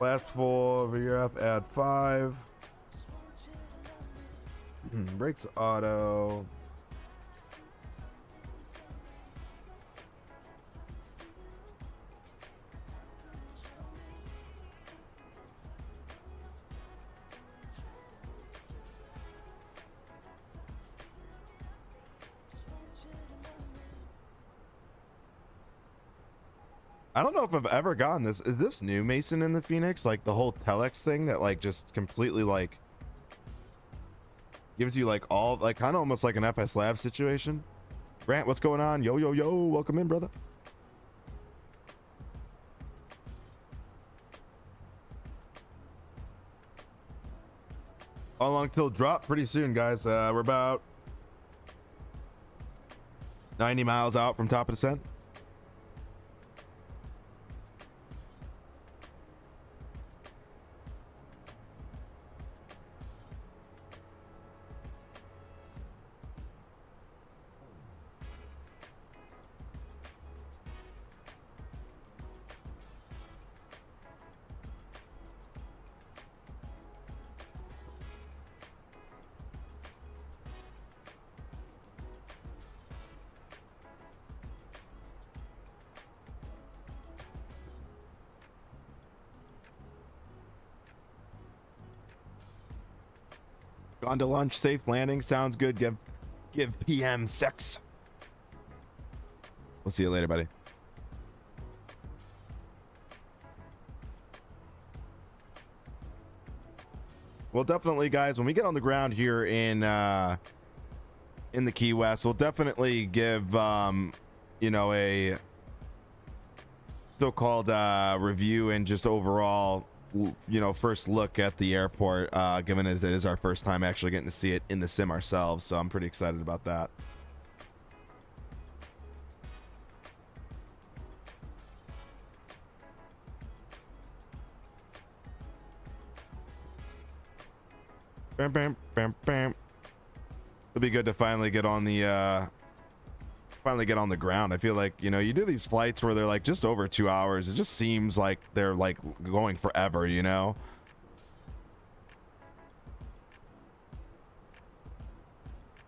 Last full VRF, add 5. Brakes auto. I don't know if I've ever gotten this. Is this new, Mason, in the Phoenix? Like the whole telex thing that like just completely like gives you like all like kind of almost like an FS Lab situation. Grant, what's going on? Yo, yo, yo. Welcome in, brother. How long till drop? Pretty soon, guys. We're about 90 miles out from top of descent. Gone to lunch, safe landing. Sounds good. Give PM 6. We'll see you later, buddy. Well, definitely, guys, when we get on the ground here in the Key West, we'll definitely give you know, a so-called review and just overall, you know, first look at the airport, given as it is our first time actually getting to see it in the sim ourselves. So I'm pretty excited about that. Bam, bam, bam, bam. It'll be good to finally get on the ground. I feel like, you know, you do these flights where they're like just over 2 hours. It just seems like they're like going forever, you know?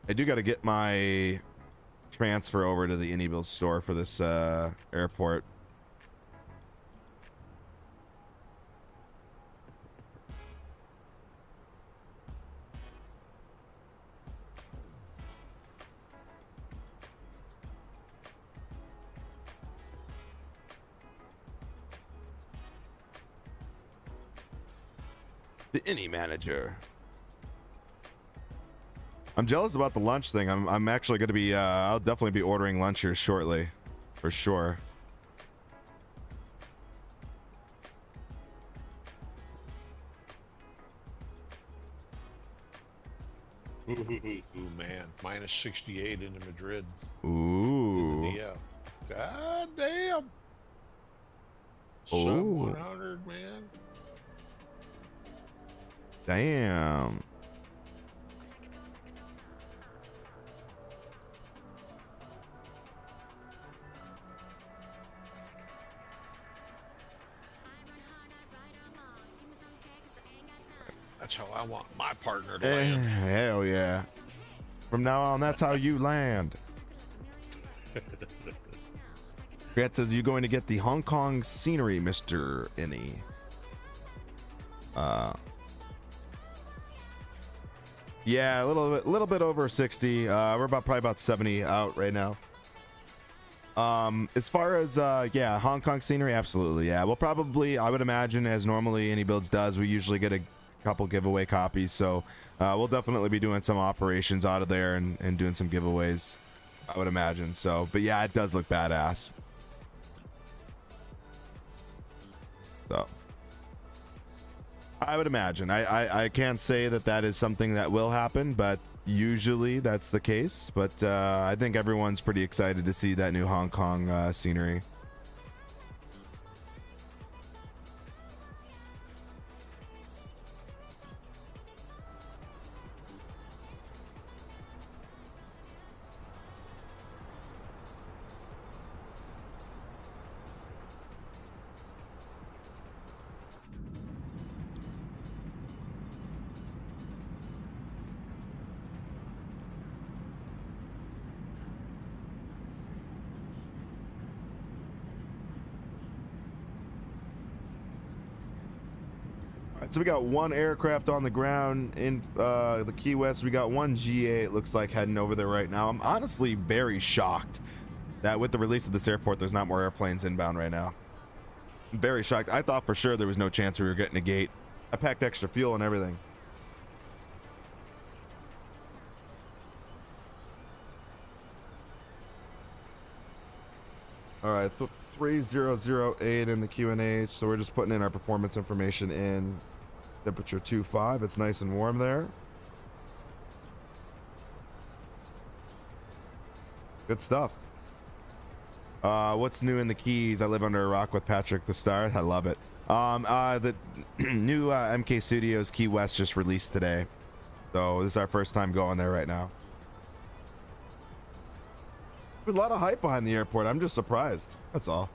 I do got to get my transfer over to the AnyBuild store for this airport. The Any Manager. I'm jealous about the lunch thing. I'm actually going to be I'll definitely be ordering lunch here shortly, for sure. Ooh, man, minus 68 into Madrid. Ooh. Yeah. God damn. Ooh. Sub 100, man. Damn. That's how I want my partner to land. Hell yeah. From now on, that's how you land. Grant says you're going to get the Hong Kong scenery, Mr. Any. Yeah, a little bit over 60. We're probably about 70 out right now. As far as yeah, Hong Kong scenery, absolutely. Yeah, we'll probably, I would imagine, as normally Any Builds does, we usually get a couple giveaway copies. So we'll definitely be doing some operations out of there and doing some giveaways, I would imagine. So, but yeah, it does look badass. So I would imagine. I can't say that is something that will happen, but usually that's the case. But I think everyone's pretty excited to see that new Hong Kong scenery. right, so we got one aircraft on the ground in the Key West. We got one GA, it looks like, heading over there right now. I'm honestly very shocked that with the release of this airport, there's not more airplanes inbound right now. I'm very shocked. I thought for sure there was no chance we were getting a gate. I packed extra fuel and everything. All right, 3008 in the QNH. So we're just putting in our performance information in. Temperature 25. It's nice and warm there. Good stuff. What's new in the Keys? I live under a rock with Patrick the Star. I love it. The new MK Studios Key West just released today. So this is our first time going there right now. There's a lot of hype behind the airport. I'm just surprised. That's all.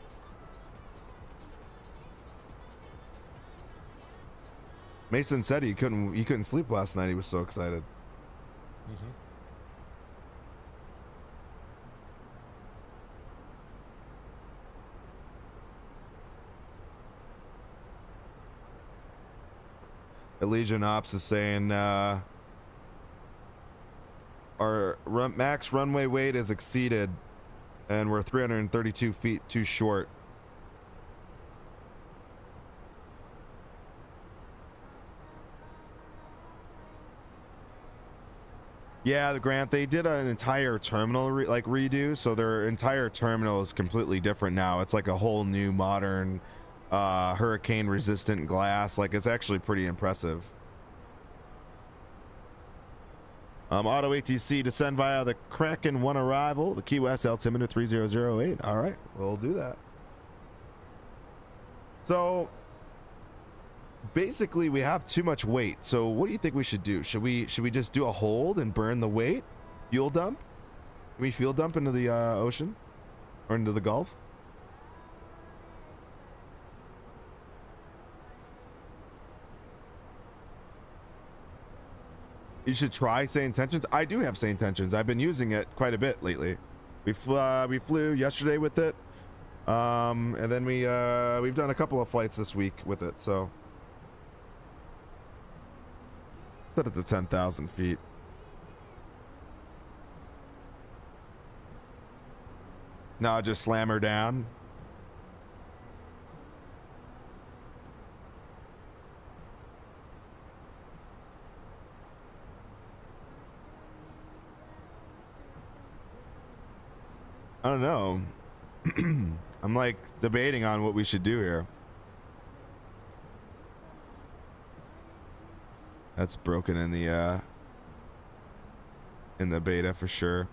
Mason said he couldn't sleep last night. He was so excited. Mm-hmm. Legion Ops is saying our max runway weight is exceeded and we're 332 feet too short. Yeah, the Grant, they did an entire terminal redo, so their entire terminal is completely different now. It's like a whole new modern hurricane resistant glass. Like, it's actually pretty impressive. Auto ATC descend via the Kraken 1 arrival, the Key West altimeter 3008. All right, we'll do that. So basically we have too much weight. So what do you think we should do? Should we just do a hold and burn the weight? Fuel dump? Can we fuel dump into the ocean or into the Gulf? You should try Say Intentions. I do have Say Intentions. I've been using it quite a bit lately. We flew yesterday with it, and then we've done a couple of flights this week with it. So set it to 10,000 feet. Now just slam her down. I don't know. I'm like debating on what we should do here. That's broken in the beta for sure.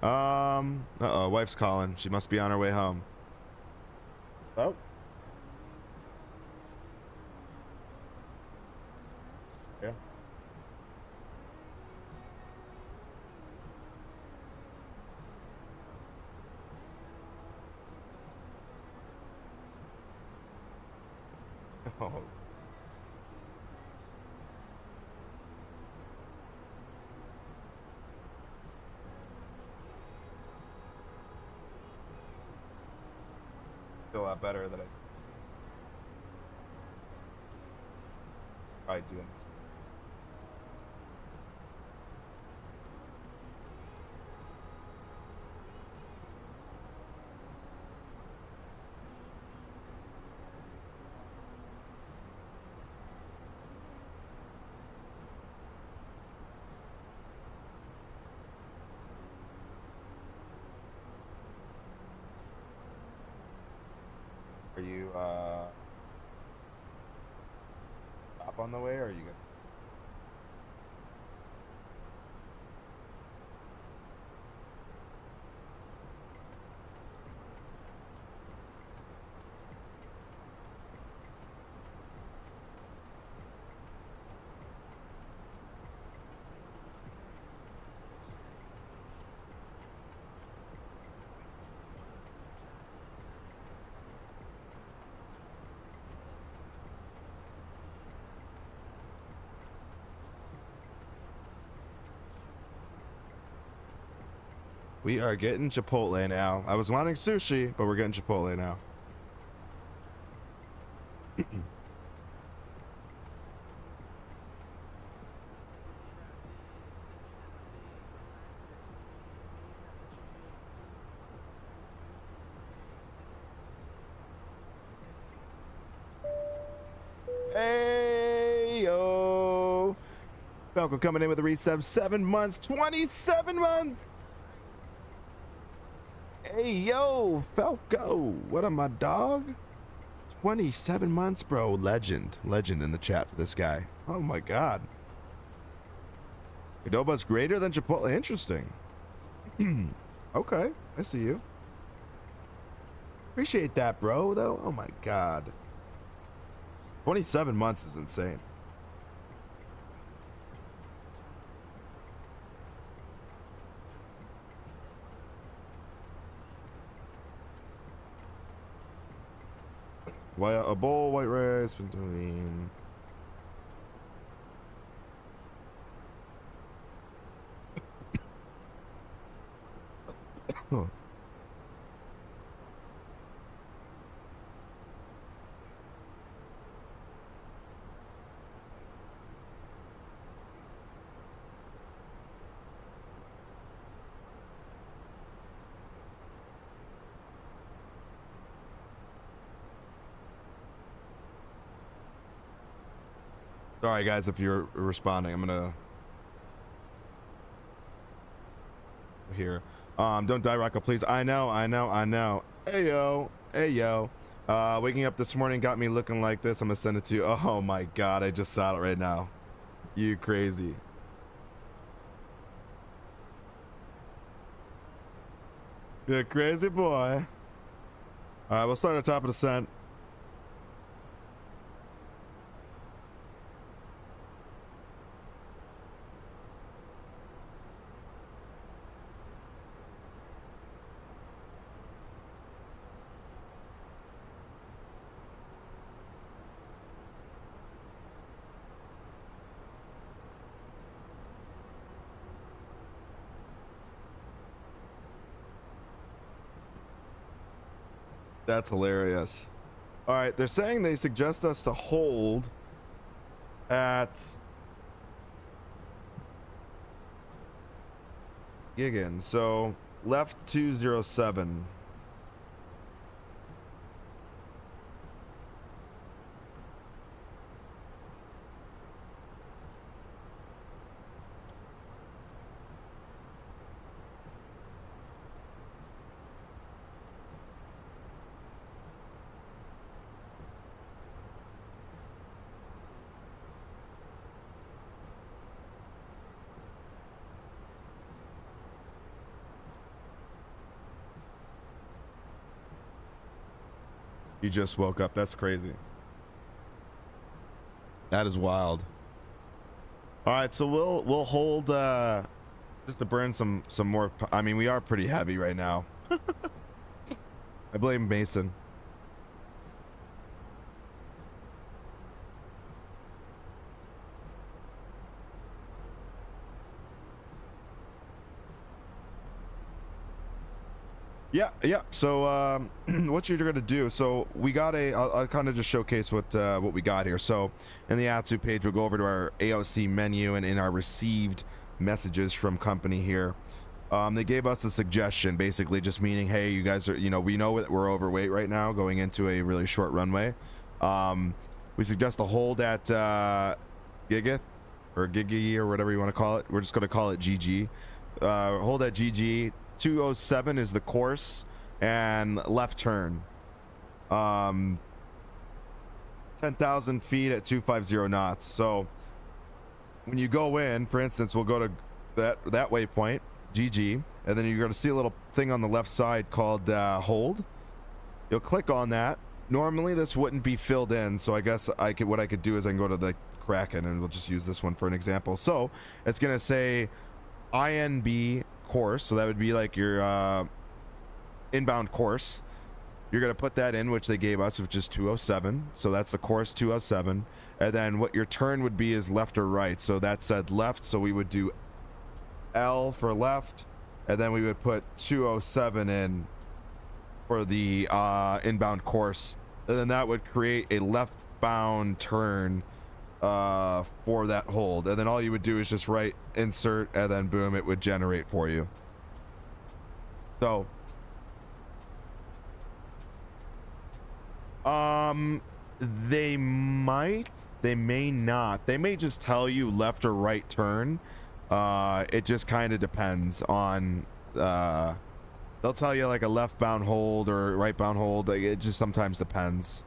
Uh-oh, wife's calling. She must be on her way home. Oh. Yeah. Oh. Feel a lot better that I do. Are you stop on the way, or are you gonna? We are getting Chipotle now. I was wanting sushi, but we're getting Chipotle now. Falco coming in with a resub, 7 months, 27 months. Hey, yo, Falco. What up, my dog? 27 months, bro. Legend in the chat for this guy. Oh my God. Adoba's greater than Chipotle. Interesting. Okay, I see you. Appreciate that, bro, though. Oh my God. 27 months is insane. A bowl, white rice between. Huh. Sorry, guys, if you're responding, I'm gonna here. Don't die, Rocco, please. I know. Hey yo. Waking up this morning got me looking like this. I'm gonna send it to you. Oh my God, I just saw it right now. You crazy. You're a crazy boy. All right, we'll start at the top of the scent. That's hilarious. All right, they're saying they suggest us to hold at Gigan. So left 207. You just woke up. That's crazy. That is wild. All right, so we'll hold just to burn some more. I mean, we are pretty heavy right now. I blame Mason. Yeah. So what you're gonna do? So we got I'll kind of just showcase what we got here. So in the Asus page, we'll go over to our AOC menu, and in our received messages from company here, they gave us a suggestion, basically just meaning, hey, you guys are, we know that we're overweight right now going into a really short runway. We suggest to hold at Gigith or Gigi or whatever you want to call it. We're just gonna call it GG. Hold at GG. 207 is the course, and left turn. 10,000 feet at 250 knots. So when you go in, for instance, we'll go to that waypoint, GG, and then you're going to see a little thing on the left side called hold. You'll click on that. Normally this wouldn't be filled in, so I guess what I could do is I can go to the Kraken, and we'll just use this one for an example. So it's going to say INB course, so that would be like your inbound course. You're going to put that in, which they gave us, which is 207. So that's the course 207. And then what your turn would be is left or right. So that said left, so we would do L for left, and then we would put 207 in for the inbound course, and then that would create a left bound turn for that hold. And then all you would do is just write insert, and then boom, it would generate for you. So they might They may not. They may just tell you left or right turn. It just kind of depends on, they'll tell you like a left bound hold or right bound hold. Like, it just sometimes depends.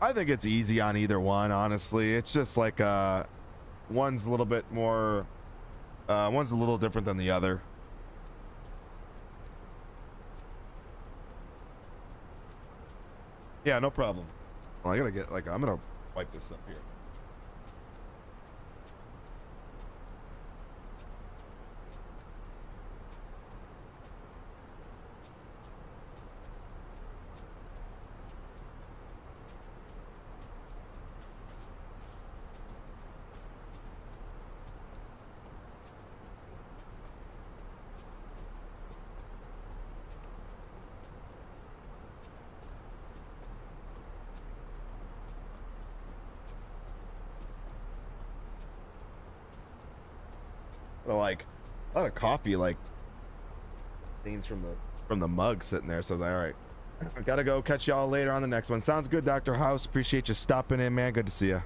I think it's easy on either one, honestly. It's just like, one's a little bit more, one's a little different than the other. Yeah, no problem. Well, I gotta get, like, I'm gonna wipe this up here. Like a lot of coffee, like things from the mug sitting there. So all right, I gotta go. Catch y'all later on the next one. Sounds good, Dr. House. Appreciate you stopping in, man. Good to see you.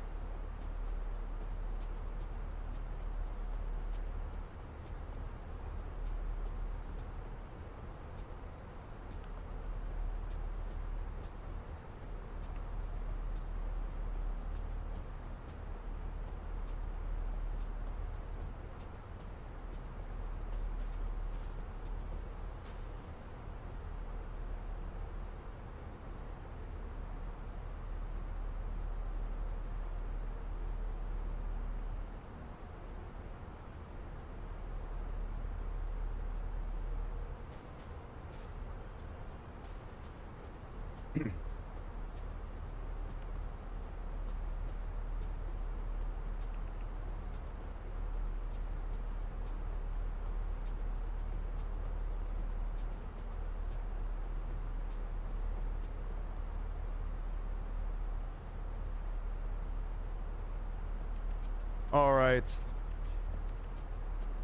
All right.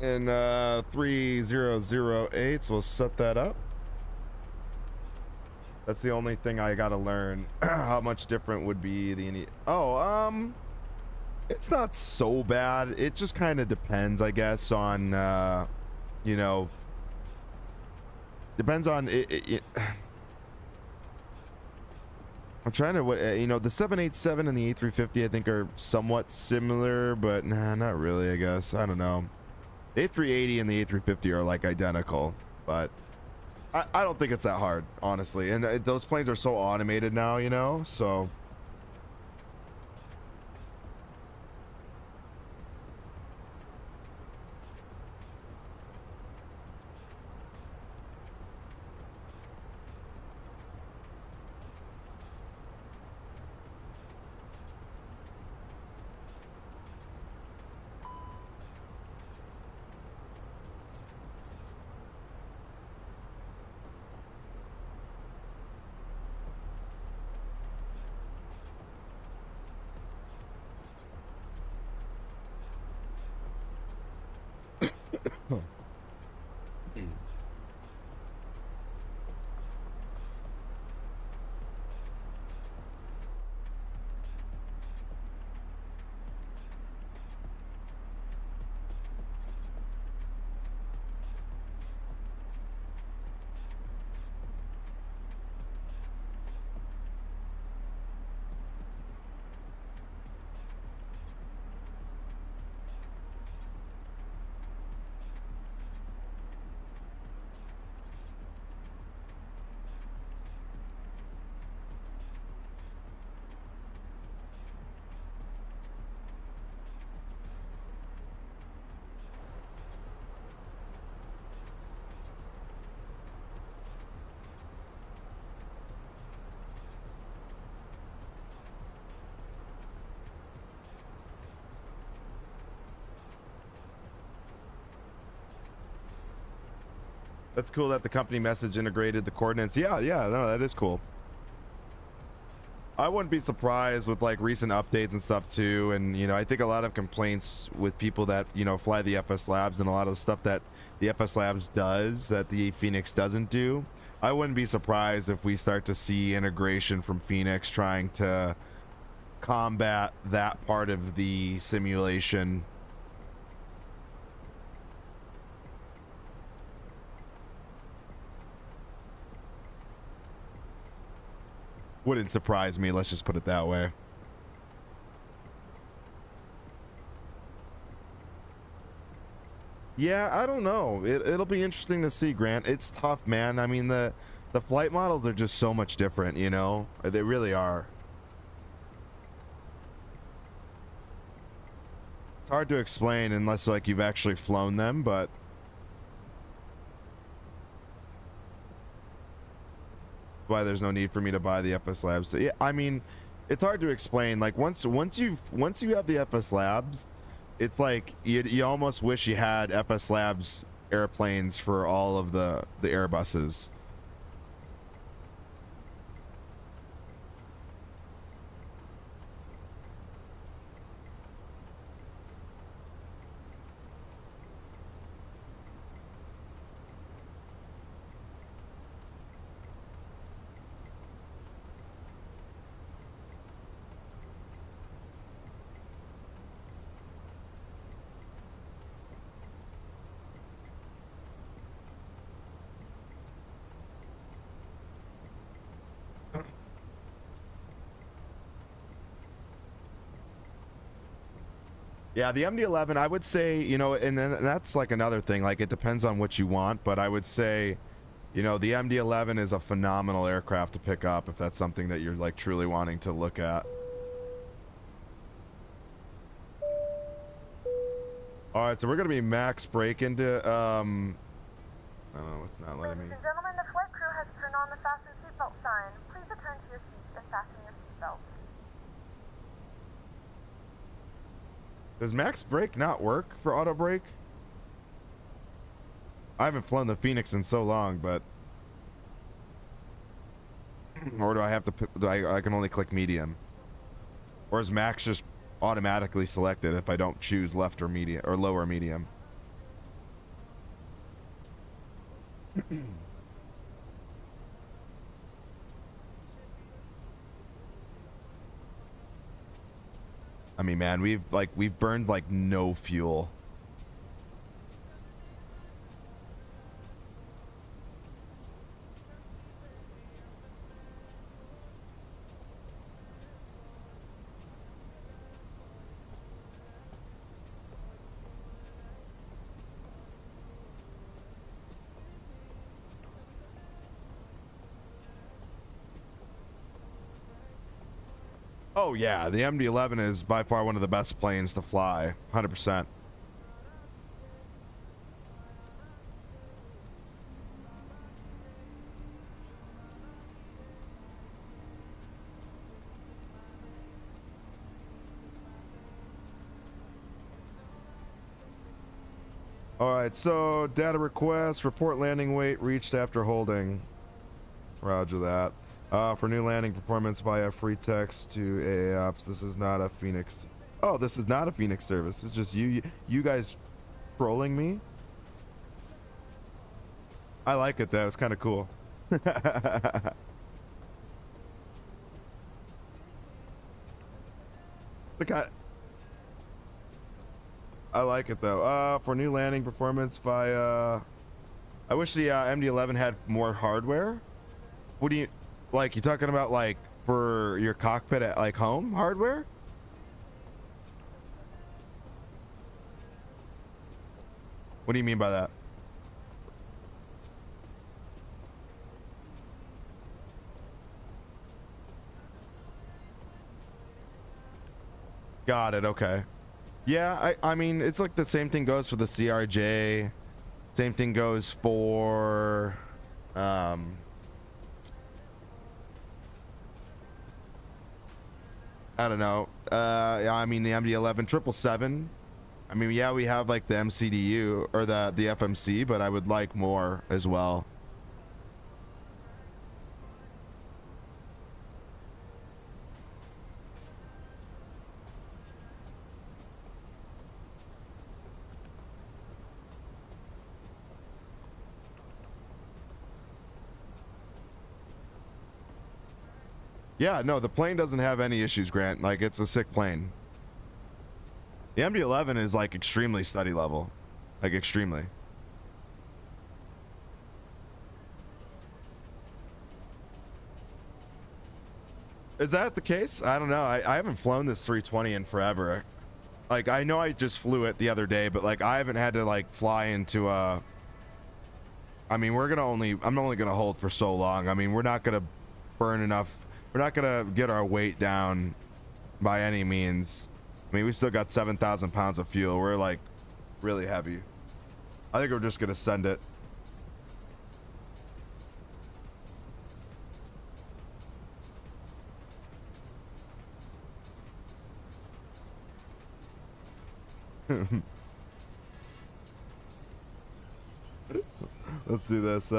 In 3008, so we'll set that up. That's the only thing I gotta learn. How much different would be the it's not so bad. It just kind of depends, I guess, on you know, depends on it. I'm trying to, you know, the 787 and the A350 I think are somewhat similar, but nah, not really, I guess. I don't know. The A380 and the A350 are like identical, but I don't think it's that hard, honestly. And those planes are so automated now, you know, so. That's cool that the company message integrated the coordinates. Yeah, no, that is cool. I wouldn't be surprised with like recent updates and stuff too. And, you know, I think a lot of complaints with people that, you know, fly the FS Labs and a lot of the stuff that the FS Labs does that the Phoenix doesn't do. I wouldn't be surprised if we start to see integration from Phoenix trying to combat that part of the simulation. Wouldn't surprise me, let's just put it that way. Yeah, I don't know. It'll be interesting to see, Grant. It's tough, man. I mean, the flight models are just so much different, you know? They really are. It's hard to explain unless, like, you've actually flown them, but... why there's no need for me to buy the FS Labs. Yeah, I mean, it's hard to explain. Like, once you have the FS Labs, it's like you almost wish you had FS Labs airplanes for all of the Airbuses. Yeah, the MD-11, I would say, you know, and then that's like another thing. Like, it depends on what you want, but I would say, you know, the MD-11 is a phenomenal aircraft to pick up if that's something that you're like truly wanting to look at. All right, so we're gonna be max break into oh, it's not letting me. Ladies and gentlemen, the flight crew has turned on the fasten seatbelt sign. Please return to your seats and fasten your seatbelts. Does max brake not work for auto brake? I haven't flown the Phoenix in so long, but or do I have to? I can only click medium, or is max just automatically selected if I don't choose left or medium or lower medium? I mean, man, we've burned like no fuel. Oh yeah, the MD-11 is by far one of the best planes to fly, 100%. All right, so data request, report landing weight reached after holding. Roger that. For new landing performance via free text to AA Ops. This is not a Phoenix. Oh, this is not a Phoenix service. It's just you guys trolling me. I like it though. It's kind of cool. The guy. I like it though. For new landing performance via. I wish the MD-11 had more hardware. What do you? Like, you talking about like for your cockpit at like home hardware? What do you mean by that? Got it. Okay. Yeah, I mean, it's like the same thing goes for the CRJ. Same thing goes for I don't know. Yeah, I mean the MD-11 777. I mean, yeah, we have like the MCDU or the FMC, but I would like more as well. Yeah, no, the plane doesn't have any issues, Grant. Like, it's a sick plane. The MD-11 is like extremely study level, like extremely. Is that the case? I don't know. I haven't flown this 320 in forever. Like, I know I just flew it the other day, but like I haven't had to like fly into a. I mean, I'm only gonna hold for so long. I mean, we're not gonna burn enough. We're not gonna get our weight down by any means. I mean, we still got 7,000 pounds of fuel. We're like really heavy. I think we're just gonna send it. Let's do this.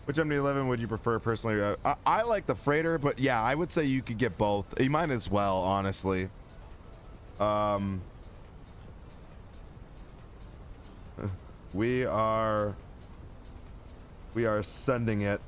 Which MD-11 would you prefer personally? I like the freighter, but yeah, I would say you could get both. You might as well, honestly. We are sending it.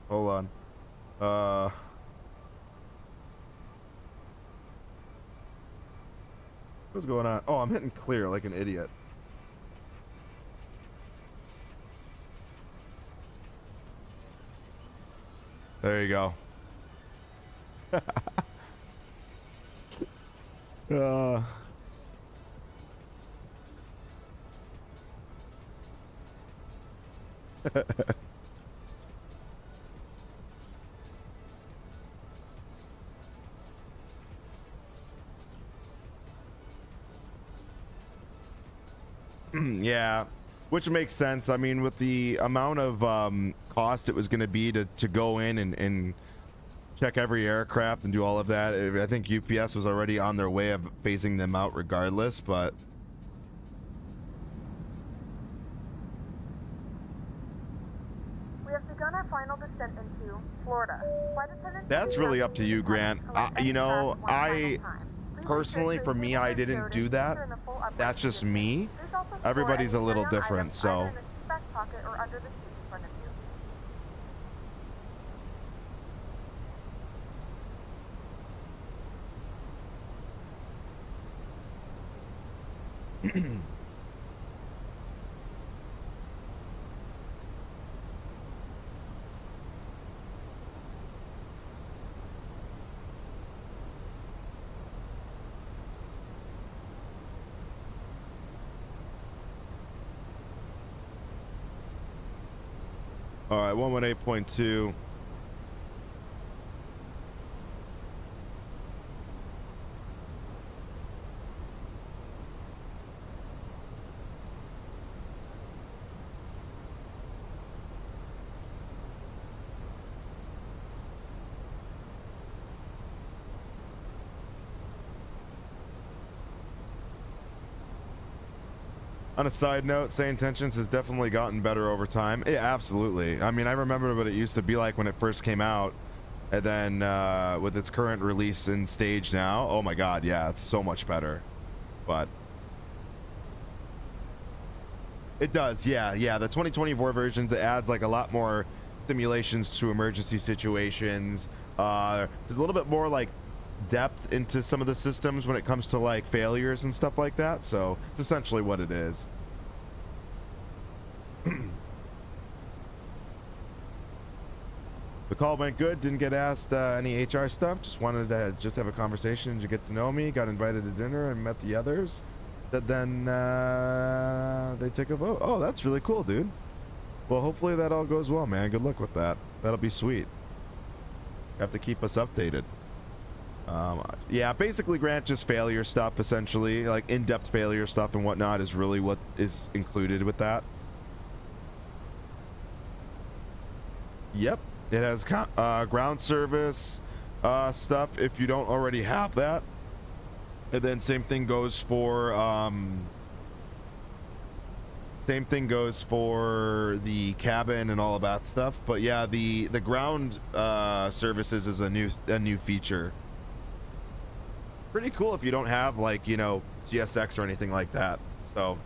Hold on. What's going on? Oh, I'm hitting clear like an idiot. There you go. Yeah, which makes sense. I mean, with the amount of cost it was going to be to go in and check every aircraft and do all of that, I think UPS was already on their way of phasing them out regardless, but we have begun our final descent into Florida. that's really up to you, Grant. You know, personally, for me, I didn't do that. That's just me. Everybody's a little different, so. All right, 118.2. On a side note, Say Intentions has definitely gotten better over time. Yeah, absolutely. I mean, I remember what it used to be like when it first came out, and then with its current release in stage now, oh my god, yeah, it's so much better. But it does, yeah. The 2024 versions, it adds like a lot more stimulations to emergency situations. There's a little bit more like depth into some of the systems when it comes to like failures and stuff like that, so it's essentially what it is. The call went good, didn't get asked any HR stuff, just wanted to just have a conversation to get to know me, got invited to dinner and met the others, that then they take a vote. Oh, that's really cool, dude. Well, hopefully that all goes well, man. Good luck with that. That'll be sweet. You have to keep us updated. Yeah, basically, Grant, just failure stuff, essentially. Like, in-depth failure stuff and whatnot is really what is included with that. Yep. It has ground service stuff if you don't already have that. And then same thing goes for... same thing goes for the cabin and all of that stuff. But yeah, the ground services is a new feature. Pretty cool if you don't have, like, you know, GSX or anything like that. So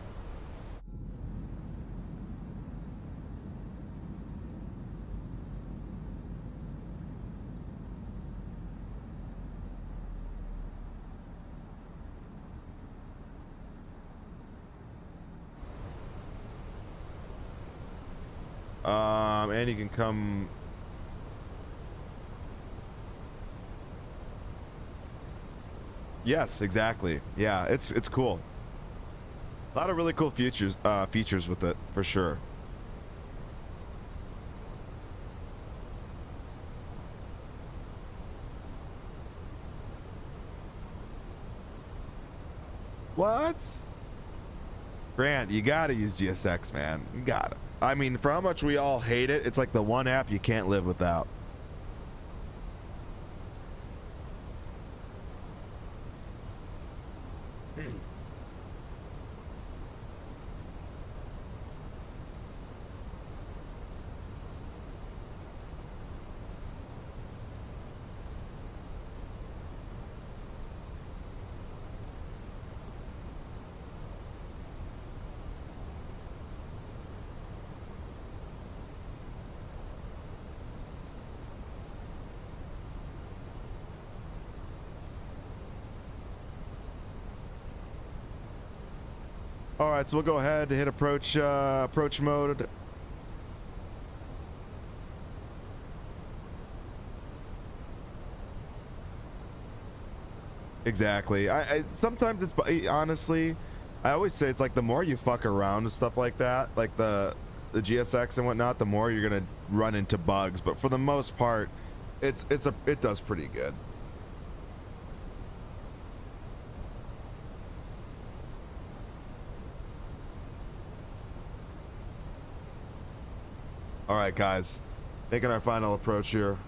and you can come. Yes, exactly. Yeah, it's cool. A lot of really cool features with it, for sure. What? Grant, you gotta use GSX, man. You gotta. I mean, for how much we all hate it, it's like the one app you can't live without. All right, so we'll go ahead and hit approach mode. Exactly. I sometimes it's, honestly, I always say it's like the more you fuck around with stuff like that, like the GSX and whatnot, the more you're gonna run into bugs. But for the most part, it does pretty good. All right, guys, making our final approach here.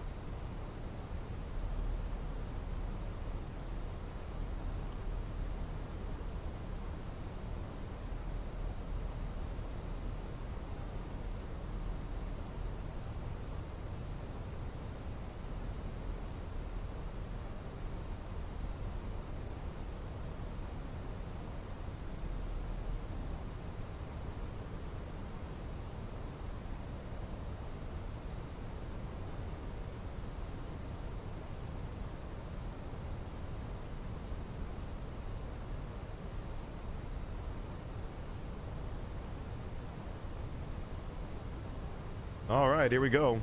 All right, here we go.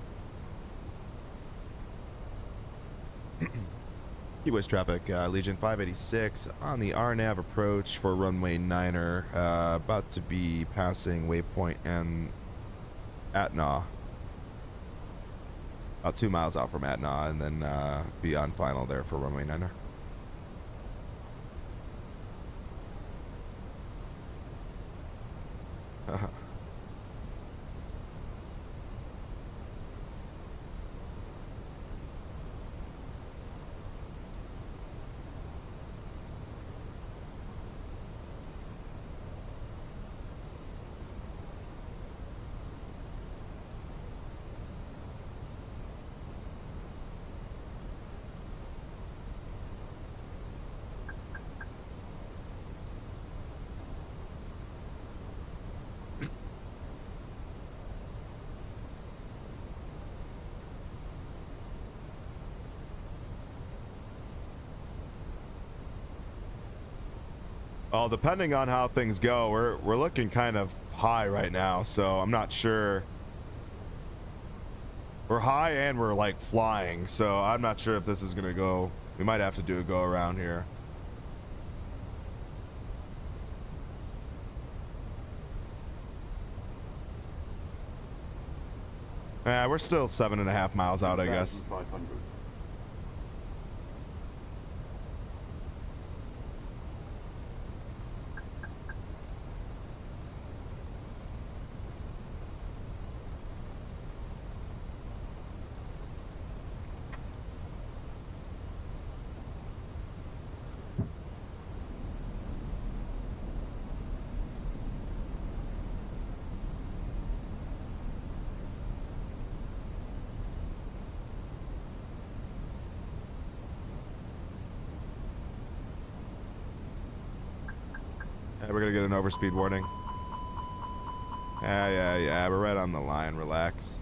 Key-West traffic, Legion 586 on the RNAV approach for runway 9er, about to be passing waypoint and Atna. About 2 miles out from Atna, and then be on final there for runway 9er. Well, depending on how things go, we're looking kind of high right now, so I'm not sure. We're high and we're like flying, so I'm not sure if this is gonna go. We might have to do a go around here. We're still 7.5 miles out, I guess. 500. We're gonna get an overspeed warning. Yeah, we're right on the line. Relax.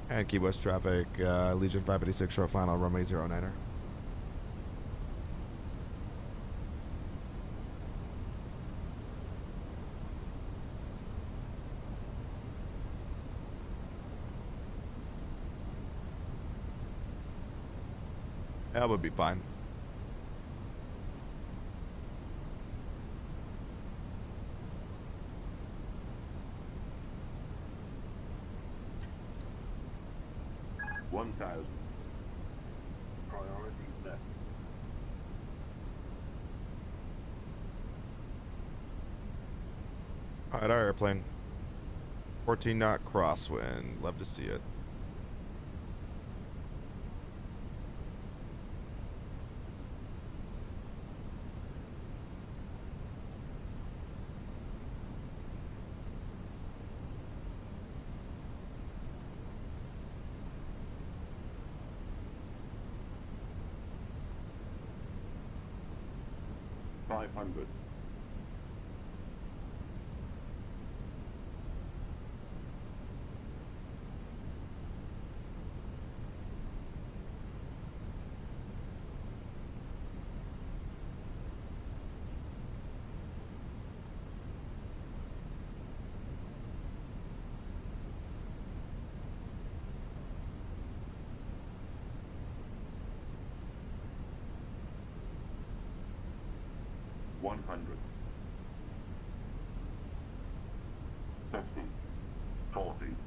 And Key West traffic, Legion 586, short final, runway 09er. That would be fine. Priority left. All right, our airplane. 14 knot crosswind. Love to see it.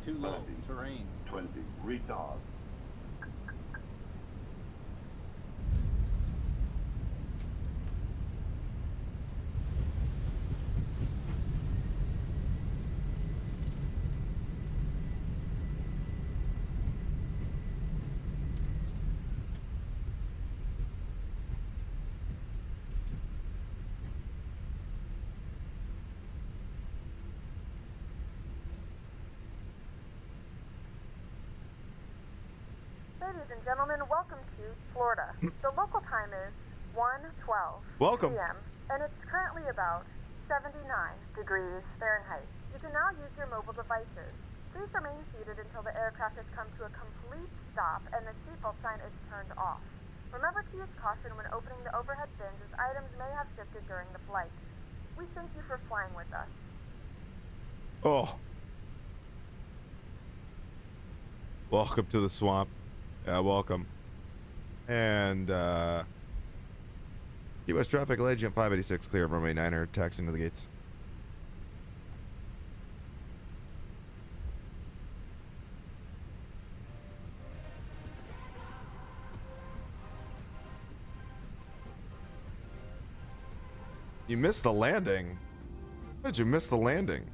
Too low. Terrain. 20. Retard. Ladies and gentlemen, welcome to Florida. The local time is 1:12 Welcome. p.m. and it's currently about 79 degrees Fahrenheit. You can now use your mobile devices. Please remain seated until the aircraft has come to a complete stop and the seatbelt sign is turned off. Remember to use caution when opening the overhead bins as items may have shifted during the flight. We thank you for flying with us. Oh. Welcome to the swamp. Yeah, welcome. And, U.S. traffic, Legion 586, clear of runway 9er, taxiing to the gates. You missed the landing. How did you miss the landing?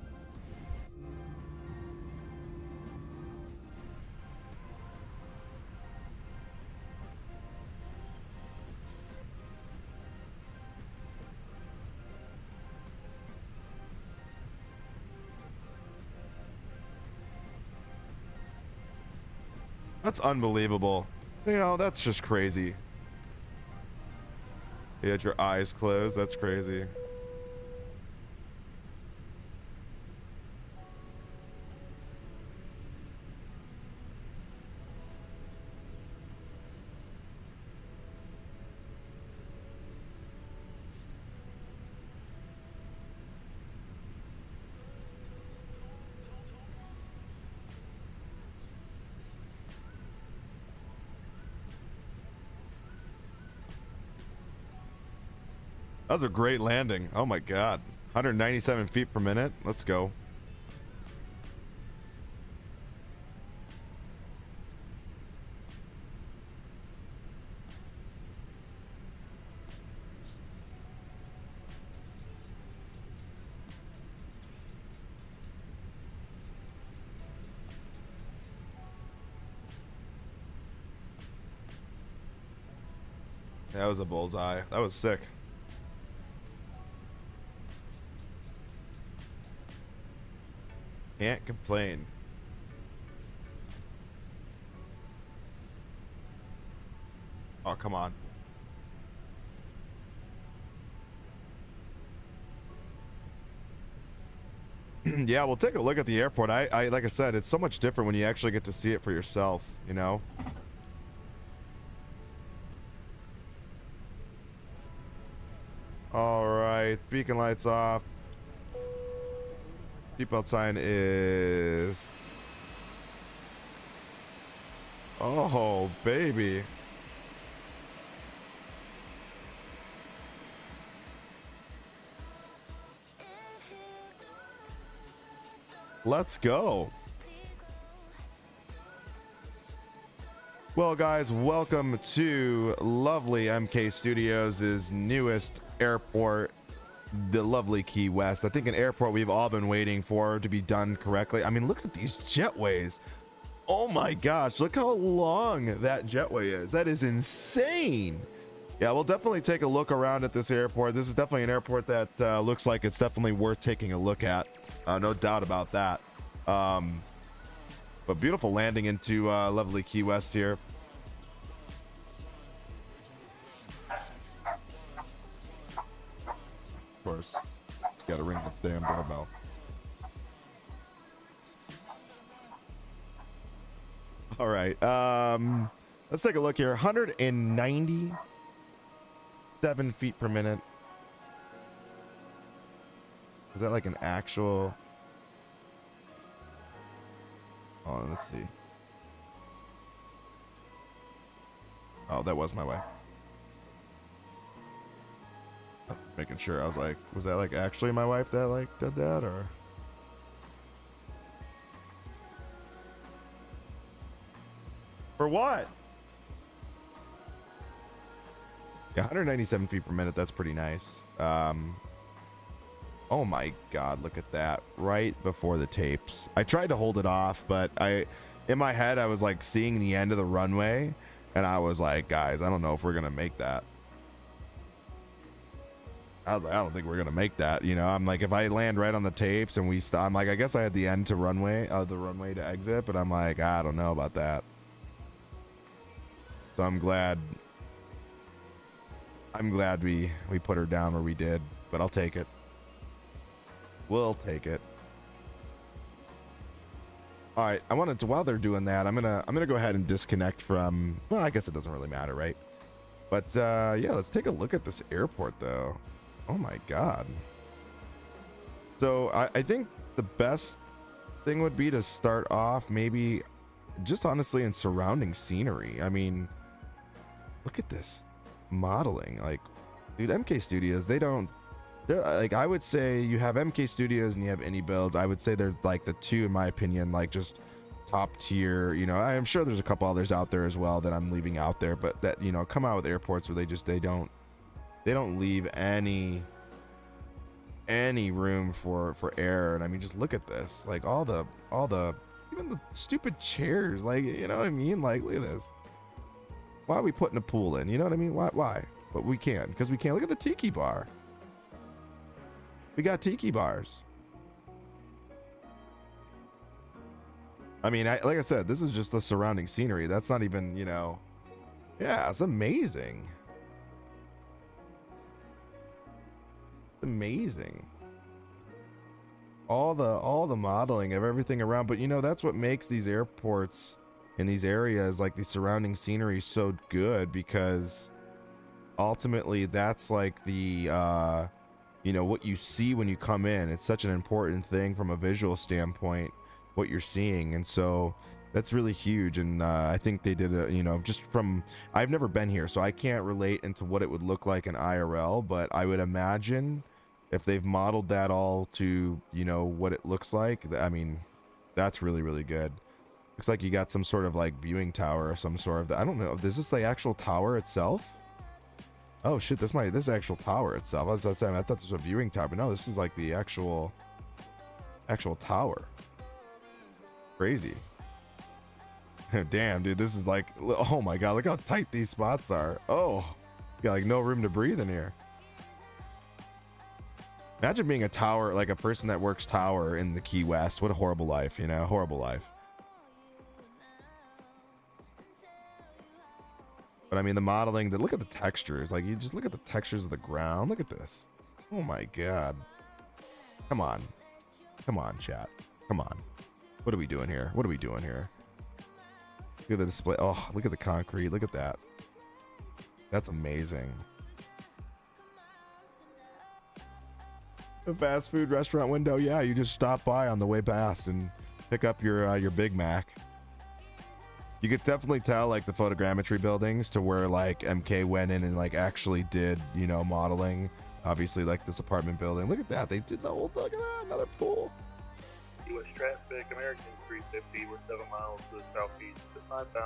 That's unbelievable. You know, that's just crazy. You had your eyes closed. That's crazy. That was a great landing. Oh my god. 197 feet per minute. Let's go. That was a bullseye. That was sick. Can't complain. Oh, come on. Yeah, we'll take a look at the airport. I like I said, it's so much different when you actually get to see it for yourself, you know? All right, beacon lights off. Seatbelt sign is... Oh, baby. Let's go. Well, guys, welcome to lovely MK Studios' newest airport, the lovely Key West. I think an airport we've all been waiting for to be done correctly. I mean, look at these jetways. Oh my gosh, look how long that jetway is. That is insane. Yeah, we'll definitely take a look around at this airport. This is definitely an airport that looks like it's definitely worth taking a look at. No doubt about that. But beautiful landing into lovely Key West here. Of course, got to ring the damn doorbell. All right, let's take a look here. 197 feet per minute. Is that like an actual? Oh, let's see. Oh, that was my wife. Making sure. I was like, was that like actually my wife that like did that, or? For what? Yeah, 197 feet per minute. That's pretty nice. Oh my God, look at that. Right before the tapes. I tried to hold it off, but in my head, I was like seeing the end of the runway, and I was like, guys, I don't know if we're going to make that. I was like, I don't think we're going to make that. You know, I'm like, if I land right on the tapes and we stop, I'm like, I guess I had the end to runway, the runway to exit, but I'm like, I don't know about that. So I'm glad we put her down where we did, but I'll take it. We'll take it. All right, I wanted to, while they're doing that, I'm gonna go ahead and disconnect from, well, I guess it doesn't really matter, right? But yeah, let's take a look at this airport though. Oh my God. So I think the best thing would be to start off maybe just honestly in surrounding scenery. I mean, look at this modeling. Like, dude, MK Studios, they're like, I would say you have MK Studios and you have Any Builds. I would say they're like the two, in my opinion, like just top tier. You know, I'm sure there's a couple others out there as well that I'm leaving out there, but that, you know, come out with airports where they don't leave any room for error. And I mean, just look at this, like all the even the stupid chairs, like, you know what I mean? Like, look at this. Why are we putting a pool in? You know what I mean? Why? But we can, because we can. Look at the tiki bar. We got tiki bars. I mean, like I said, this is just the surrounding scenery. That's not even, you know, yeah, it's amazing. Amazing. All the modeling of everything around, but you know, that's what makes these airports in these areas, like the surrounding scenery, so good, because ultimately that's like the you know, what you see when you come in. It's such an important thing from a visual standpoint, what you're seeing. And so that's really huge. And I think they did a, you know, just from, I've never been here, so I can't relate into what it would look like in IRL, but I would imagine if they've modeled that all to, you know, what it looks like, I mean, that's really, really good. Looks like you got some sort of like viewing tower or some sort of, I don't know, is this the actual tower itself? Oh shit, this is the actual tower itself. I thought this was a viewing tower, but no, this is like the actual tower. Crazy. Damn, dude, this is like, oh my god, look how tight these spots are. Oh, got like no room to breathe in here. Imagine being a tower, like a person that works tower in the Key West. What a horrible life, you know, horrible life. But I mean, the modeling, look at the textures. Like, you just look at the textures of the ground. Look at this. Oh my god. Come on. Come on, chat. Come on. What are we doing here? What are we doing here? Look at the display. Oh, look at the concrete. Look at that. That's amazing. A fast food restaurant window. Yeah, you just stop by on the way past and pick up your Big Mac. You could definitely tell like the photogrammetry buildings to where like MK went in and like actually did, you know, modeling. Obviously, like this apartment building. Look at that. They did the whole, look at that, another pool. U.S. traffic, American 350, we're 7 miles to the southeast.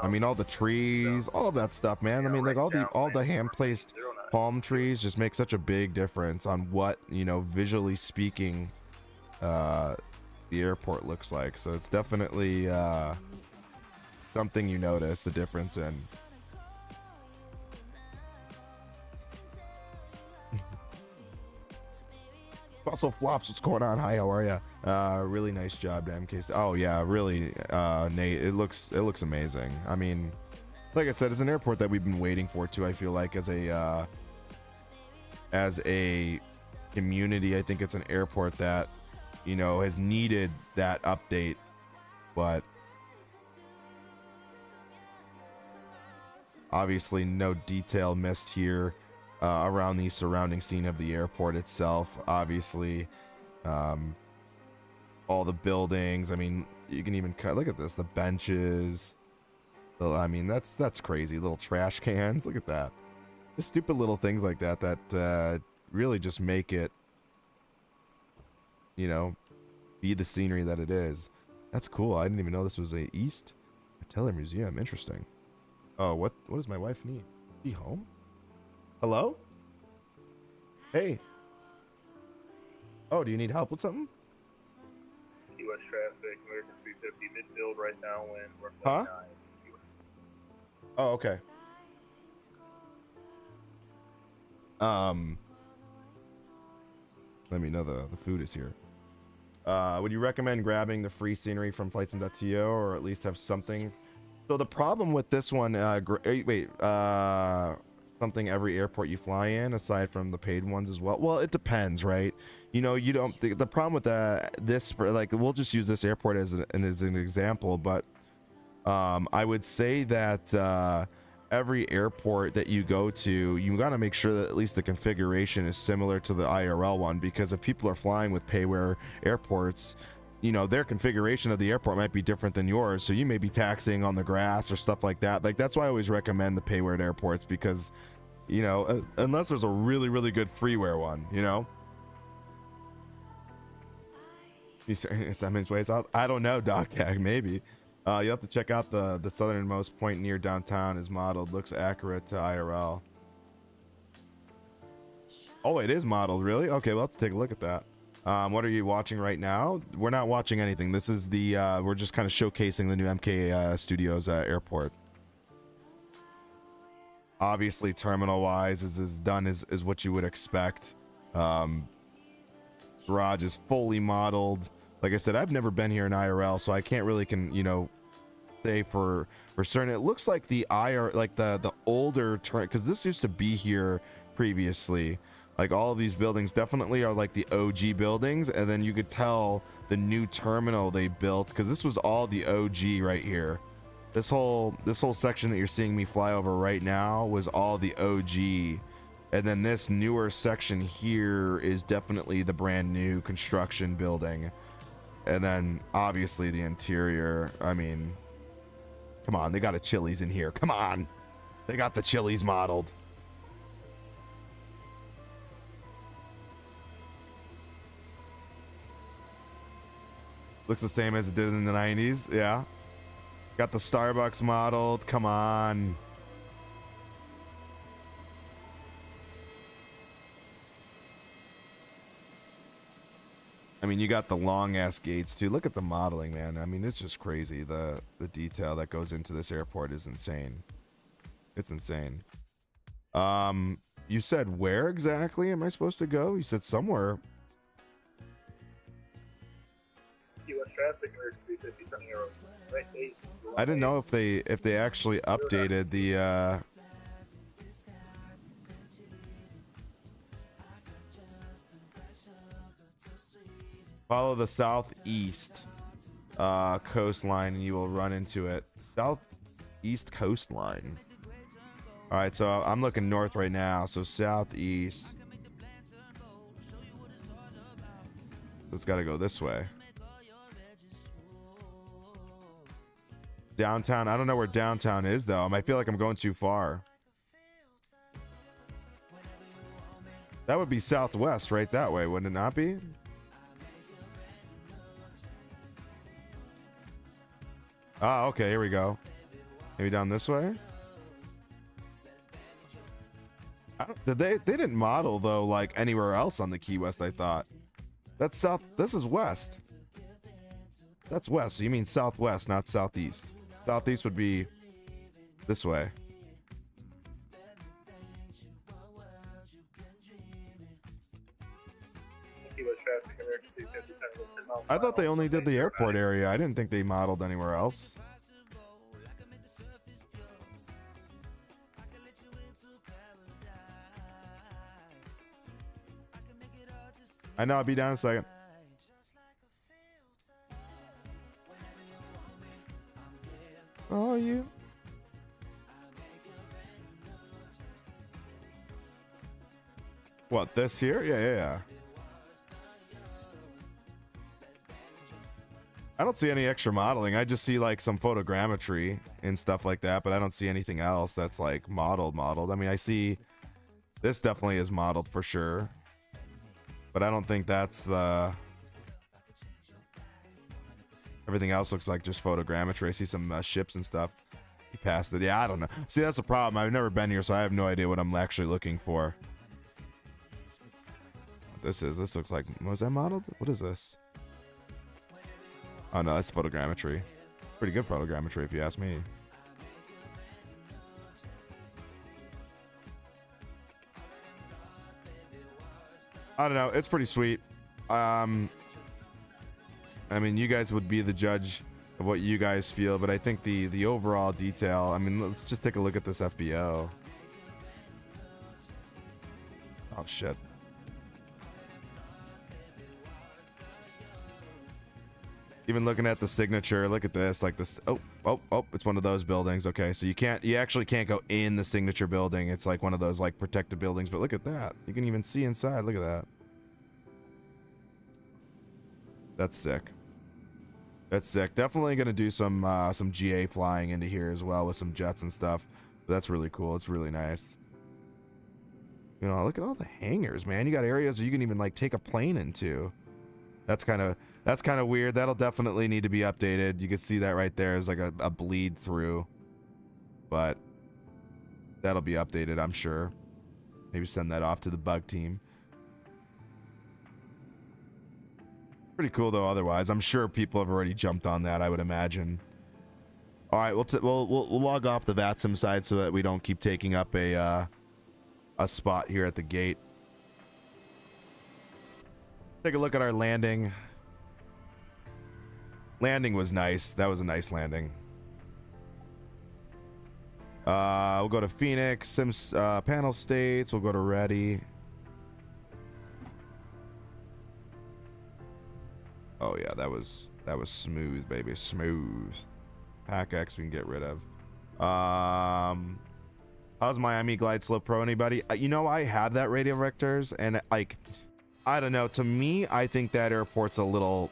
I mean, all the trees, all of that stuff, man. I mean, like all the hand-placed palm trees just make such a big difference on what, you know, visually speaking, the airport looks like. So it's definitely something you notice the difference in. Fossil Flops, what's going on? Hi, how are you? Really nice job to MK. Oh yeah, really, Nate. It looks amazing. I mean, like I said, it's an airport that we've been waiting for too. I feel like as a community, I think it's an airport that, you know, has needed that update, but obviously no detail missed here. Around the surrounding scene of the airport itself, obviously, all the buildings. I mean, you can even look at this, the benches. I mean, that's crazy. Little trash cans. Look at that. Just stupid little things like that that really just make it, you know, be the scenery that it is. That's cool. I didn't even know this was a East Artillery Museum. Interesting. Oh, what does my wife need? Be home? Hello? Hey. Oh, do you need help with something? U.S. traffic, American 350, midfield right now, and we're huh? Oh, okay. Let me know the food is here. Would you recommend grabbing the free scenery from flightsim.to or at least have something? So the problem with this one, something every airport you fly in aside from the paid ones as well. It depends, right? You know, you don't, the problem with this, like, we'll just use this airport as an example, but I would say that every airport that you go to, you got to make sure that at least the configuration is similar to the IRL one, because if people are flying with payware airports, you know, their configuration of the airport might be different than yours, so you may be taxiing on the grass or stuff like that. Like, that's why I always recommend the payware airports, because, you know, unless there's a really, really good freeware one, you know. Ways out. I don't know, Doc Tag, maybe. You have to check out the southernmost point near downtown is modeled. Looks accurate to IRL. Oh, it is modeled, really? Okay, we'll have to take a look at that. What are you watching right now? We're not watching anything. This is the we're just kind of showcasing the new MK Studios airport. Obviously, terminal wise is done as what you would expect. Garage is fully modeled. Like I said, I've never been here in IRL, so I can't really say for certain. It looks like the the older because this used to be here previously. Like, all of these buildings definitely are like the OG buildings, and then you could tell the new terminal they built, because this was all the OG right here. This whole section that you're seeing me fly over right now was all the OG, and then this newer section here is definitely the brand new construction building. And then obviously the interior, I mean, come on, they got a Chili's in here. Come on, they got the Chili's modeled. Looks the same as it did in the 90s. Yeah. Got the Starbucks modeled. Come on. I mean, you got the long ass gates too. Look at the modeling, man. I mean, it's just crazy. The detail that goes into this airport is insane. It's insane. You said where exactly am I supposed to go? You said somewhere. US traffic emergency 50 turning arrow. Right 8. I didn't know if they actually updated the follow the southeast coastline and you will run into it. Southeast coastline. All right, so I'm looking north right now, so southeast. It's got to go this way. Downtown. I don't know where downtown is though. I might feel like I'm going too far. That would be southwest right that way, wouldn't it not be? Ah, okay, here we go. Maybe down this way? They didn't model though like anywhere else on the Key West, I thought. That's south. This is west. That's west. So you mean southwest, not southeast. Southeast would be this way. I thought they only did the airport area. I didn't think they modeled anywhere else. I know, I'll be down in a second. Oh, you. What, this here? Yeah. I don't see any extra modeling. I just see like some photogrammetry and stuff like that, but I don't see anything else that's like modeled. I mean, I see this definitely is modeled for sure, but I don't think that's the... Everything else looks like just photogrammetry. I see some ships and stuff. You passed it. Yeah, I don't know. See, that's the problem. I've never been here, so I have no idea what I'm actually looking for. This looks like... Was that modeled? What is this? Oh no, that's photogrammetry. Pretty good photogrammetry if you ask me. I don't know. It's pretty sweet. I mean, you guys would be the judge of what you guys feel, but I think the overall detail... I mean, let's just take a look at this FBO. Oh, shit. Even looking at the signature, look at this, like this. Oh, it's one of those buildings. Okay, so you actually can't go in the signature building. It's like one of those like protected buildings, but look at that. You can even see inside. Look at that. That's sick. That's sick. Definitely gonna do some GA flying into here as well with some jets and stuff. But that's really cool. It's really nice. You know, look at all the hangars, man. You got areas you can even like take a plane into. That's kind of weird. That'll definitely need to be updated. You can see that right there is like a bleed through, but that'll be updated, I'm sure. Maybe send that off to the bug team. Pretty cool though. Otherwise, I'm sure people have already jumped on that, I would imagine. All right, we'll log off the VATSIM side so that we don't keep taking up a spot here at the gate. Take a look at our landing. Landing was nice. That was a nice landing. We'll go to Phoenix, Sims panel states. We'll go to ready. Oh yeah, that was smooth, baby, smooth. Pack X we can get rid of. How's Miami Glide Slope Pro? Anybody? You know, I have that radio vectors, and like, I don't know. To me, I think that airport's a little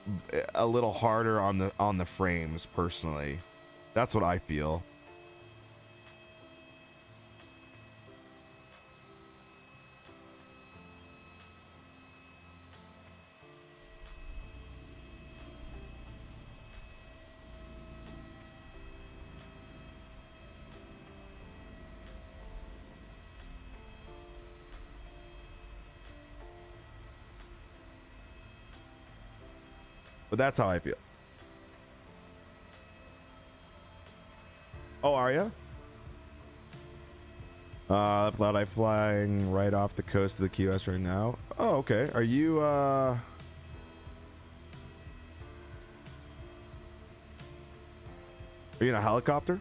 harder on the frames. Personally, that's what I feel. But that's how I feel. Oh, are you? Cloud Eye flying right off the coast of the Key West right now. Oh, okay. Are you Are you in a helicopter?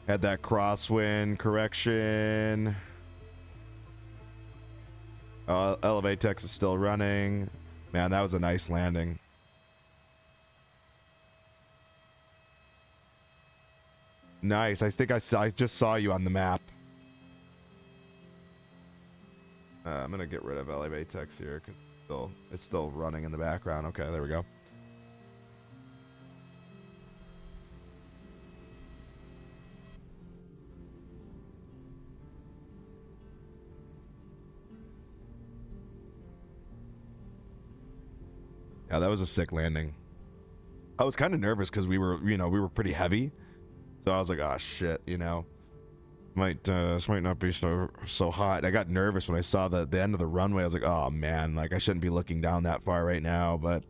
Had that crosswind correction. Elevatex is still running. Man, that was a nice landing. Nice. I think I just saw you on the map. I'm gonna get rid of Elevatex here because it's still running in the background. Okay, there we go. Yeah, that was a sick landing. I was kind of nervous because we were pretty heavy, so I was like, oh shit, this might not be so hot. I got nervous when I saw the end of the runway. I was like, oh man, like I shouldn't be looking down that far right now, but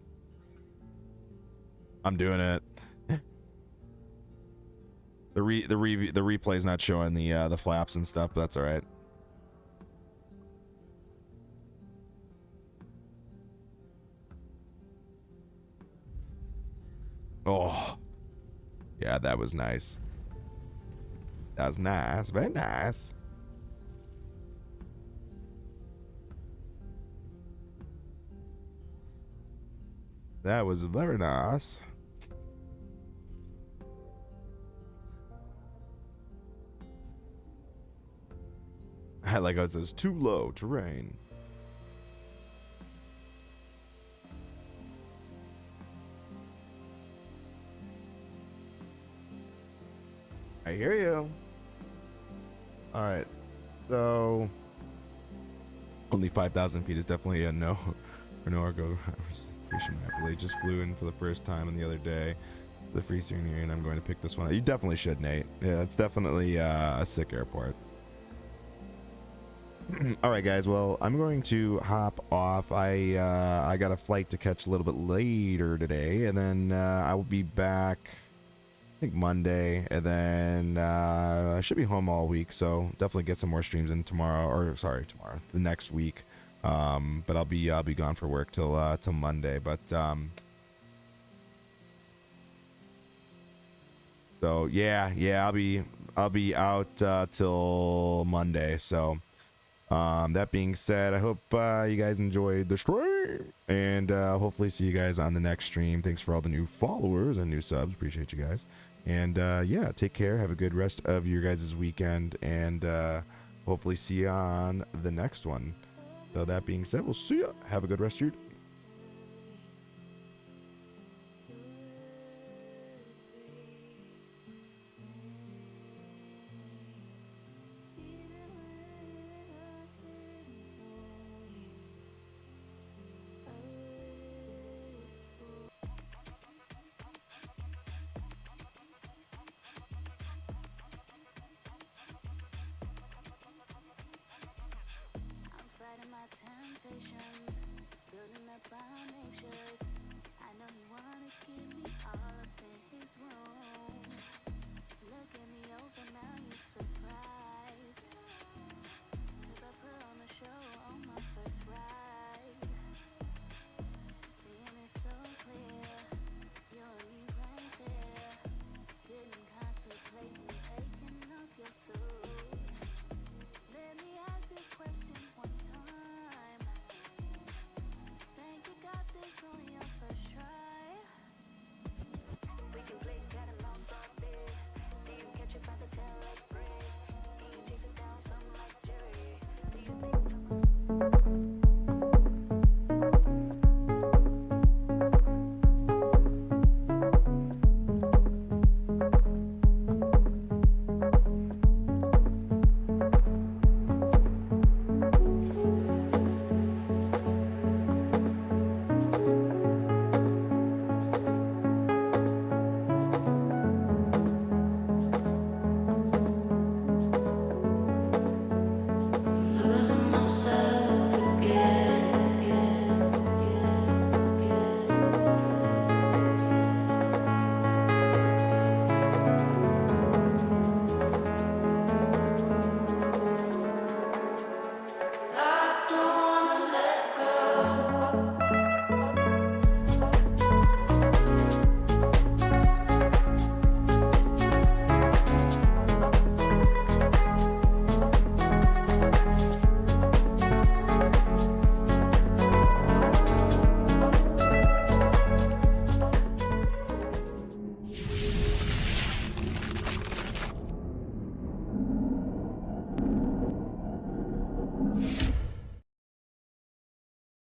I'm doing it. The replay's not showing the flaps and stuff, but that's all right. Oh, yeah, that was nice. That was nice. Very nice. That was very nice. I like how it says too low terrain. I hear you. All right, so only 5,000 feet is definitely a no for no Argo conversation map. They just flew in for the first time on the other day. The free steering here, and I'm going to pick this one. You definitely should, Nate. Yeah, it's definitely a sick airport. All right, guys. Well, I'm going to hop off. I got a flight to catch a little bit later today, and then I will be back. I think Monday, and then I should be home all week, so definitely get some more streams in tomorrow, or sorry, tomorrow, the next week. But I'll be gone for work till Monday. But so yeah, I'll be out till Monday. So that being said, I hope you guys enjoyed the stream, and hopefully see you guys on the next stream. Thanks for all the new followers and new subs. Appreciate you guys. And yeah, take care. Have a good rest of your guys' weekend, and hopefully see you on the next one. So that being said, we'll see you. Have a good rest of your day. Temptations, building up on anxious.